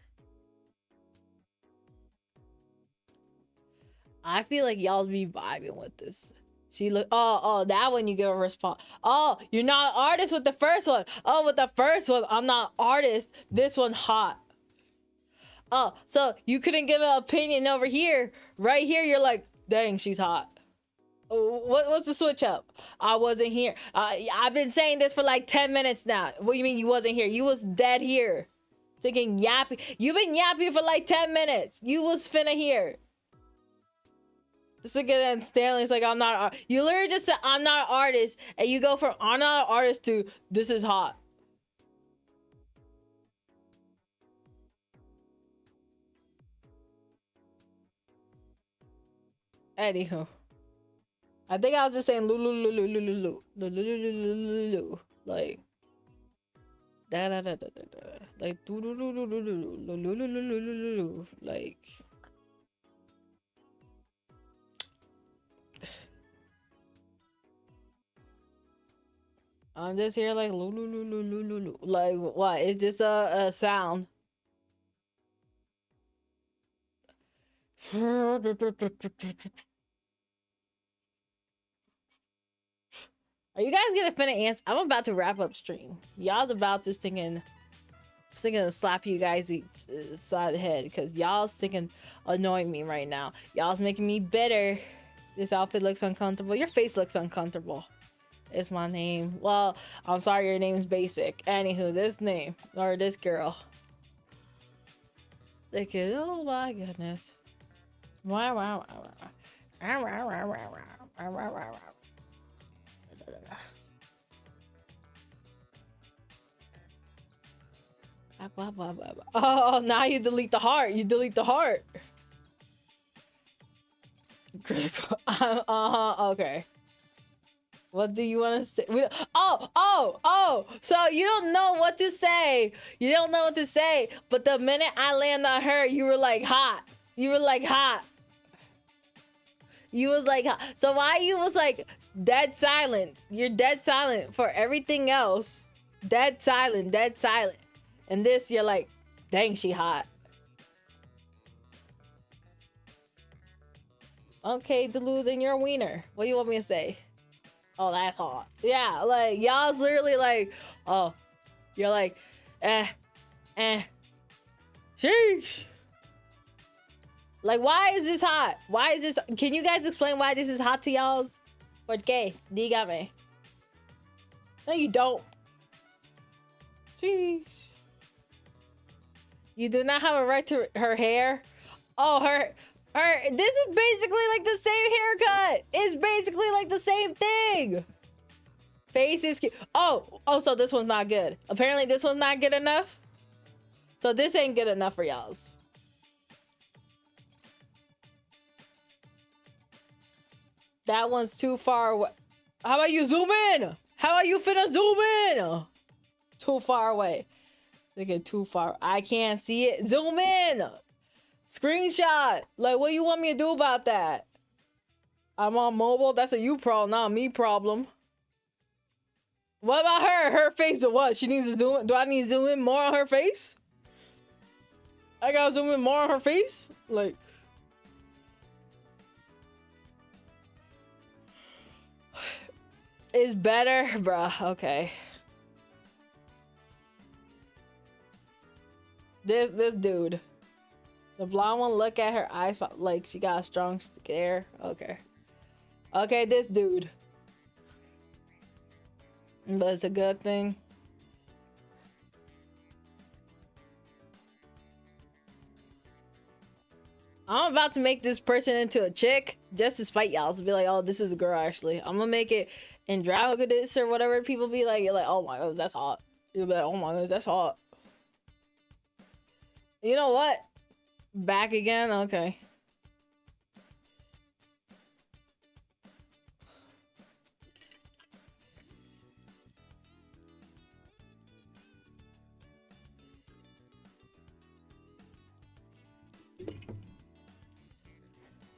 [SPEAKER 5] I feel like y'all be vibing with this. She look. Oh, that one you give a response. Oh, you're not an artist with the first one. Oh, with the first one, I'm not an artist. This one hot. Oh, so you couldn't give an opinion over here. Right here, you're like, dang, she's hot. What's the switch up? I wasn't here. I've been saying this for like 10 minutes now. What do you mean you wasn't here? You was dead here. Thinking yappy. You've been yapping for like 10 minutes. You was finna here. This again, Stanley's like, I'm not. You literally just said, I'm not an artist. And you go from, I'm not an artist to, this is hot. Anywho. I think I was just saying like da da da da da like like I'm just here like like what? Is this a sound? Are you guys gonna finna answer? I'm about to wrap up stream. Y'all's about to thinking to slap you guys each side of the head because y'all's thinking annoying me right now. Y'all's making me bitter. This outfit looks uncomfortable. Your face looks uncomfortable. It's my name. Well, I'm sorry your name's basic. Anywho, this name or this girl. Like, oh my goodness. Wow. Oh, now you delete the heart. You delete the heart. Critical. Okay. What do you want to say? Oh. So you don't know what to say. You don't know what to say. But the minute I land on her, you were like hot. You were like hot. You was like hot. So why you was like dead silent? You're dead silent for everything else. Dead silent. And this, you're like, dang, she hot. Okay, Delu, then you're a wiener. What do you want me to say? Oh, that's hot. Yeah, like, y'all's literally like, oh, you're like, sheesh. Like, why is this hot? Why is this? Can you guys explain why this is hot to y'all's? ¿Por qué? Dígame. No, you don't. Sheesh. You do not have a right to her hair. Oh, her. This is basically like the same haircut. It's basically like the same thing. Face is cute. Oh, so this one's not good. Apparently this one's not good enough. So this ain't good enough for y'all's. That one's too far away. How about you zoom in? How about you finna zoom in? Too far away. They get too far. I can't see it. Zoom in. Screenshot. Like, what do you want me to do about that? I'm on mobile. That's a you problem, not a me problem. What about her? Her face or what? She needs to do it. Do I need to zoom in more on her face? I gotta zoom in more on her face? Like. It's better, bruh. Okay. This dude. The blonde one, look at her eyes like she got a strong stare. Okay. Okay, this dude. But it's a good thing. I'm about to make this person into a chick just to spite y'all. To be like, oh, this is a girl actually. I'm gonna make it androgynous or whatever people be like. You're like, oh my god, that's hot. You'll be like, oh my god, that's hot. You know what? Back again? Okay.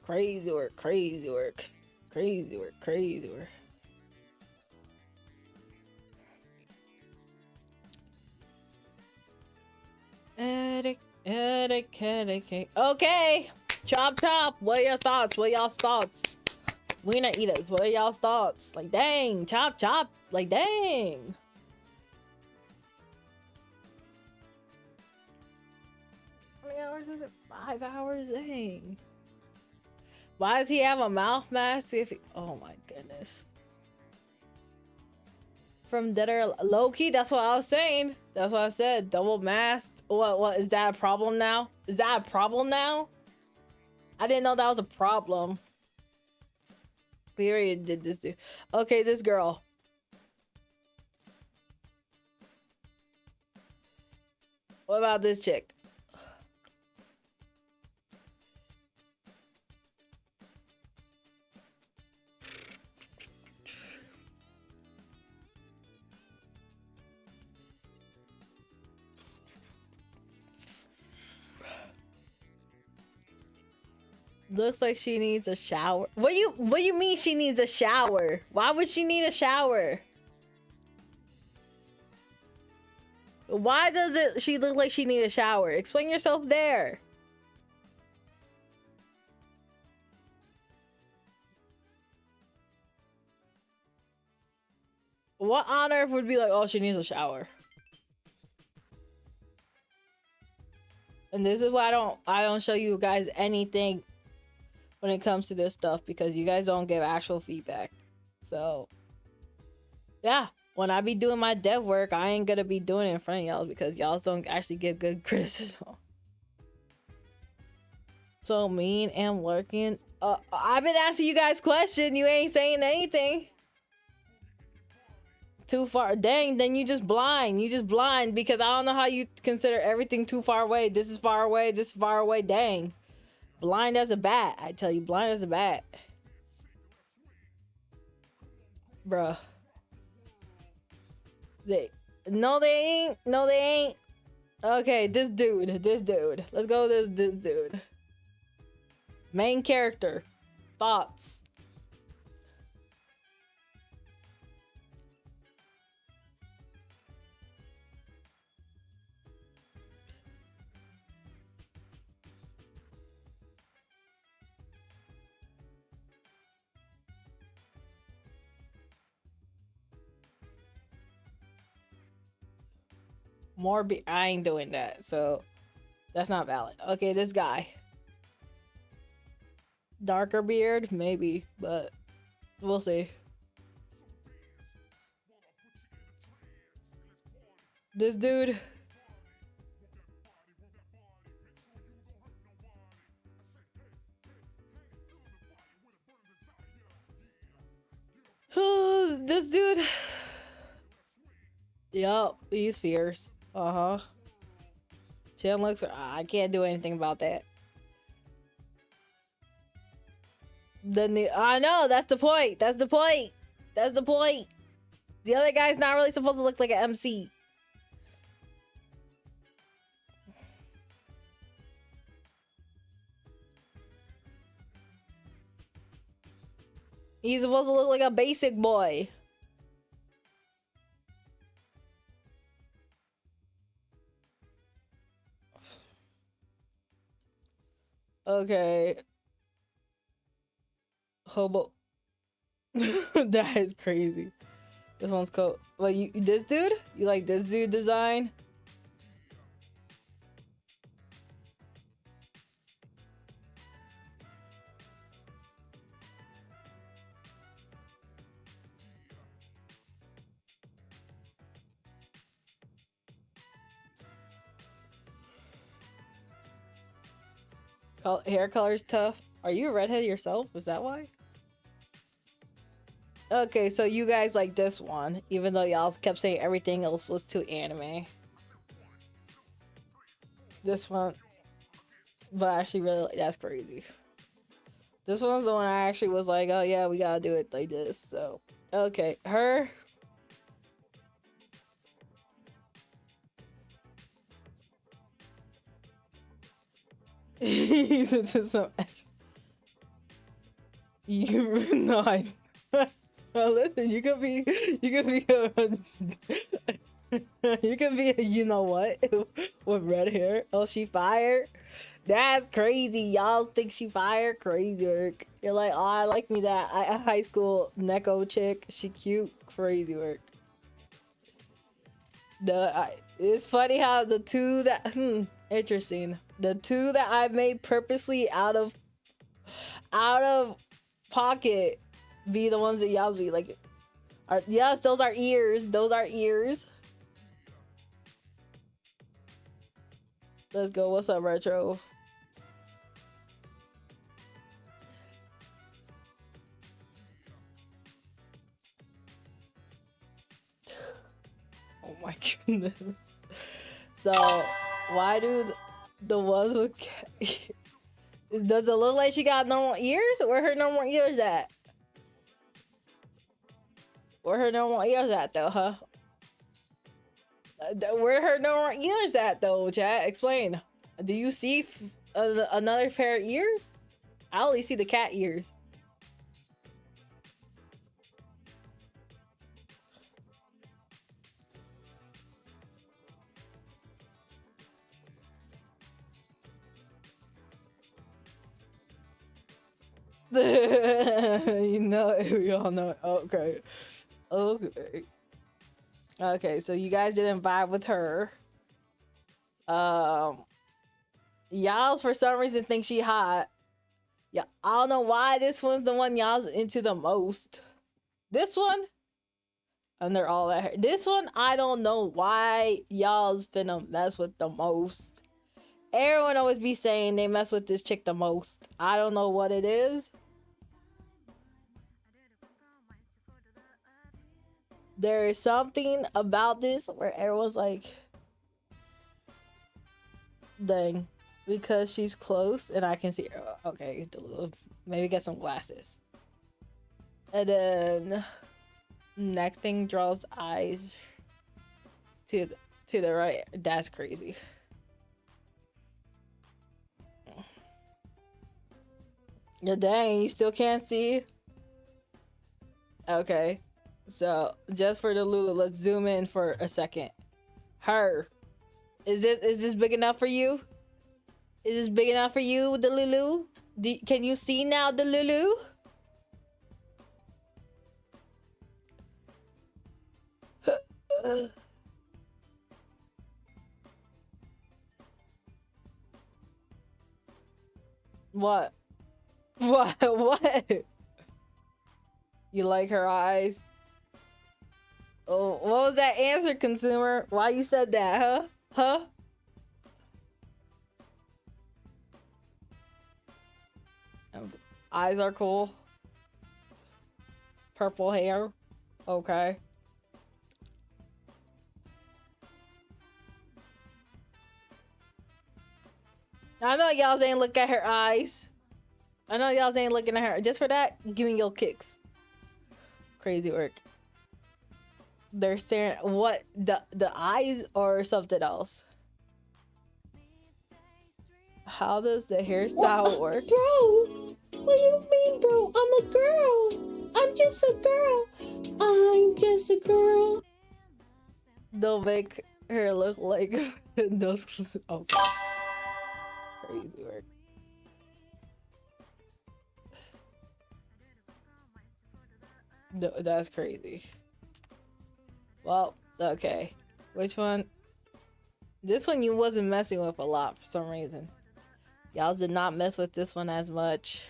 [SPEAKER 5] Crazy work, crazy work. Crazy work, crazy work. Okay, chop chop. What are your thoughts? What are y'all's thoughts? We not eaters. What are y'all's thoughts? Like, dang, chop, chop. Like, dang. How many hours is it? 5 hours? Dang. Why does he have a mouth mask if he... Oh my goodness. From Dead or low-key, that's what I was saying. That's what I said. Double masked. What is that a problem now? Is that a problem now? I didn't know that was a problem. We already did this dude. Okay, this girl. What about this chick? Looks like she needs a shower. What do you mean she needs a shower? Why would she need a shower? Why does she look like she need a shower? Explain yourself there. What on earth would be like, oh, she needs a shower? And this is why I don't show you guys anything when it comes to this stuff, because you guys don't give actual feedback. So yeah, when I be doing my dev work, I ain't gonna be doing it in front of y'all because y'all don't actually give good criticism. So mean and working. I've been asking you guys questions. You ain't saying anything. Too far. Dang, then you just blind. You just blind because I don't know how you consider everything too far away. This is far away. This is far away. Dang. Blind as a bat. I tell you, blind as a bat. Bruh. No, they ain't. No, they ain't. Okay, this dude. Let's go with this dude. Main character. Thoughts. I ain't doing that, so that's not valid. Okay, this guy. Darker beard, maybe, but we'll see. This dude. This dude. Yup, he's fierce. Uh-huh. Chin looks... I can't do anything about that. I know, that's the point. That's the point. That's the point. The other guy's not really supposed to look like an MC. He's supposed to look like a basic boy. Okay. Hobo. That is crazy. This one's cool. Like, this dude? You like this dude design? Hair color's tough. Are you a redhead yourself? Is that why? Okay, so you guys like this one, even though y'all kept saying everything else was too anime. This one, but actually really, that's crazy. This one's the one I actually was like, oh yeah, we gotta do it like this. So, okay, her. He's into some. You no, I. Listen, you could be a, you could be a, you know what, with red hair. Oh, she fired. That's crazy. Y'all think she fired? Crazy work. You're like, oh, I like me that high school Neko chick. She cute. Crazy work. It's funny how the two that interesting. The two that I made purposely out of pocket be the ones that y'all's be like. Yes, those are ears. Those are ears. Let's go. What's up, Retro? Oh my goodness. So, why do the ones with does it look like she got normal ears? Where her normal ears at? Where her normal ears at though, huh? Where her normal ears at though, chat? Explain. Do you see another pair of ears? I only see the cat ears. You know, we all know. Okay. Okay, so you guys didn't vibe with her. Y'all's for some reason think she hot. Yeah, I don't know why this one's the one y'all's into the most. This one, and they're all at her. This one, I don't know why y'all's finna mess with the most. Everyone always be saying they mess with this chick the most. I don't know what it is. There is something about this where everyone's like, dang, because she's close and I can see her. Okay, maybe get some glasses. And then next thing draws eyes to the right. That's crazy. Yeah, dang, you still can't see? Okay. So, just for the Lulu, let's zoom in for a second. Her. Is this big enough for you? Is this big enough for you, the Lulu? Can you see now, the Lulu? What? What? You like her eyes? Oh, what was that answer, consumer? Why you said that, huh? Eyes are cool. Purple hair. Okay. I know y'all ain't look at her eyes. I know y'all ain't looking at her. Just for that, give me your kicks. Crazy work. They're staring. What? The eyes or something else? How does the hairstyle work?
[SPEAKER 4] Bro, what do you mean, bro? I'm a girl. I'm just a girl. I'm just a girl.
[SPEAKER 5] They'll make her look like those. Okay. Crazy work. No, that's crazy. Well, okay. Which one? This one you wasn't messing with a lot for some reason. Y'all did not mess with this one as much.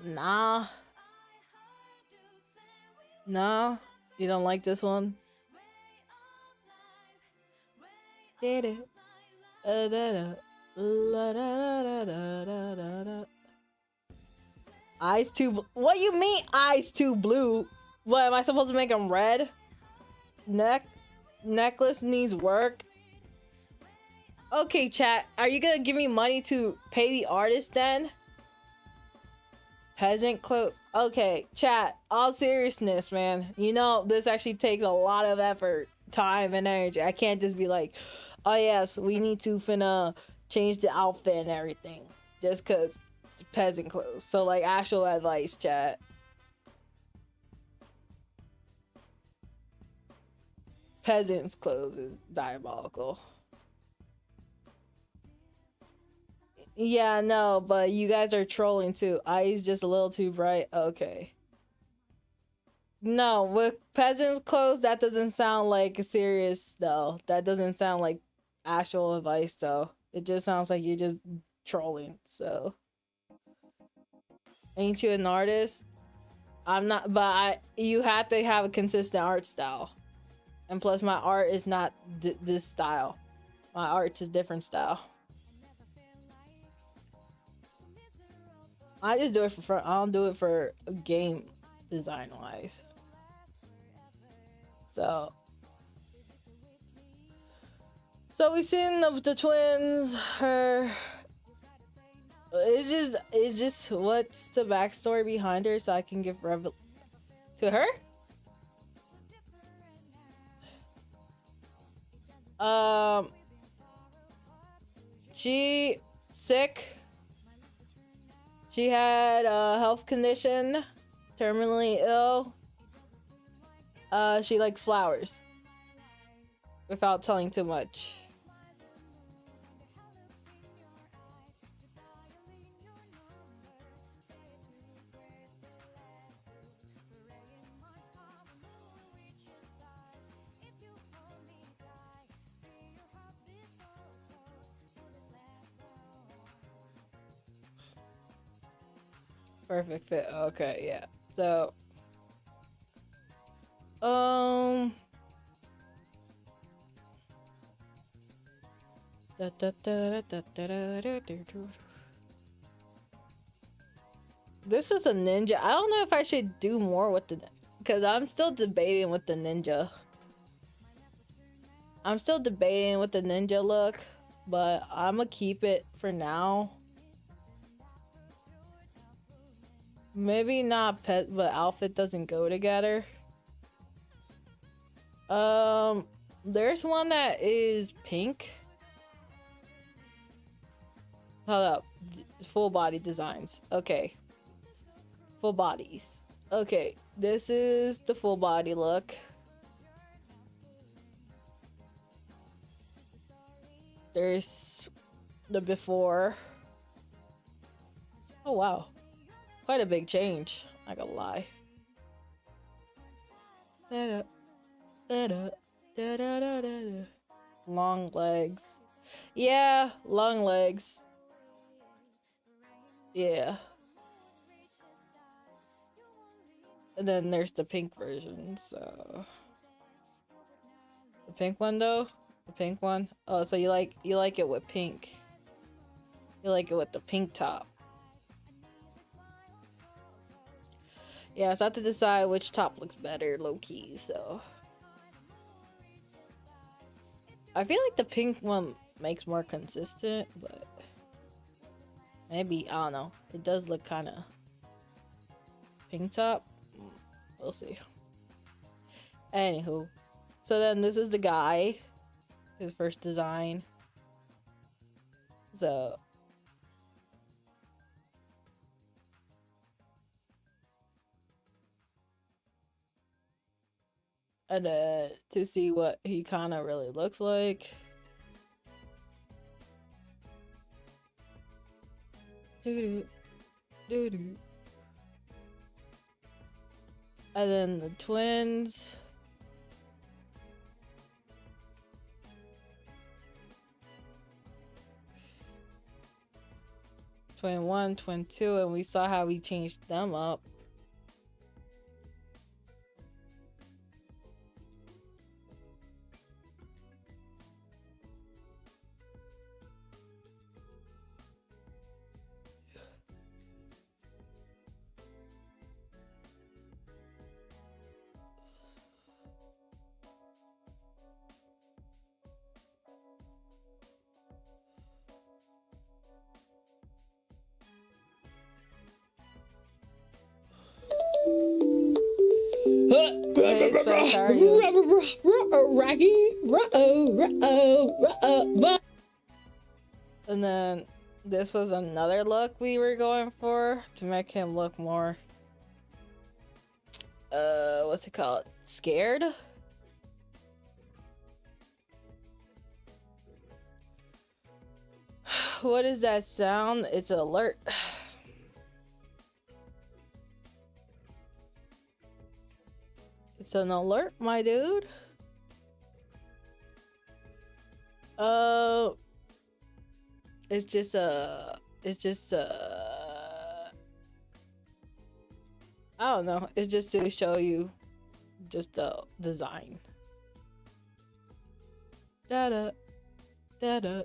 [SPEAKER 5] Nah. No, you don't like this one? Did it? Eyes too. What you mean eyes too blue? What am I supposed to make them red? Necklace needs work. Okay, chat. Are you gonna give me money to pay the artist then? Peasant clothes. Okay, chat. All seriousness, man. You know this actually takes a lot of effort, time, and energy. I can't just be like, oh yes, we need to finna change the outfit and everything just cause it's peasant clothes. So like actual advice, chat. peasant's clothes is diabolical. Yeah, no, but you guys are trolling too. Eyes just a little too bright. Okay. No, with peasant's clothes, that doesn't sound like serious though. That doesn't sound like actual advice though. It just sounds like you're just trolling. So, ain't you an artist? I'm not, but you have to have a consistent art style. And plus, my art is not this style. My art's a different style. I just do it for fun. I don't do it for game design wise. So we seen the twins. Her. Is just what's the backstory behind her so I can give to her? She sick. She had a health condition, terminally ill. She likes flowers. Without telling too much. Perfect fit. Okay, yeah. So, this is a ninja. I don't know if I should do more with the, because I'm still debating with the ninja. I'm still debating with the ninja look, but I'm gonna keep it for now. Maybe not pet, but outfit doesn't go together. There's one that is pink. Hold up. Full body designs. Okay. Full bodies. Okay. This is the full body look. There's the before. Oh, wow. Quite a big change. Not gonna lie. Long legs. Yeah, long legs. Yeah. And then there's the pink version, so the pink one though? The pink one? Oh, so you like it with pink. You like it with the pink top. Yeah, so I have to decide which top looks better, low-key, so I feel like the pink one makes more consistent, but maybe, I don't know. It does look kind of pink top. We'll see. Anywho, so then this is the guy, his first design. So and to see what he kind of really looks like. Doo-doo, doo-doo. And then the twins. Twin 1, twin 2, and we saw how we changed them up. Hey, Spence, how are you? And then this was another look we were going for to make him look more what's it called? Scared? What is that sound? It's an alert. It's an alert, my dude. It's just I don't know. It's just to show you just the design. Da da da da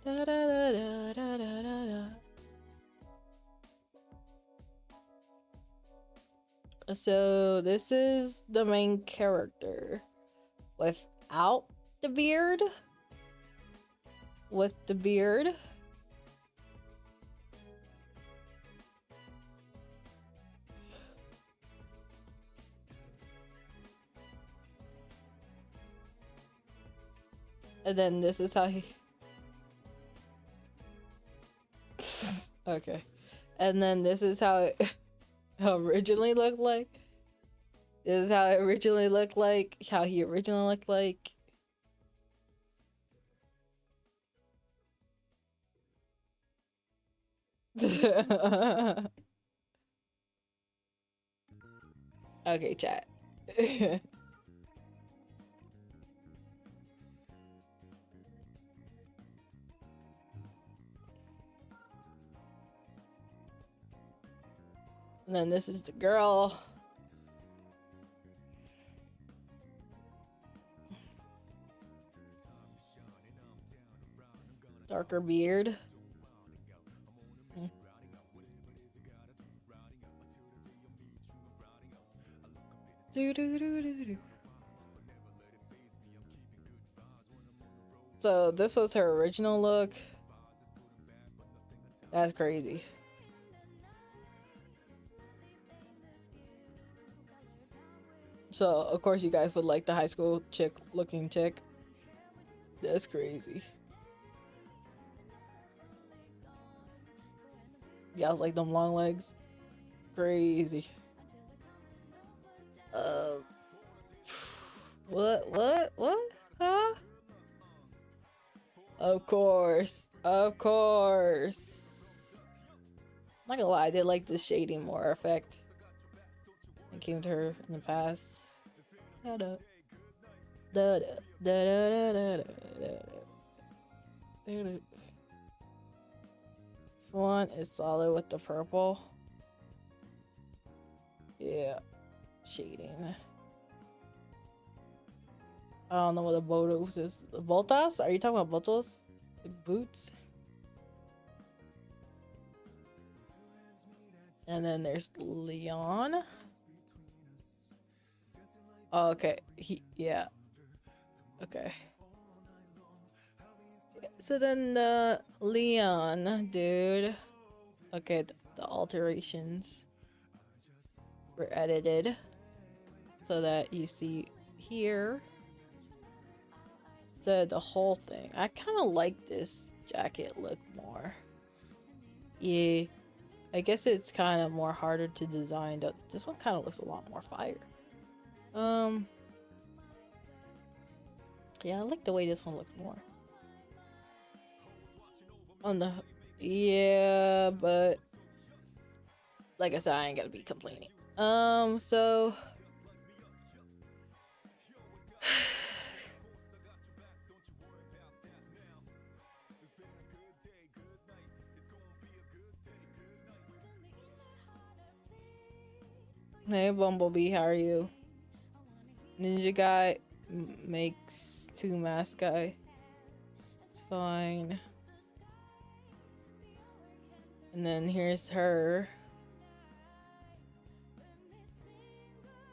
[SPEAKER 5] da da da da da da da. So this is the main character without the beard. With the beard. And then this is how he okay. And then this is how it originally looked like. This is how it originally looked like. How he originally looked like. Okay, chat. And then this is the girl. Darker beard. So this was her original look. That's crazy. So of course you guys would like the high school chick looking chick. That's crazy. Y'all like them long legs. Crazy. What? Huh? Of course. I'm not gonna lie, I did like the shading more effect. It came to her in the past. Da da da da da da da da. This one is solid with the purple. Yeah, shading. I don't know what the botos is. Botas? Are you talking about botos? The boots? And then there's Leon. Oh, okay. Yeah. Okay. So then the Leon dude. Okay, the alterations were edited so that you see here. So the whole thing. I kind of like this jacket look more. Yeah. I guess it's kind of more harder to design. This one kind of looks a lot more fire. Yeah, I like the way this one looks more. Yeah, but like I said, I ain't gonna be complaining. So hey Bumblebee, how are you? Ninja guy makes 2 mask guy. It's fine. And then here's her.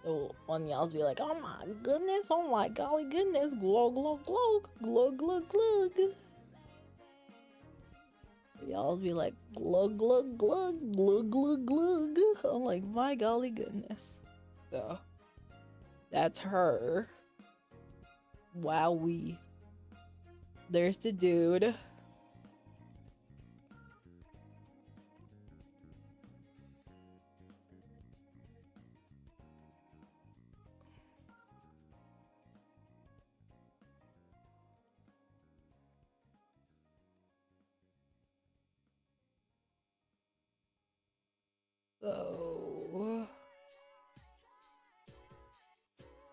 [SPEAKER 5] The one y'all's be like, oh my goodness, oh my golly goodness, glug glug glug, glug glug glug. Y'all be like, glug glug glug, glug glug glug. I'm like, my golly goodness. So that's her. Wowee. There's the dude. So,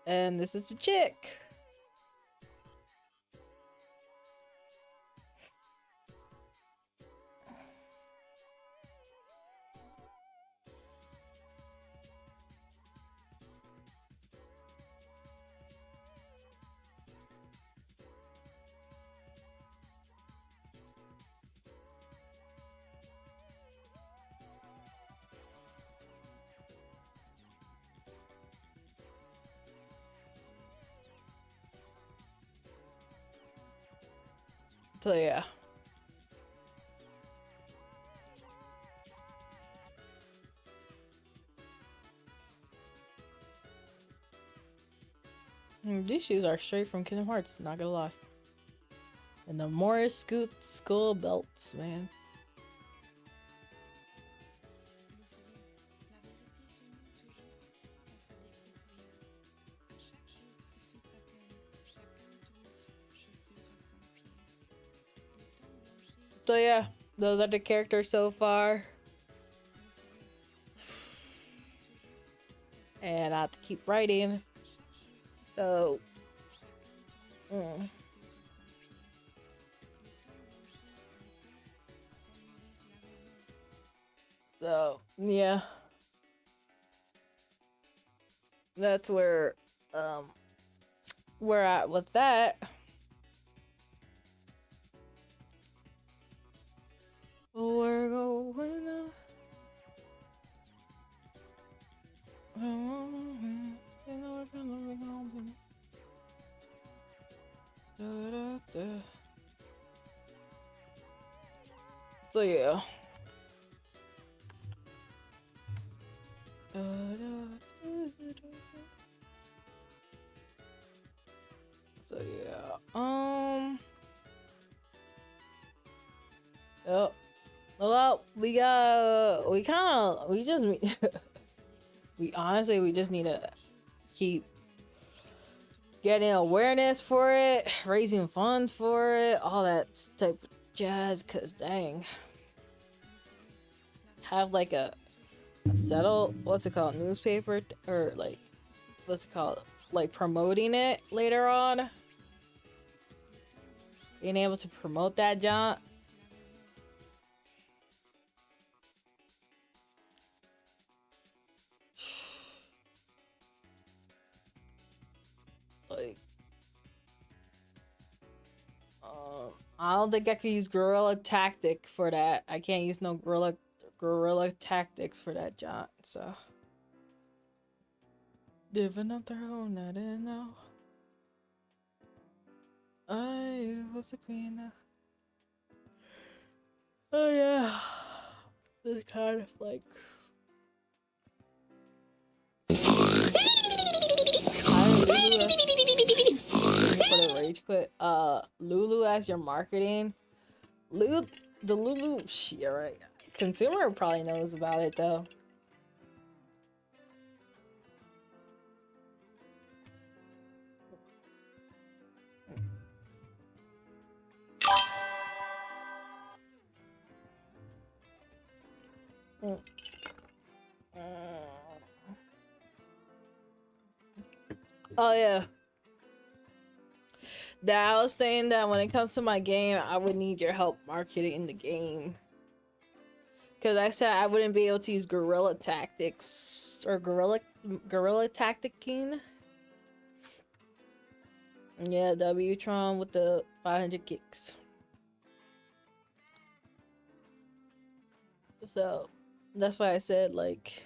[SPEAKER 5] and this is a chick. So yeah. These shoes are straight from Kingdom Hearts, not gonna lie. And the Morris Scoot skull belts, man. So yeah, those are the characters so far. And I have to keep writing. So So yeah. That's where we're at with that. We're going up. So yeah. So yeah. Oh. Well, we just need to keep getting awareness for it, raising funds for it, all that type of jazz, cause dang. Have like a settle, what's it called, newspaper, or like, what's it called, like promoting it later on. Being able to promote that jaunt. Like, I don't think I could use guerrilla tactic for that. I can't use no guerrilla tactics for that jaunt, so. Living up their own, I didn't know. I was a queen. Oh yeah. It's kind of like. Lulu as your marketing. The Lulu, shit, right? Consumer probably knows about it though. Oh yeah. That I was saying that when it comes to my game, I would need your help marketing the game. Cause I said I wouldn't be able to use guerrilla tactics or guerrilla tacticking. Yeah, Wtron with the 500 kicks. So that's why I said like.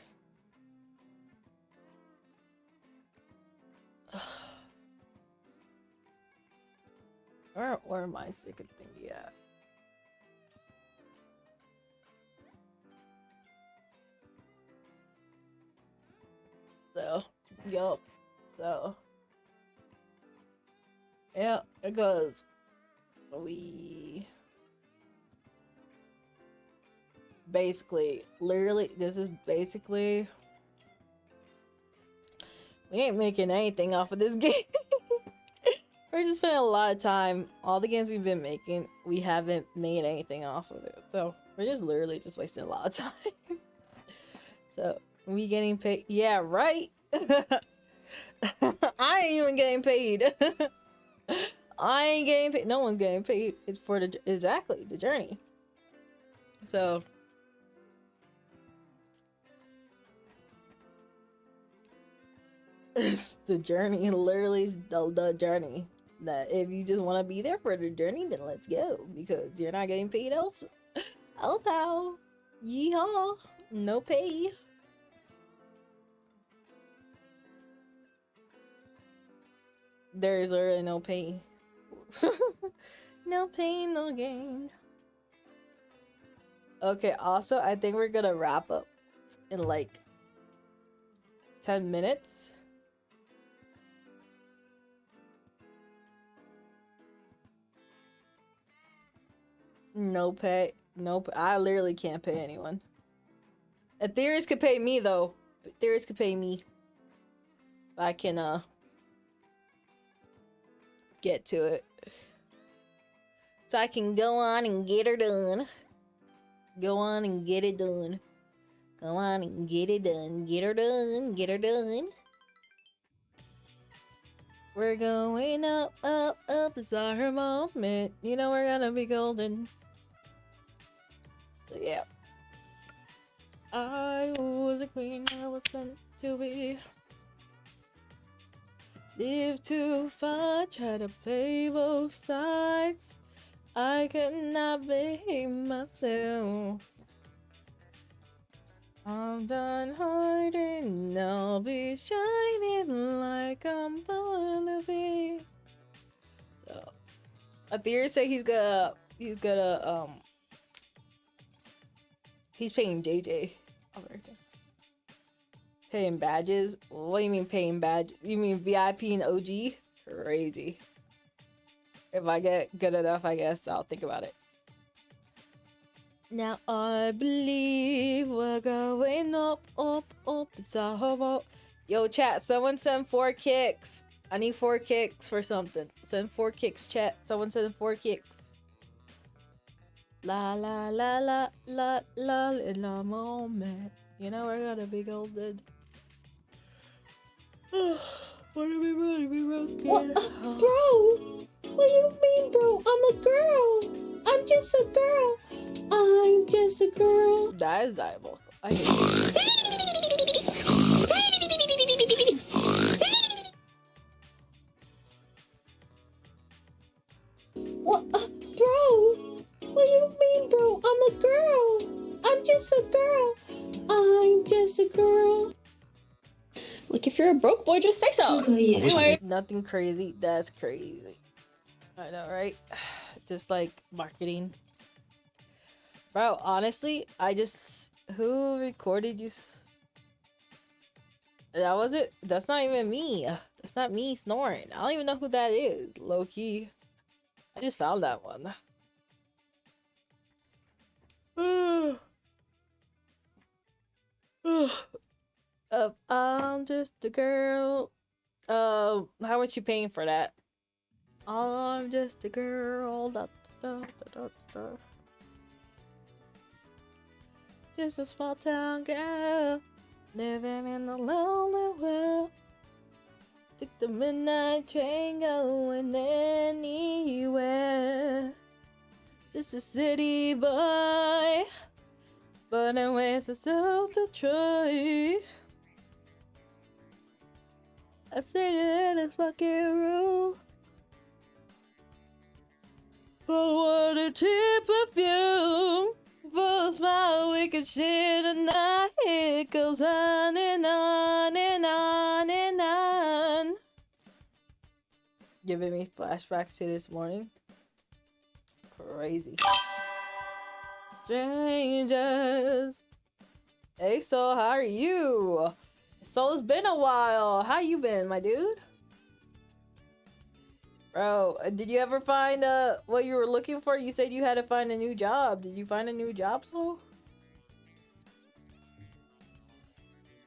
[SPEAKER 5] Where am I sick of thingy at? So, yup. So, yeah, it goes. We basically, literally, this is basically. We ain't making anything off of this game. We're just spending a lot of time. All the games we've been making, we haven't made anything off of it. So we're just literally just wasting a lot of time. So we getting paid? Yeah, right. I ain't even getting paid. I ain't getting paid. No one's getting paid. It's for the exactly the journey. So it's the journey, literally the journey. That if you just want to be there for the journey, then let's go, because you're not getting paid else. How? Yeehaw! No pay. There is literally no pay. No pain, no gain. Okay, also, I think we're gonna wrap up in like 10 minutes. No pay. Nope. I literally can't pay anyone. Ethereus could pay me though. Ethereus could pay me. I can get to it. So I can go on and get her done. Go on and get it done. Go on and get it done. Get her done. Get her done. We're going up, up, up. It's our moment. You know we're gonna be golden. So yeah. I was a queen. I was meant to be. Live to fight. Try to play both sides. I could not blame myself. I'm done hiding, I'll be shining like I'm born to be. So, Athir said he's paying JJ. Paying badges? What do you mean paying badges? You mean VIP and OG? Crazy. If I get good enough, I guess I'll think about it. Now I believe we're going up, up, up. It's a hobo. Yo, chat, someone send 4 kicks. I need 4 kicks for something. Send 4 kicks, chat. Someone send 4 kicks. La la la la la la in a moment. You know we're gonna be golden. Wanna be ready, be rocking.
[SPEAKER 4] What? Bro? What do you mean, bro? I'm a girl. I'm just a girl. I'm just a girl.
[SPEAKER 5] That is diabolical. I hate
[SPEAKER 4] What? Bro? What do you mean, bro? I'm a girl. I'm just a girl. I'm just a girl.
[SPEAKER 6] Like, if you're a broke boy, just say so. Anyway.
[SPEAKER 5] nothing crazy. That's crazy. I know, right? Just like marketing. Bro, honestly, who recorded you? That was it? That's not even me. That's not me snoring. I don't even know who that is, low key. I just found that one. I'm just a girl. How much you paying for that? I'm just a girl. Da, da, da, da, da. Just a small town girl, living in a lonely world. Took the midnight train going anywhere. Just a city boy, but in ways of self-Detroit. I sing it in a fucking room. For what a cheap perfume. For a smile, wicked shit, and it goes on and on and on and on. Giving me flashbacks to this morning. Crazy. Strangers. Hey, so how are you? So it's been a while. How you been, my dude? Bro, did you ever find what you were looking for? You said you had to find a new job. Did you find a new job, Soul?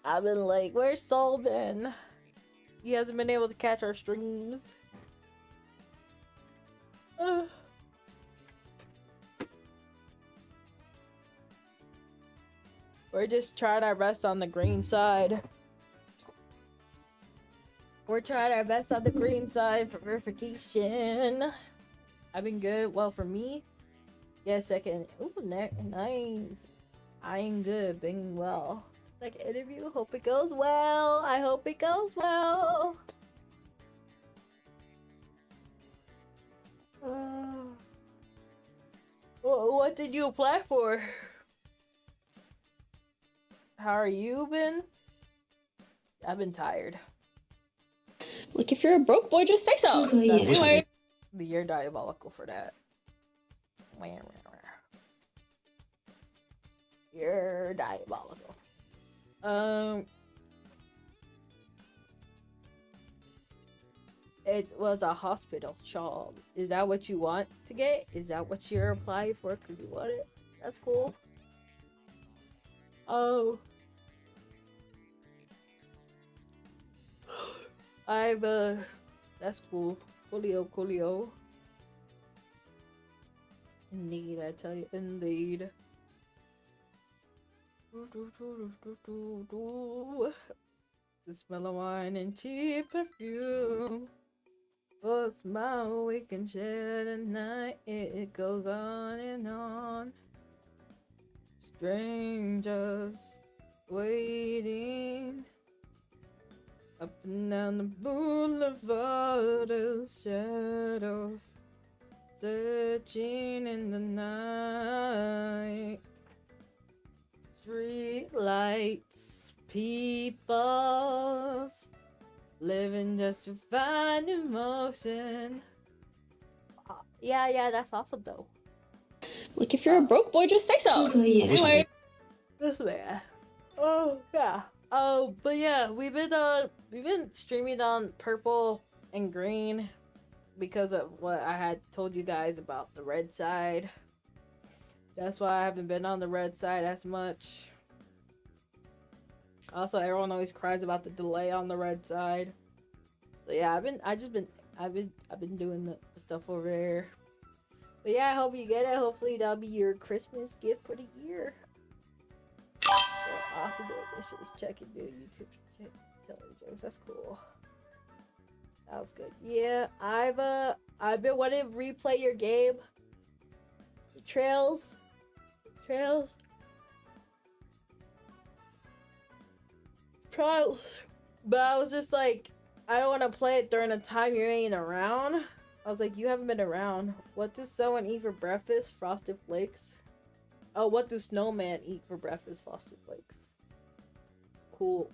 [SPEAKER 5] I've been like, where's Soul been? He hasn't been able to catch our streams. We're just trying our best on the green side. We're trying our best on the green side for verification. I've been good. Well, for me, yes, second. Ooh, nice. I am good. Been well. Second interview. Hope it goes well. I hope it goes well. What did you apply for? How are you been? I've been tired.
[SPEAKER 6] Like, if you're a broke boy, just say so.
[SPEAKER 5] That's you're diabolical for that. You're diabolical. It was a hospital job. Is that what you want to get? Is that what you're applying for because you want it? That's cool. Oh. That's cool. Coolio. Indeed, I tell you, indeed. The smell of wine and cheap perfume. A smile we can share tonight. It goes on and on. Strangers waiting up and down the boulevard of shadows, searching in the night. Street lights, people living just to find emotion. Yeah, that's awesome though.
[SPEAKER 6] Like, if you're a broke boy, just say so.
[SPEAKER 5] Anyway, this man. Oh yeah. Oh, but yeah, we've been streaming on purple and green because of what I had told you guys about the red side. That's why I haven't been on the red side as much. Also, everyone always cries about the delay on the red side. So yeah, I've been doing the stuff over there. But yeah, I hope you get it. Hopefully that'll be your Christmas gift for the year. Also, this shit is checking the YouTube jokes. That's cool. That was good. Yeah, I've been wanting to replay your game. Trails. Trials. But I was just like, I don't want to play it during a time you ain't around. I was like, you haven't been around. What does someone eat for breakfast? Frosted Flakes. Oh, what do snowman eat for breakfast? Frosted Flakes. Cool.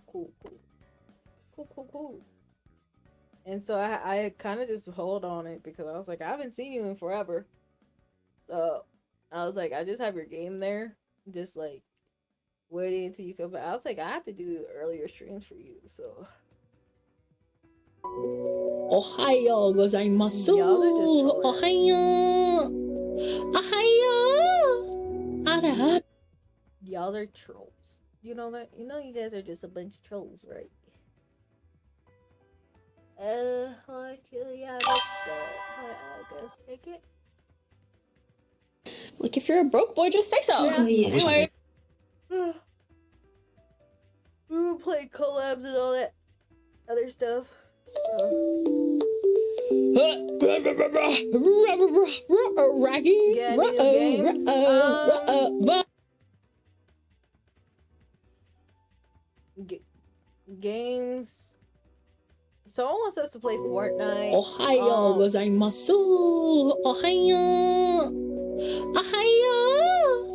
[SPEAKER 5] And so I kind of just hold on it because I was like, I haven't seen you in forever. So I was like, I just have your game there, just like waiting until you come back. I was like, I have to do earlier streams for you, so.
[SPEAKER 4] Ohayo gozaimasu.
[SPEAKER 5] Y'all are just trolling.
[SPEAKER 4] Ohayo.
[SPEAKER 5] Y'all are trolls. You know that? You know you guys are just a bunch of trolls, right? Actually, yeah, let's take it.
[SPEAKER 6] Like, if you're a broke boy, just say so.
[SPEAKER 5] Yeah.
[SPEAKER 6] Anyway.
[SPEAKER 5] We were playing collabs and all that other stuff.
[SPEAKER 4] Raggy.
[SPEAKER 5] Yeah, any new games? Games. Someone wants us to play Fortnite.
[SPEAKER 4] Ohayo gozaimasu. Ohayo.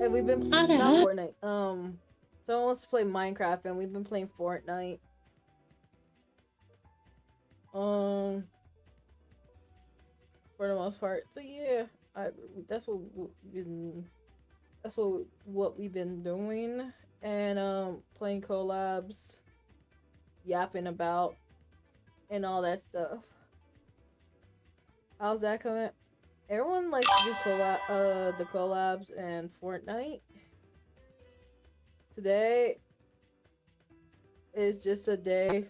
[SPEAKER 5] And we've been playing not Fortnite. Someone wants to play Minecraft, and we've been playing Fortnite. For the most part. So yeah, that's what we've been doing, and playing collabs, yapping about, and all that stuff. How's that coming? Everyone likes to do the collabs and Fortnite. Today is just a day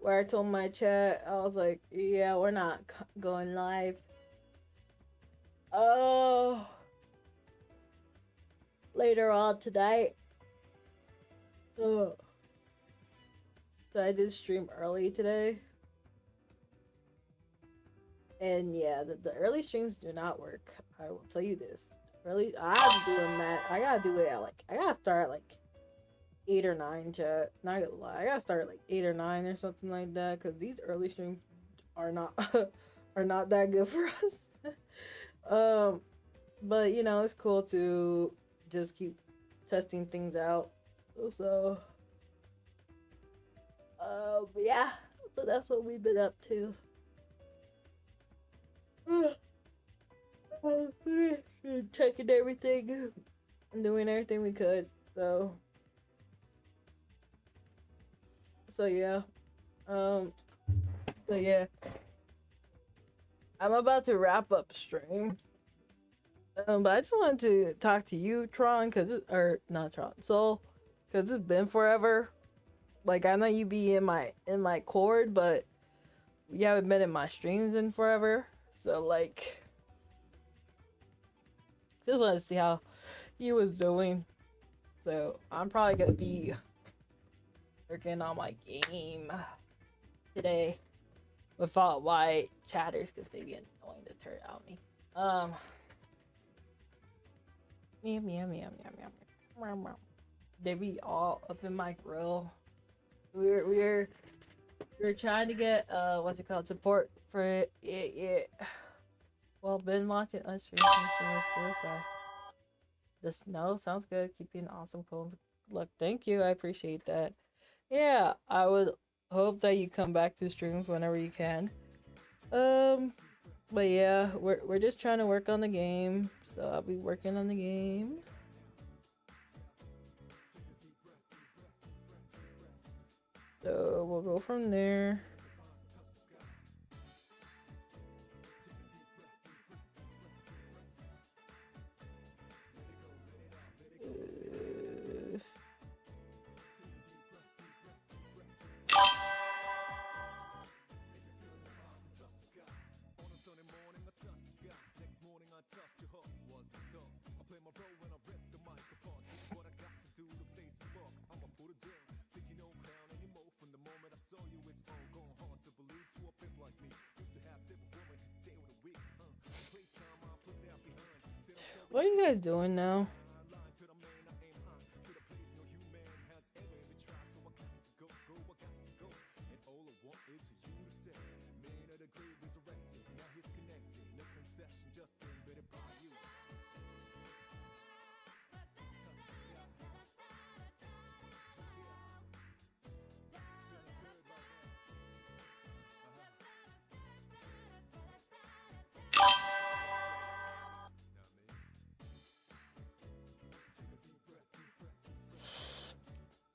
[SPEAKER 5] where I told my chat, I was like, yeah, we're not going live. Oh. later on tonight. So I did stream early today. And yeah, the early streams do not work. I will tell you this. Early, I'm doing that. I gotta do it at I gotta start at 8 or 9, chat. Not gonna lie. I gotta start at 8 or 9 or something like that. Because these early streams are not are not that good for us. But you know, it's cool to just keep testing things out. So yeah. So that's what we've been up to. Checking everything and doing everything we could. So yeah. So yeah. I'm about to wrap up stream. But I just wanted to talk to you, Tron, or not Tron, Soul, because it's been forever. Like, I know you be in my Cord, but you haven't been in my streams in forever. So like, just wanted to see how you was doing. So I'm probably gonna be working on my game today without my chatters because they be annoying to turn out me. Meow meow meow meow meow meow. They be all up in my grill. We're trying to get what's it called, support for it. Yeah. Well, been watching us stream too, so the snow sounds good. Keeping awesome cold look. Thank you, I appreciate that. Yeah, I would hope that you come back to streams whenever you can. But yeah, we're just trying to work on the game, so I'll be working on the game. So we'll go from there. What are you guys doing now?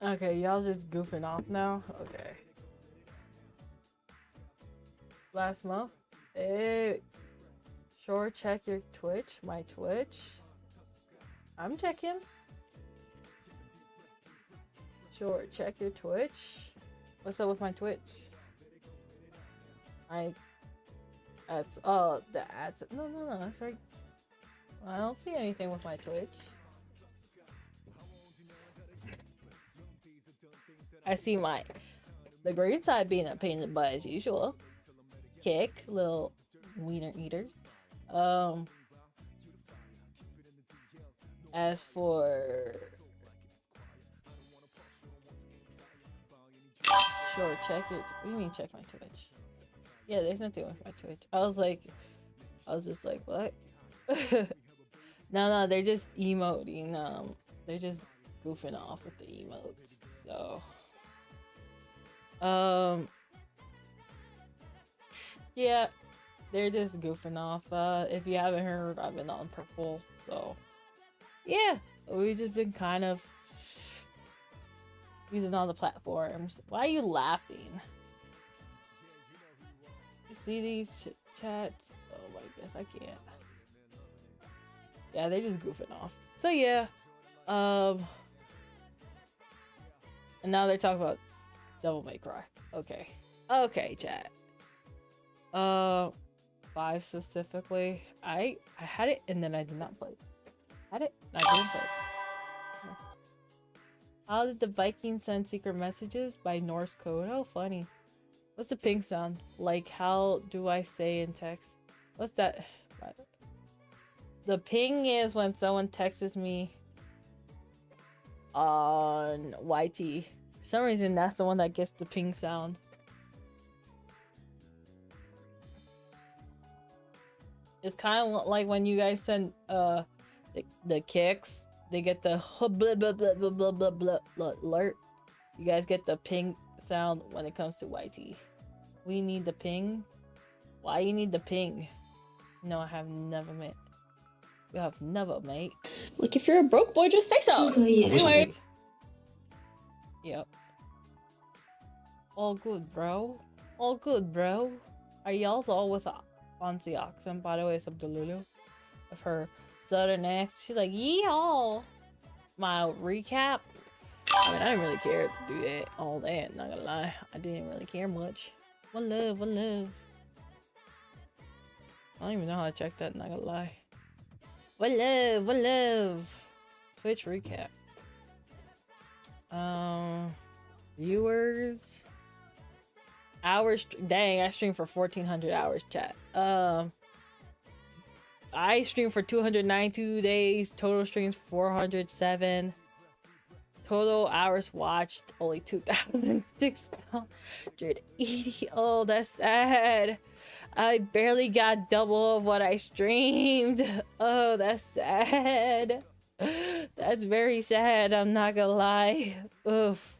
[SPEAKER 5] Okay, y'all just goofing off now? Okay. Last month? Hey, sure, check your Twitch. My Twitch? I'm checking. Sure, check your Twitch. What's up with my Twitch? That's, oh, the ads. No, that's right. I don't see anything with my Twitch. I see the green side being a pain in the butt as usual. Kick, little wiener eaters. As for sure, check it. What do you mean check my Twitch? Yeah, there's nothing with my Twitch. I was just like, what? No, they're just emoting. They're just goofing off with the emotes. So yeah, they're just goofing off. If you haven't heard, I've been on Purple, so yeah, we've just been kind of using all the platforms. Why are you laughing? You see these chats? Oh, I guess I can't. Yeah, they're just goofing off. So yeah, and now they're talking about Devil May Cry. Okay, chat. 5 specifically. I had it and then I did not play. Had it, and I didn't play. How did the Vikings send secret messages? By Norse code. Oh, funny. What's the ping sound? Like, how do I say in text? What's that? The ping is when someone texts me on YT. For some reason, that's the one that gets the ping sound. It's kind of like when you guys send the kicks, they get the blah blah blah blah blah blah blah alert. You guys get the ping sound when it comes to YT. We need the ping. Why you need the ping? No, I have never met. You have never, mate.
[SPEAKER 6] Like, if you're a broke boy, just say so. Anyway.
[SPEAKER 5] Yep. All good, bro. All good, bro. Are y'all's always fancy accent, by the way, it's Abdululu. Of her southern accent. She's like, yeehaw. My recap. I mean, I didn't really care to do that all that, not gonna lie. I didn't really care much. One love, one love. I don't even know how to check that, not gonna lie. One love, one love. Twitch recap. Viewers. Hours. Dang, I streamed for 1400 hours, chat. I streamed for 292 days. Total streams 407. Total hours watched only 2,680. Oh, that's sad. I barely got double of what I streamed. Oh, that's sad. That's very sad. I'm not gonna lie. Oof.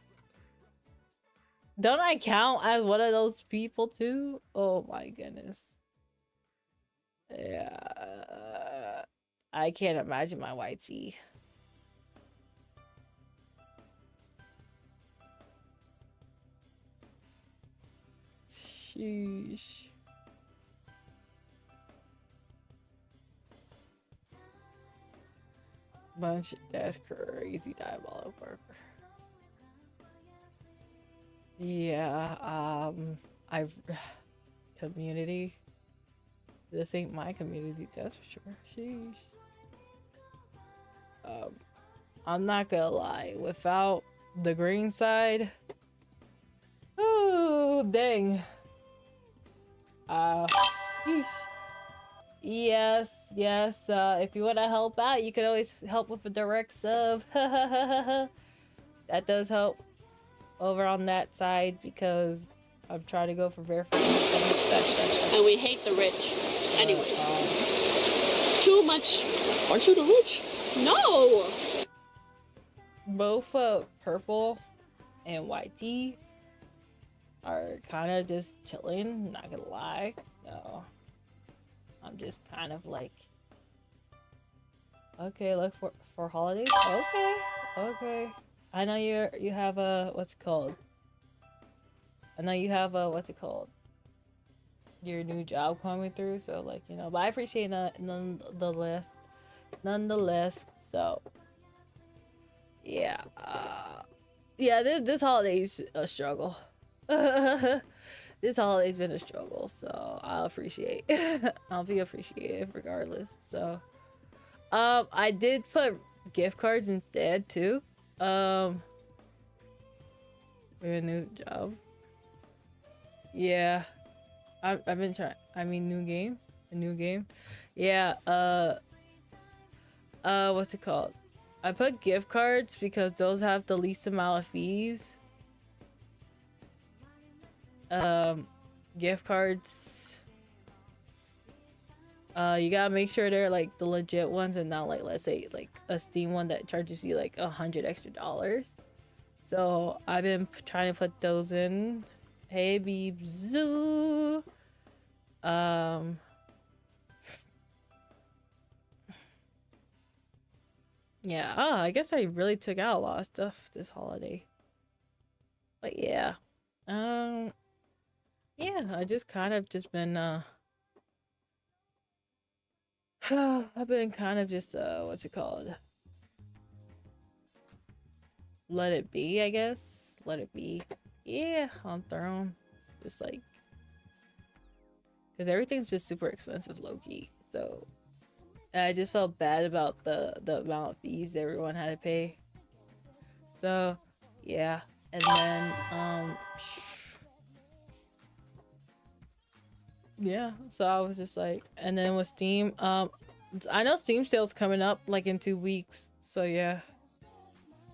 [SPEAKER 5] Don't I count as one of those people too? Oh my goodness. Yeah. I can't imagine my YT. Sheesh. That's crazy diabolical work. Yeah, I've community. This ain't my community, that's for sure. Sheesh. I'm not gonna lie, without the green side. Oh dang. Sheesh. Yes. If you want to help out, you could always help with a direct sub. That does help over on that side because I'm trying to go for verification.
[SPEAKER 6] And we hate the rich. Anyway. Too much. Aren't you the rich? No!
[SPEAKER 5] Both Purple and YT are kind of just chilling, not gonna lie. So I'm just kind of like, okay, look for holidays. Okay. I know you have a what's it called? I know you have a what's it called? Your new job coming through. So like, you know, but I appreciate that nonetheless. So yeah, this holiday's a struggle. This holiday's been a struggle, so I'll appreciate. I'll be appreciative regardless. So I did put gift cards instead too. For a new job. Yeah, I've been trying. I mean, a new game. Yeah. What's it called? I put gift cards because those have the least amount of fees. Gift cards. You gotta make sure they're like the legit ones and not like, let's say like a Steam one that charges you like $100 extra. So I've been trying to put those in. Hey, Beebzoo. Yeah. I guess I really took out a lot of stuff this holiday. But yeah. Yeah, I just kind of just been I've been kind of just what's it called? Let it be, I guess. Let it be. Yeah, on Throne. Just like, because everything's just super expensive, low-key. So I just felt bad about the amount of fees everyone had to pay. So yeah, and then yeah, so I was just like, and then with Steam, I know Steam sale's coming up like in 2 weeks, so yeah.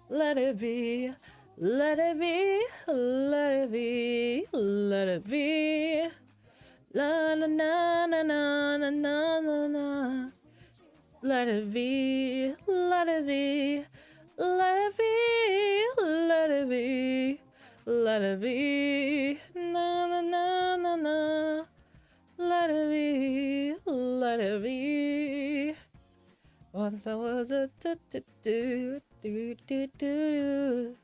[SPEAKER 5] Let it be, let it be, let it be, let it be. La na na na na na na na na. Let it be, let it be, let it be, let it be, let it be. Na na na na na. Let it be, let it be. Once I was a do do do do do do.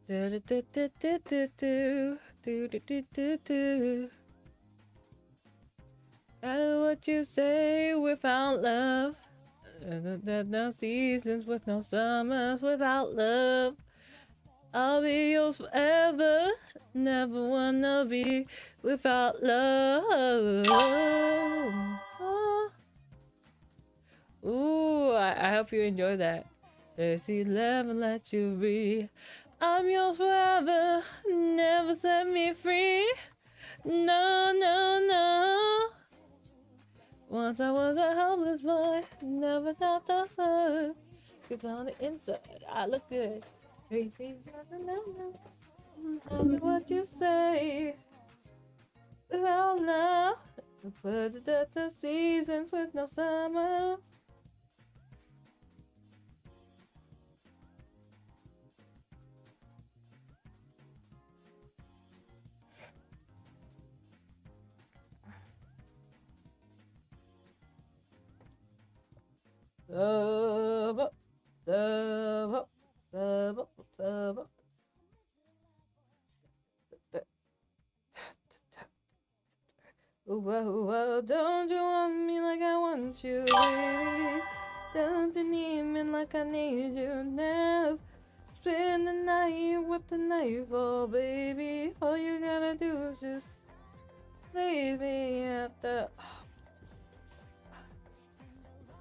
[SPEAKER 5] Do do do do do do do do do do do. I know what you say without love. No seasons with no summers without love. I'll be yours forever. Never wanna be without love. Ooh, I hope you enjoy that. Just never let you be. I'm yours forever. Never set me free. No, no, no. Once I was a helpless boy. Never thought the fuck. 'Cause on the inside, I look good. Crazy, no, no, no. Tell me what you say. Without love. Put the seasons with no summer. Sub up, sub up, sub up, sub up. Ooh, don't you want me like I want you, baby? Don't you need me like I need you now? Spend the night with the nightfall, baby. All you gotta do is just leave me at the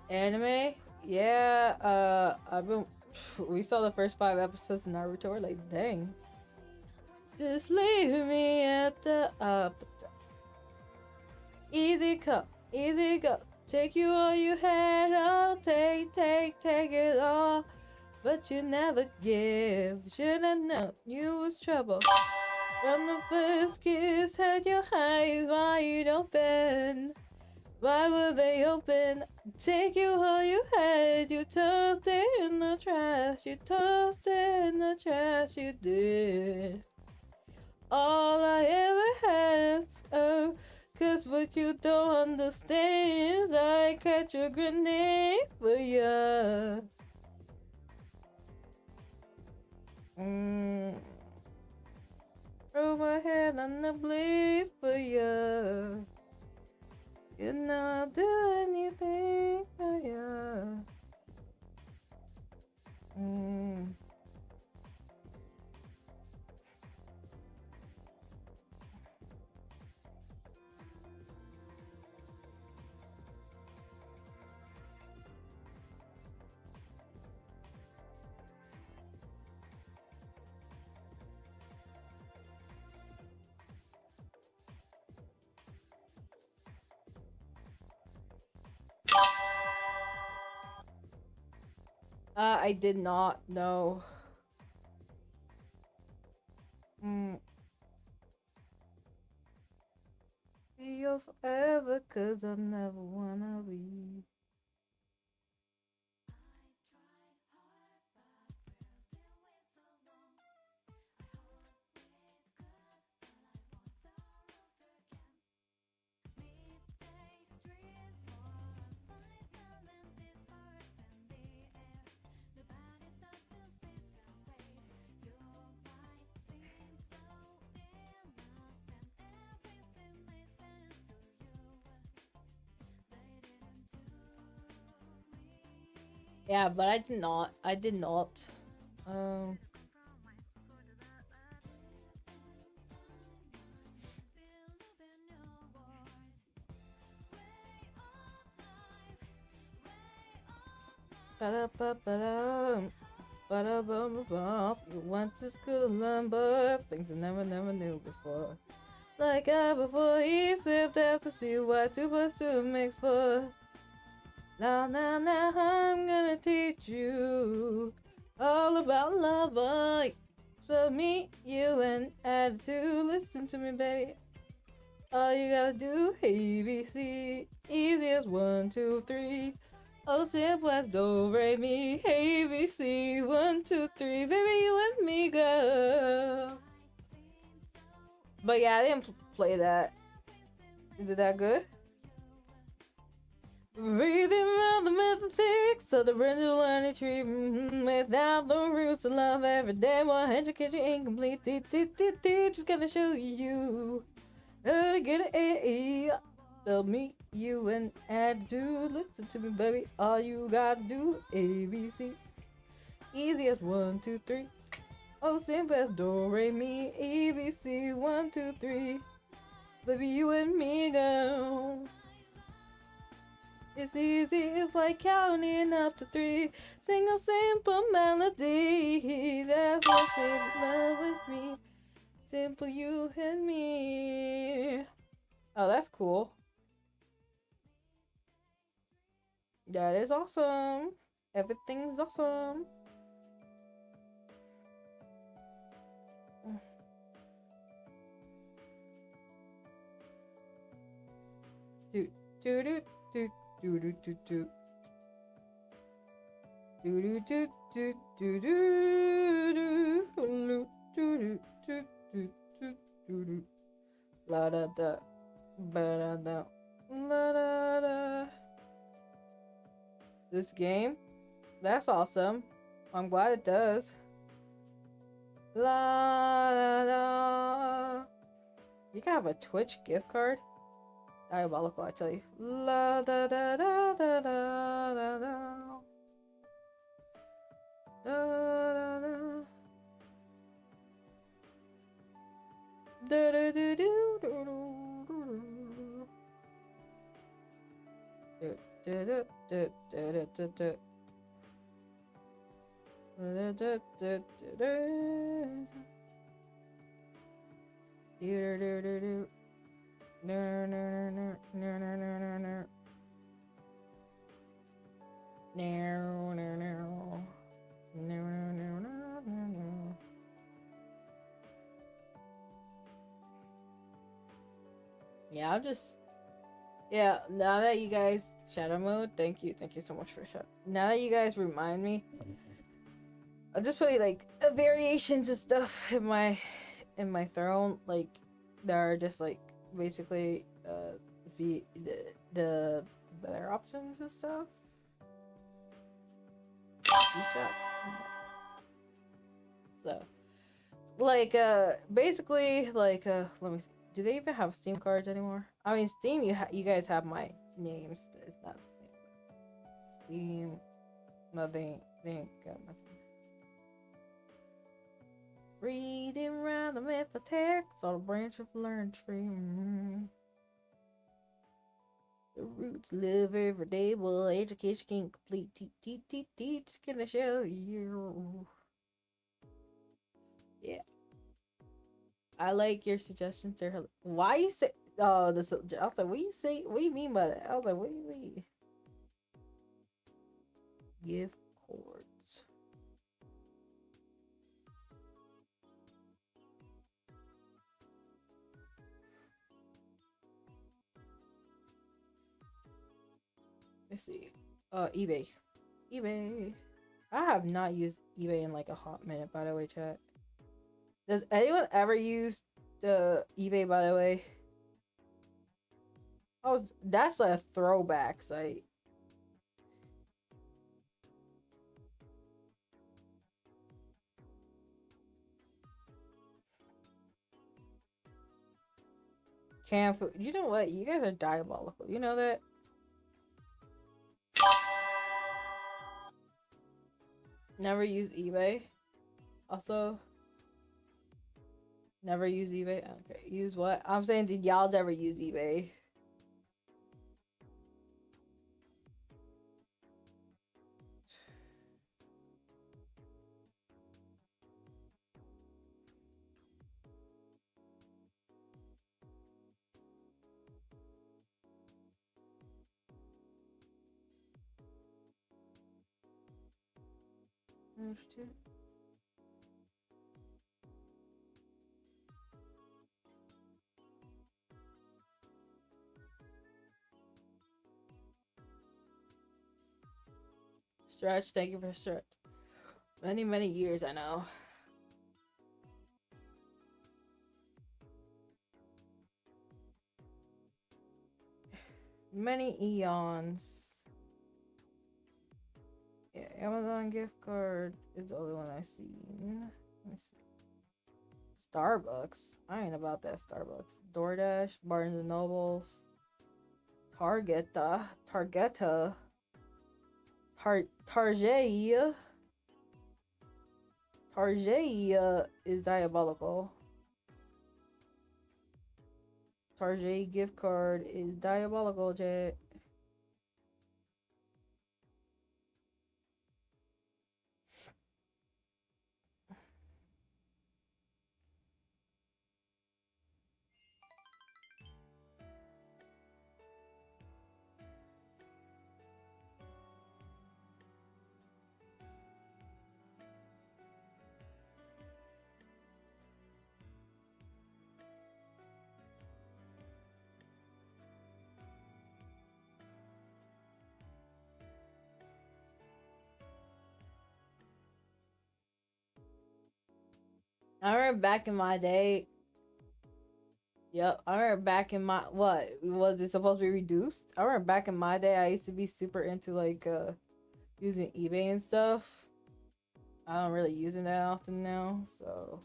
[SPEAKER 5] anime. Yeah, we saw the first 5 episodes of Naruto. We're like, dang. Just leave me at the easy come, easy go. Take you all you had, I'll take it all. But you never give. Should've known you was trouble. From the first kiss, had your eyes wide open. Why were they open? Take you all you had. You tossed it in the trash. You tossed it in the trash. You did. All I ever ask, oh, 'cause what you don't understand is I catch a grenade for ya. Throw my head on the blade for ya. You know I'll do anything for ya. I did not know. Be yours forever, 'cause I never wanna be. Yeah, but I did not. I did not. Ba-da-ba-ba-da. Ba-da-bum-bum. You went to school and learn, but things I never knew before. Like before he slipped out to see what 2 plus 2 makes 4. Now, I'm gonna teach you all about love. So me, you, and attitude. Listen to me, baby. All you gotta do, ABC, easy as 1, 2, 3. Oh, simple as do, re, mi, ABC, 1, 2, 3. Baby, you and me, girl. But yeah, I didn't play that. Is it that good? Breathing around the mathematics of the branch of learning tree. Without the roots of love, every day more education incomplete. Just gonna show you how to get an A. They'll meet you and attitude. Listen to me, baby. All you gotta do, ABC. Easy as 1, 2, 3. Oh, simple as do, re, mi, ABC. 1, 2, 3. Baby, you and me, girl. It's easy, it's like counting up to 3. Sing a simple melody. That's what's in love with me. Simple, you and me. Oh, that's cool. That is awesome. Everything's awesome. Do do do do do do do do do do do do do do do do la da da ba da da la da da. This game, that's awesome. I'm glad it does. La da da. You can have a Twitch gift card. Diabolical, I tell you. La da da da da da da da. Da da da. Da da da do do do do. Da da da da da da da. Da da da da da. Do do do do. No no no no no no no no no no no no no no no no. Yeah, I'm just now that you guys shadow mode, thank you so much for shadow. Now that you guys remind me, I'll just play like variations and stuff in my throne, like that are just like basically the better options and stuff. So like basically like let me see. Do they even have Steam cards anymore? I mean, Steam, you guys have my names. It's not Steam. No, they ain't got my Steam. Reading around the mathematics on a branch of Linktree. The roots live every day, well, education can't complete. Just gonna show you. Yeah. I like your suggestions there. Why you say? Oh, this. I was like, what you say? What do you mean by that? I was like, what do you mean? Gift cards. Let's see. eBay. eBay. I have not used eBay in like a hot minute, by the way, chat. Does anyone ever use the eBay, by the way? Oh, that's a throwback site. Canned food. You know what? You guys are diabolical. You know that? Never use eBay. Also, never use eBay. Okay, use what? I'm saying, did y'all ever use eBay? Stretch, thank you for stretch. Many years, I know. Many eons. Yeah, Amazon gift card is the only one I've seen. Let me see. Starbucks. I ain't about that Starbucks. DoorDash, Barnes and Nobles, Targeta, Target is diabolical. Target gift card is diabolical, Jet. I remember back in my day. Yep, I remember back in my what was it supposed to be reduced? I remember back in my day, I used to be super into like using eBay and stuff. I don't really use it that often now, so.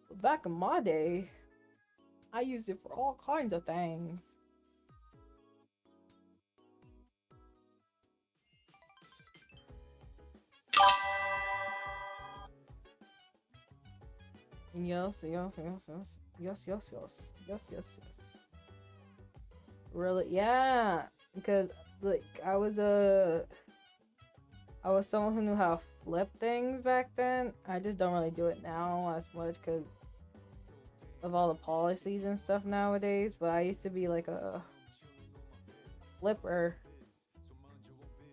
[SPEAKER 5] But back in my day, I used it for all kinds of things. Yes. Really, yeah. Because like I was someone who knew how to flip things back then. I just don't really do it now as much because of all the policies and stuff nowadays. But I used to be like a flipper,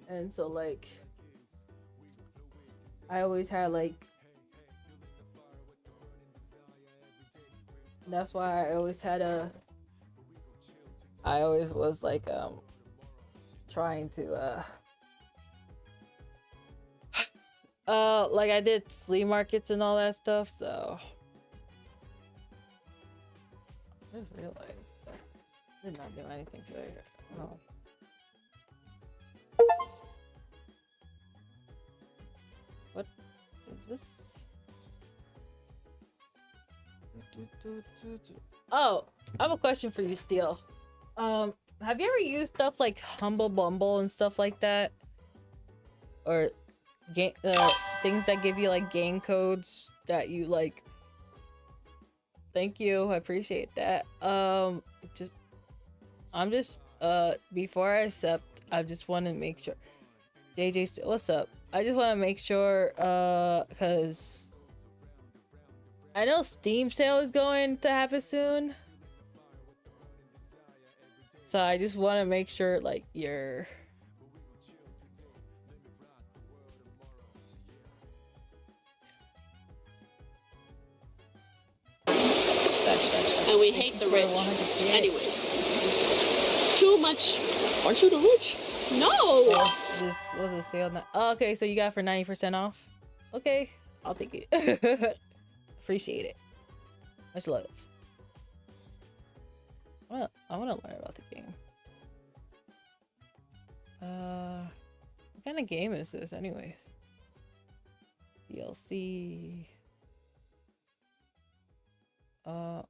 [SPEAKER 5] and so like I always had like. That's why I always had I always was like trying to like I did flea markets and all that stuff, so I just realized that I did not do anything today. Oh. What is this? Oh, I have a question for you, Steel. Have you ever used stuff like Humble Bumble and stuff like that, or things that give you like game codes that you like? Thank you, I appreciate that. Before I accept, I just want to make sure. JJ, Steel, what's up? I just want to make sure, cause I know Steam sale is going to happen soon. So I just want to make sure like you're
[SPEAKER 6] and we hate the rich. Anyway, too much. Aren't you the rich? No.
[SPEAKER 5] This was a sale now. Oh, okay, so you got it for 90% off. Okay, I'll take it. Appreciate it. Much love. I want to learn about the game. What kind of game is this, anyways? DLC.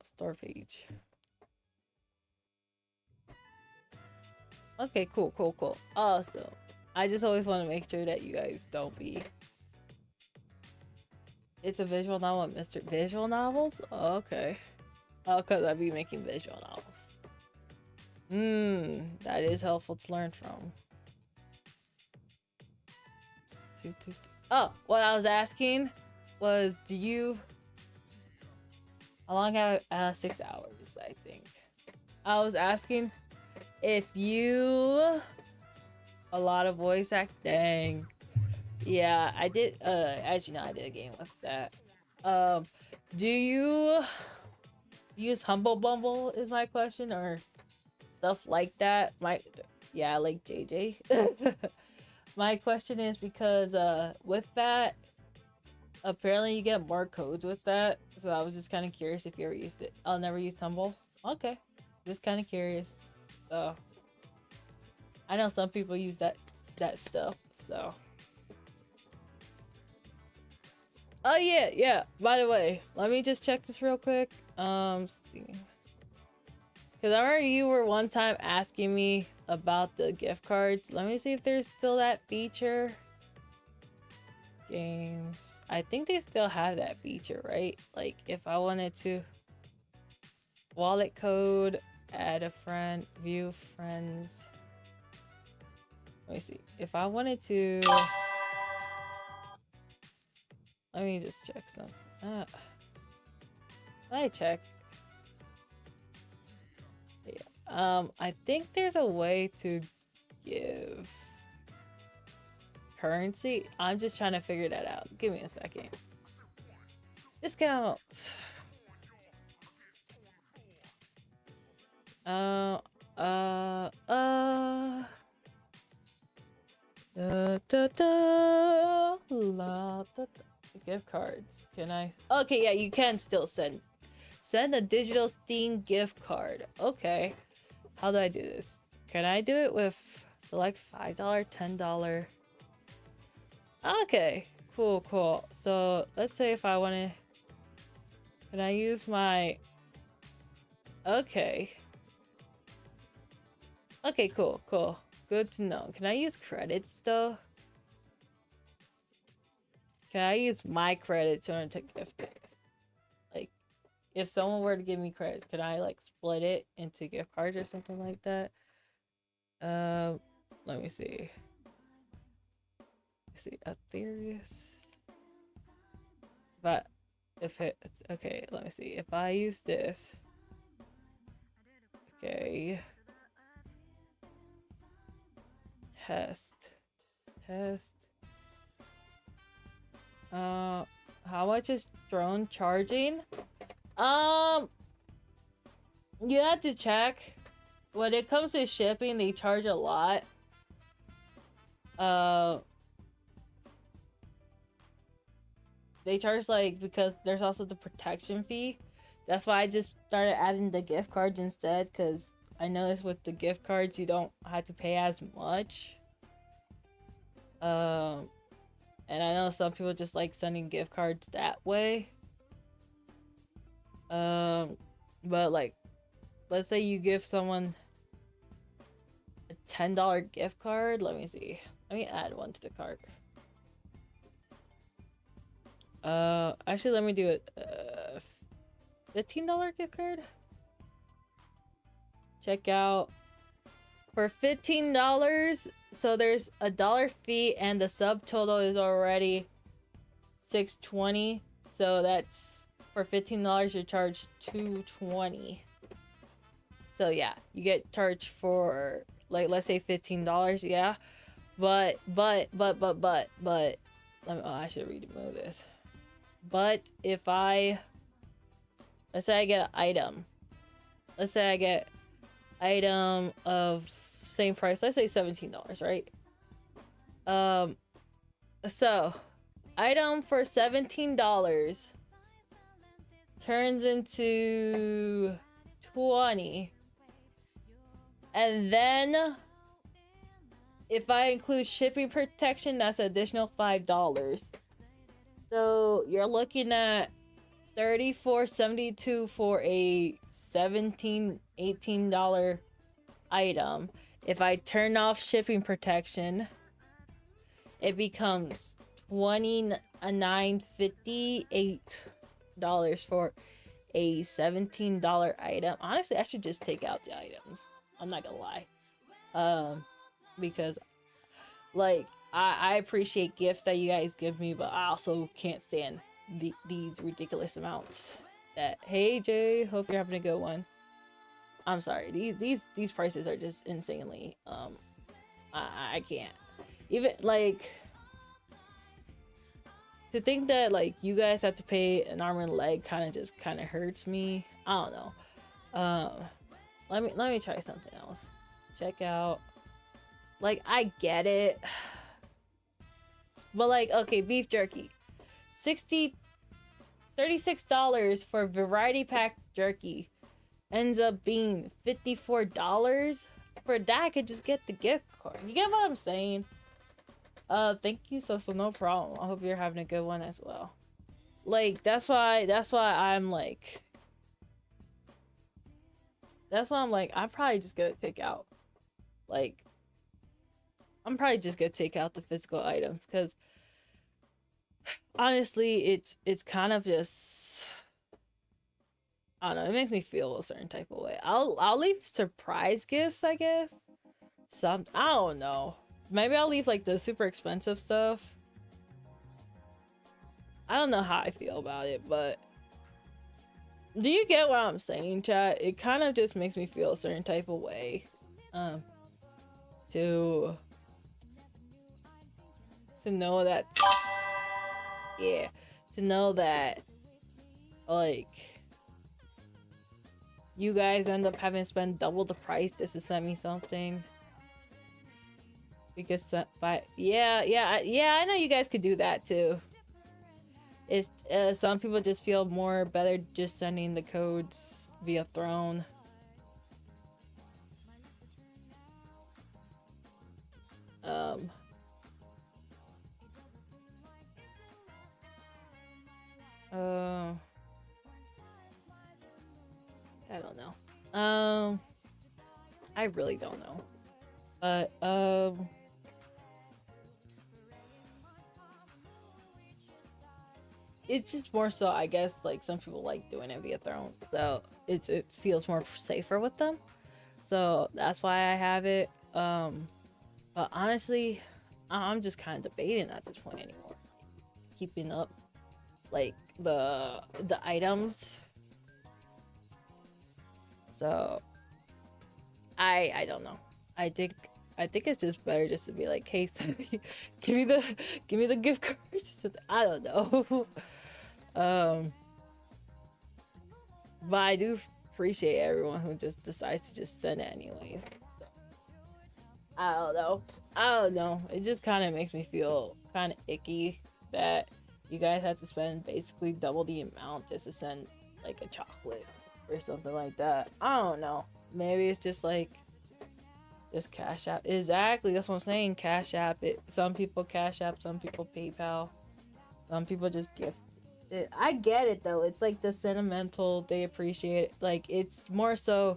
[SPEAKER 5] Store page. Okay, cool. Awesome. I just always want to make sure that you guys don't be. It's a visual novel, Mr. Visual Novels? Oh, okay. Oh, because I'd be making visual novels. That is helpful to learn from. Oh, what I was asking was, how long have 6 hours, I think. I was asking if you, a lot of voice acting. Yeah, I did. As you know, I did a game with that. Do you use Humble Bumble? Is my question, or stuff like that? Yeah, like JJ. My question is because with that, apparently you get more codes with that. So I was just kind of curious if you ever used it. I'll never use Humble. Okay, just kind of curious. So I know some people use that stuff. So. Oh yeah. By the way, let me just check this real quick. Steam. Because I remember you were one time asking me about the gift cards. Let me see if there's still that feature. Games. I think they still have that feature, right? Like if I wanted to wallet code, add a friend, view friends. Let me see. If I wanted to, let me just check something. I check. Yeah. I think there's a way to give currency. I'm just trying to figure that out. Give me a second. Discounts. Gift cards. Can I? Okay, yeah, you can still send a digital Steam gift card. Okay. How do I do this? Can I do it with select $5, $10? Okay. Cool. So let's say if I want to, can I use my, okay, cool. Good to know. Can I use credits though? Can I use my credit to gift it? Like, if someone were to give me credits, could I like split it into gift cards or something like that? Let me see. Aetherius. But okay, let me see. If I use this, okay. Test. How much is drone charging? You have to check. When it comes to shipping, they charge a lot. They charge like, because there's also the protection fee. That's why I just started adding the gift cards instead, because I noticed with the gift cards you don't have to pay as much. And I know some people just like sending gift cards that way. But like, let's say you give someone a $10 gift card. Let me see. Let me add one to the cart. Actually, let me do it. $15 gift card. Check out for $15. So there's a $1 fee, and the subtotal is already $6.20. So that's for $15. You're charged $2.20. So yeah, you get charged for like, let's say $15. Yeah, but I should remove this. But if let's say I get an item. Let's say I get item of same price. Let's say $17, right? So item for $17 turns into $20. And then if I include shipping protection, that's an additional $5. So you're looking at $34.72 for a $18 item. If I turn off shipping protection, it becomes $29.58 for a $17 item. Honestly, I should just take out the items. I'm not gonna lie. Because like I appreciate gifts that you guys give me, but I also can't stand these ridiculous amounts. That, hey Jay, hope you're having a good one. I'm sorry, these prices are just insanely I can't. Even like to think that like you guys have to pay an arm and a leg kind of hurts me. I don't know. Let me try something else. Check out. Like, I get it. But like, okay, beef jerky. $36 for variety pack jerky ends up being $54. For that, I could just get the gift card. You get what I'm saying? Thank you, so no problem. I hope you're having a good one as well. Like, that's why I'm like, I'm probably just gonna take out, like, I'm probably just gonna take out the physical items, because honestly, it's kind of just, I don't know, it makes me feel a certain type of way. I'll leave surprise gifts, I guess. I don't know. Maybe I'll leave like the super expensive stuff. I don't know how I feel about it, but do you get what I'm saying, chat? It kind of just makes me feel a certain type of way. To know that, yeah, to know that, like, you guys end up having to spend double the price just to send me something. Because, yeah, I know you guys could do that too. It's, some people just feel more better just sending the codes via Throne. I don't know. I really don't know. But, it's just more so, I guess, like, some people like doing it via Throne, so it feels more safer with them. So that's why I have it. But honestly, I'm just kind of debating at this point anymore. Keeping up, like, the items. So I don't know. I think it's just better just to be like, hey, give me the gift cards. I don't know. But I do appreciate everyone who just decides to just send it anyways. So, I don't know. It just kind of makes me feel kind of icky that you guys have to spend basically double the amount just to send like a chocolate or something like that. I don't know. Maybe it's just like, just Cash App. Exactly, that's what I'm saying. Cash App it. Some people Cash App, some people PayPal, some people just gift it. I get it though. It's like the sentimental. They appreciate it. Like, it's more so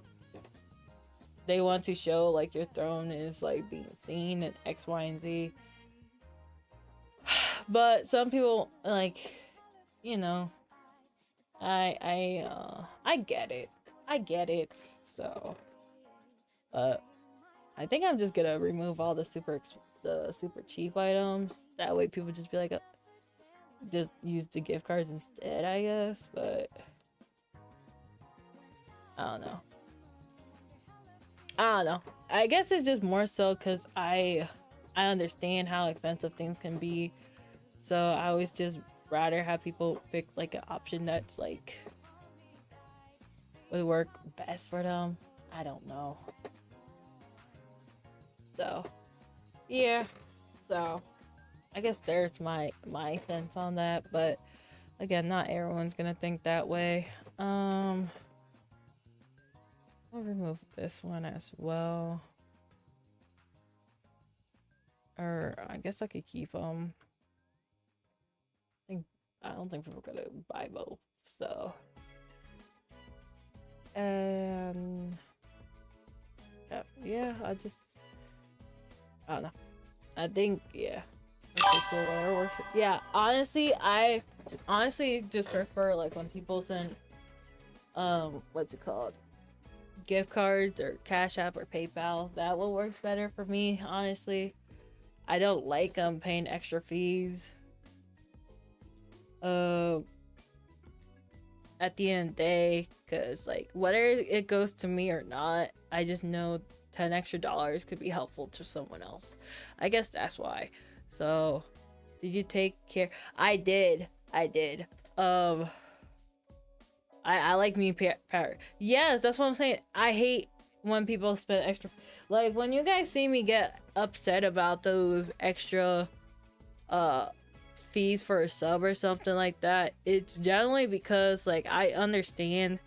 [SPEAKER 5] they want to show like your throne is like being seen and X, Y, and Z. But some people, like, you know, I get it. I get it. So, I think I'm just gonna remove all the super cheap items. That way people just be like, just use the gift cards instead, I guess. But I don't know. I guess it's just more so because I understand how expensive things can be. So I always just rather have people pick like an option that's like would work best for them. I don't know. So yeah, so I guess there's my sense on that, but again, not everyone's gonna think that way. I'll remove this one as well, or I guess I could keep them. I don't think people are gonna buy both, so. And yeah, I don't know. I think, yeah. Okay, cool. Yeah, I honestly just prefer like when people send what's it called, gift cards or Cash App or PayPal. That what works better for me, honestly. I don't like paying extra fees. At the end of the day, because like whether it goes to me or not, I just know $10 extra could be helpful to someone else. I guess that's why. So Did you take care? I did. I like me parrot. Yes, that's what I'm saying. I hate when people spend extra. Like when you guys see me get upset about those extra fees for a sub or something like that, it's generally because like I understand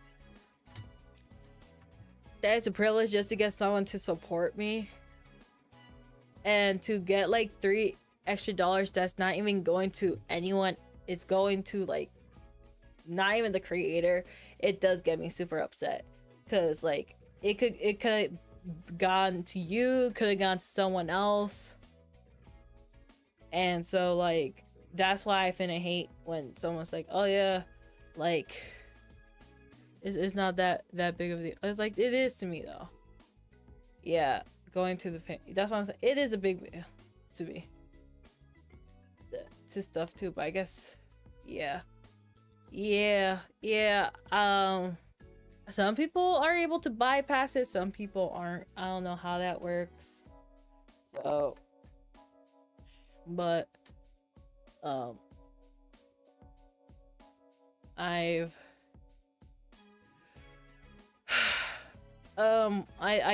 [SPEAKER 5] that it's a privilege just to get someone to support me, and to get like $3 extra that's not even going to anyone. It's going to like not even the creator. It does get me super upset because like it could have gone to you, could have gone to someone else. And so like that's why I finna hate when someone's like, oh yeah, like it's not that big of a deal. It's like, it is to me though. Yeah, going to the pain, that's what I'm saying. It is a big deal to me, to stuff too, but I guess yeah. Some people are able to bypass it, some people aren't. I don't know how that works. So but I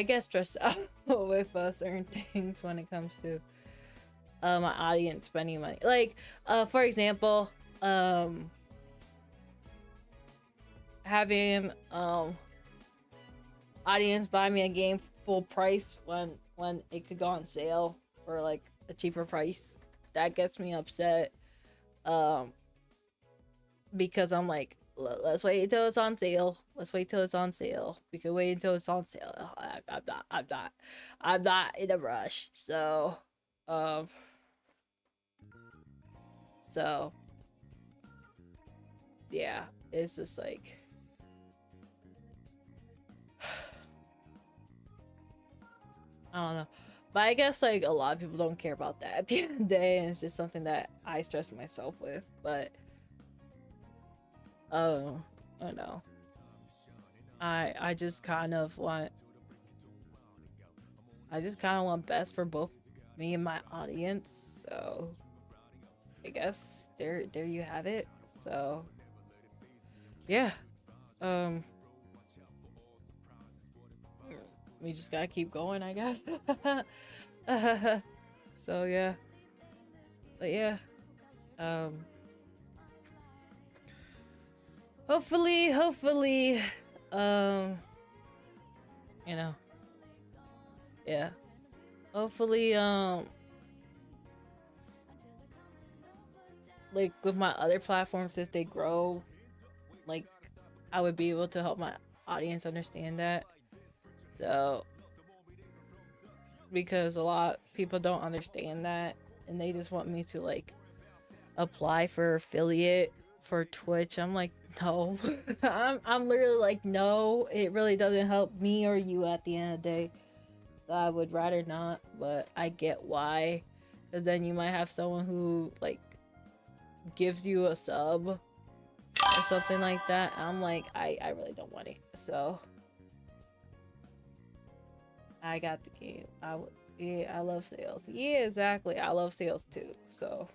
[SPEAKER 5] get stressed out with certain things when it comes to my audience spending money. Like for example, having audience buy me a game full price when it could go on sale for like a cheaper price. That gets me upset, because I'm like, let's wait until it's on sale. We can wait until it's on sale. I'm not in a rush. So yeah, it's just like I don't know. But I guess like a lot of people don't care about that at the end of the day, and it's just something that I stress myself with. But I don't know. I just kind of want best for both me and my audience. So I guess there you have it. So yeah. We just gotta keep going, I guess. So yeah. But yeah. Hopefully, you know. Yeah. Hopefully, like with my other platforms, as they grow, like I would be able to help my audience understand that. So, because a lot of people don't understand that, and they just want me to like apply for affiliate for Twitch. I'm like, no. I'm literally like, no, it really doesn't help me or you at the end of the day. So I would rather not, but I get why. Because then you might have someone who like gives you a sub or something like that. I'm like, I really don't want it. So I got the game. I love sales. Yeah, exactly. I love sales too. So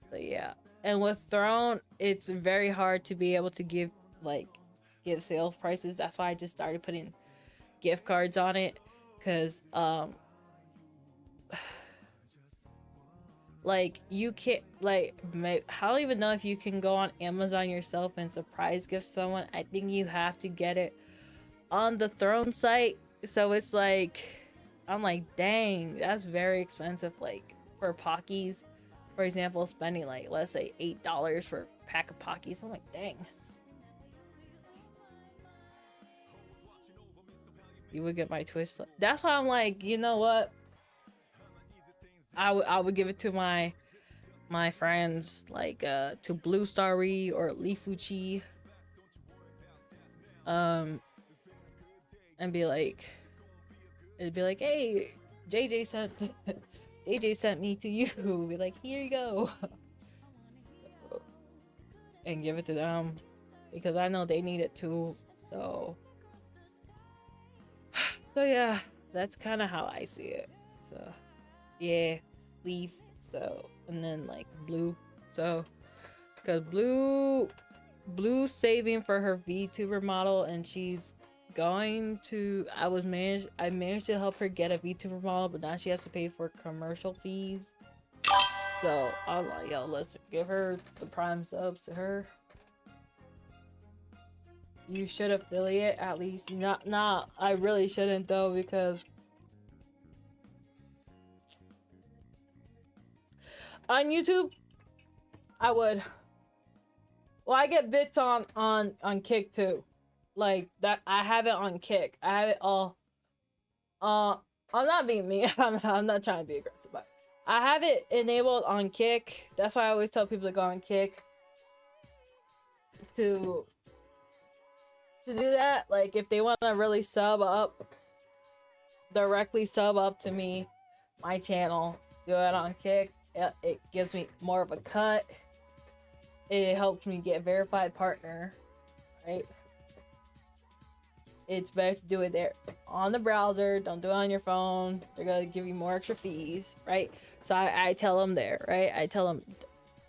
[SPEAKER 5] but yeah. And with Throne, it's very hard to be able to give sales prices. That's why I just started putting gift cards on it, because like you can't I don't even know if you can go on Amazon yourself and surprise gift someone. I think you have to get it on the Throne site. So it's like, I'm like, dang, that's very expensive. Like for Pockies, for example, spending like, let's say $8 for a pack of Pockies. I'm like, dang. You would get my Twitch. That's why I'm like, you know what? I would give it to my friends, like to Blue Starry or Lifuchi. And be like, it'd be like, hey, JJ sent me to you. Be like, here you go. And give it to them, because I know they need it too. So yeah, that's kind of how I see it. So yeah, leave So, and then like Blue. So, because Blue's saving for her VTuber model, and she's going to. I managed to help her get a VTuber model, but now she has to pay for commercial fees. So I'm like, yo, let's give her the Prime subs to her. You should affiliate at least. Not. I really shouldn't though, because on YouTube, I would. Well, I get bits on Kick too, like that. I have it on Kick. I have it all. I'm not being mean. I'm not trying to be aggressive, but I have it enabled on Kick. That's why I always tell people to go on Kick to do that. Like if they want to really directly sub up to me, my channel, do it on Kick. It gives me more of a cut. It helps me get verified partner, right? It's better to do it there on the browser. Don't do it on your phone. They're gonna give you more extra fees, right? So I tell them there, right? I tell them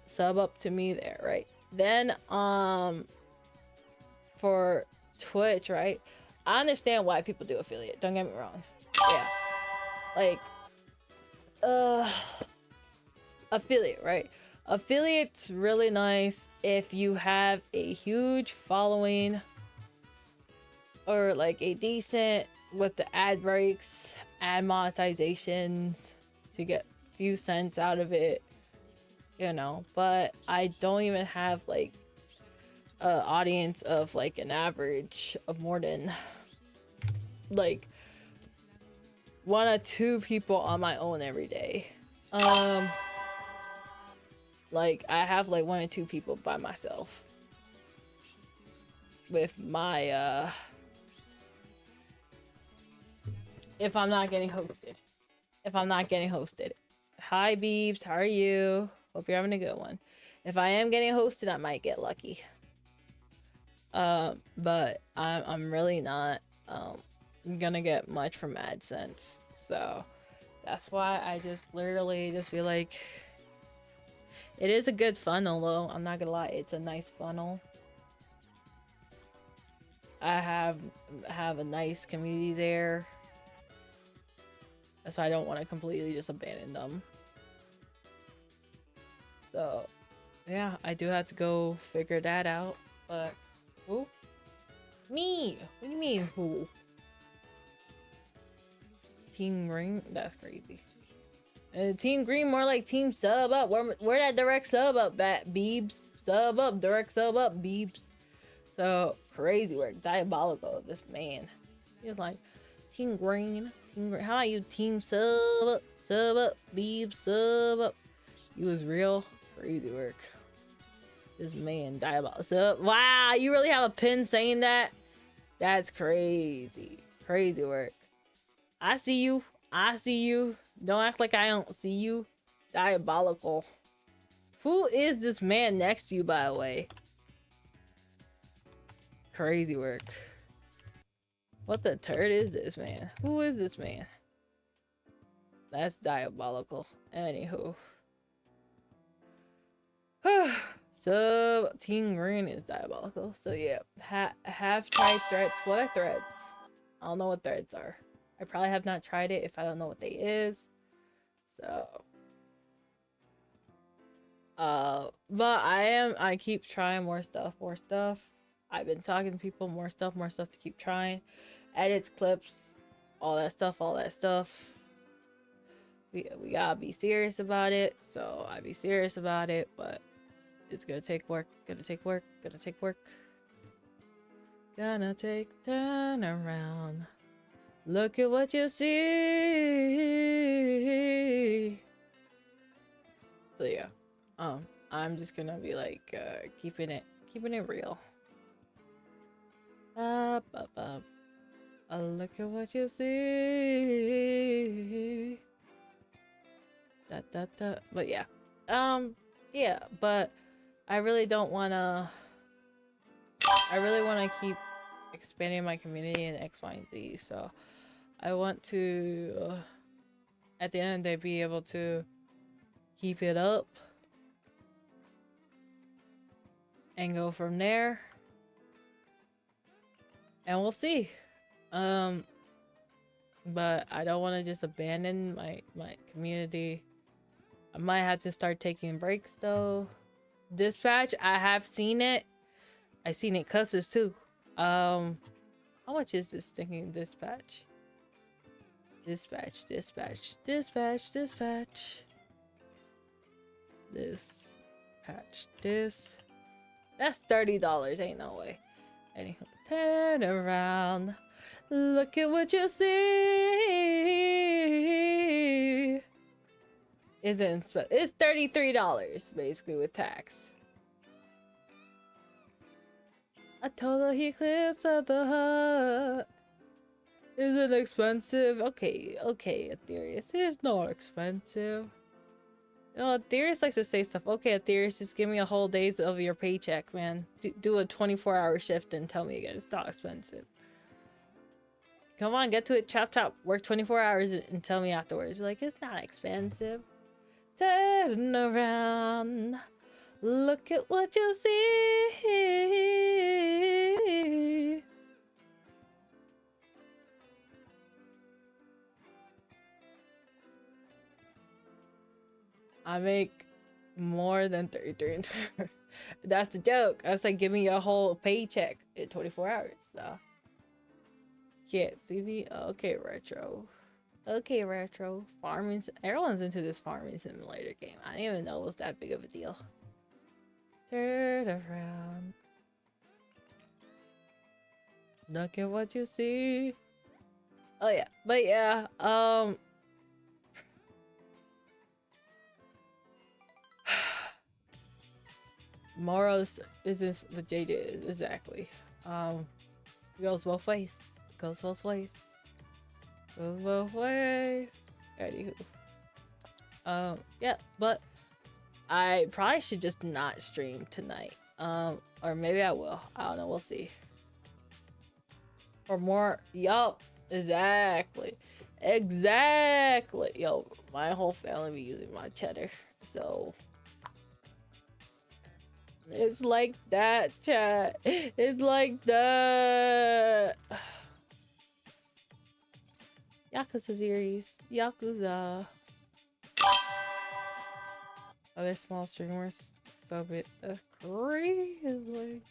[SPEAKER 5] sub up to me there, right? Then for Twitch, right? I understand why people do affiliate. Don't get me wrong. Yeah, like affiliate, right? Affiliate's really nice if you have a huge following or like a decent with the ad breaks, ad monetizations to get a few cents out of it, you know. But I don't even have like an audience of like an average of more than like 1 or 2 people on my own every day. Like I have like 1 or 2 people by myself with my if I'm not getting hosted. Hi Beebs, how are you? Hope you're having a good one. If I am getting hosted, I might get lucky. But I'm really not gonna get much from AdSense. So that's why I just literally just feel like it is a good funnel though. I'm not gonna lie, it's a nice funnel. I have a nice community there. That's why I don't want to completely just abandon them. So yeah, I do have to go figure that out. But who? Me? What do you mean who? Team Green? That's crazy. Team Green more like Team Sub Up. Where that direct sub up at, Beebs? Sub up, direct sub up, Beebs. So crazy work, diabolical. This man, he's like Team Green. How are you, Team Sub Up, Beebs, sub up? He was real crazy work. This man, diabolical. So, wow, you really have a pin saying that? That's crazy, crazy work. I see you. Don't act like I don't see you. Diabolical. Who is this man next to you, by the way? Crazy work. What the turd is this man? Who is this man? That's diabolical. Anywho. So, Team Green is diabolical. So, yeah. Have tried threads. What are threads? I don't know what threads are. I probably have not tried it if I don't know what they is. So but I keep trying more stuff. I've been talking to people, more stuff to keep trying. Edits, clips, all that stuff. We gotta be serious about it. So I be serious about it, but it's gonna take work. Gonna take turn around. Look at what you see. So yeah, I'm just gonna be like keeping it real. Look at what you see. But yeah, yeah, but I really wanna keep expanding my community in X, Y, and Z. So I want to, at the end of the day, be able to keep it up, and go from there. And we'll see. But I don't want to just abandon my community. I might have to start taking breaks though. Dispatch, I have seen it. I seen it cusses too. How much is this stinking dispatch? Dispatch. This. That's $30. Ain't no way. Anywho, turn around. Look at what you see. It's $33 basically with tax. A total eclipse of the heart. Is it expensive? Okay, Aetherius. It's not expensive. No, Aetherius likes to say stuff. Okay, Aetherius, just give me a whole days of your paycheck, man. Do a 24-hour shift and tell me again. It's not expensive. Come on, get to it. Chop. Work 24 hours and tell me afterwards. You're like, it's not expensive. Turn around. Look at what you see. I make more than 33 and 24. That's the joke. I was like, give me your whole paycheck in 24 hours. So can't see me. Okay, retro. Farming. Everyone's into this farming simulator game. I didn't even know it was that big of a deal. Turn around. Look at what you see. Oh yeah, but yeah, morals isn't what JJ is exactly. It goes both ways. Anywho. Yeah, but I probably should just not stream tonight. Or maybe I will. I don't know, we'll see. For more, yup, exactly. Yo, my whole family be using my cheddar, so it's like that, chat. It's like that. Yakuza series. Yakuza. Other small streamers sub it. That's crazy.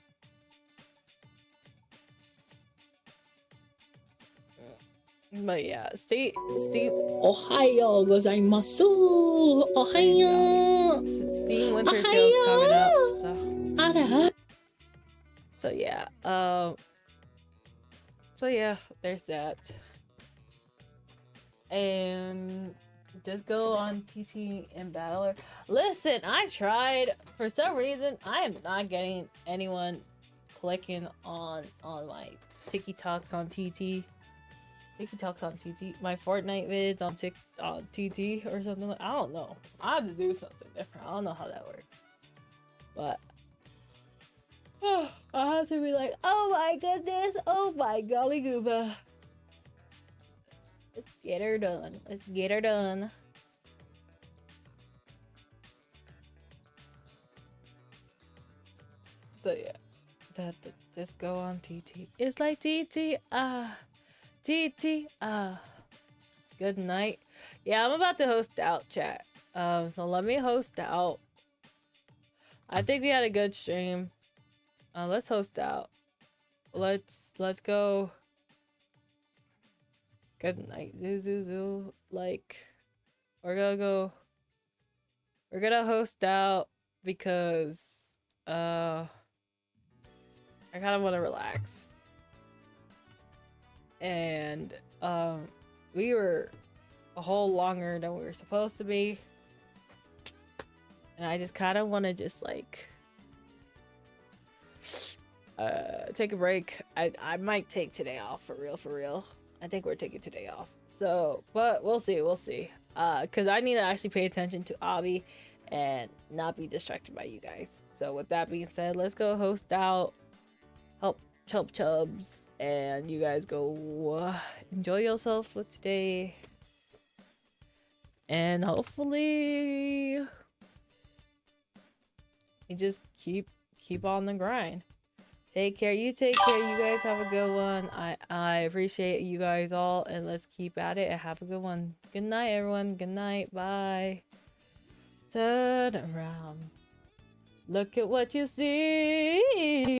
[SPEAKER 5] But yeah, Steam.
[SPEAKER 4] Ohayo gozaimasu. Ohayo.
[SPEAKER 5] Steam winter sales coming up. So yeah. So yeah, there's that. And just go on TT and Battler. Listen, I tried. For some reason, I am not getting anyone clicking on my TikToks on TT. TikToks on TT. My Fortnite vids on TT or something. Like, I don't know. I have to do something different. I don't know how that works. But I have to be like, oh my goodness, oh my golly gooba. Let's get her done. So yeah, just go on TT. It's like TT. Good night. Yeah, I'm about to host out, chat. So let me host out. I think we had a good stream. Let's host out. Let's go. Good night, zoo. Like, we're gonna host out because I kind of want to relax. And we were a whole longer than we were supposed to be, and I just kind of want to just like take a break. I might take today off for real. I think we're taking today off. So, but we'll see. Cause I need to actually pay attention to Abby and not be distracted by you guys. So with that being said, let's go host out. Help chubs. And you guys go enjoy yourselves for today. And hopefully we just keep on the grind. Take care. You take care. You guys have a good one. I appreciate you guys all, and let's keep at it and have a good one. Good night, everyone. Good night. Bye. Turn around. Look at what you see.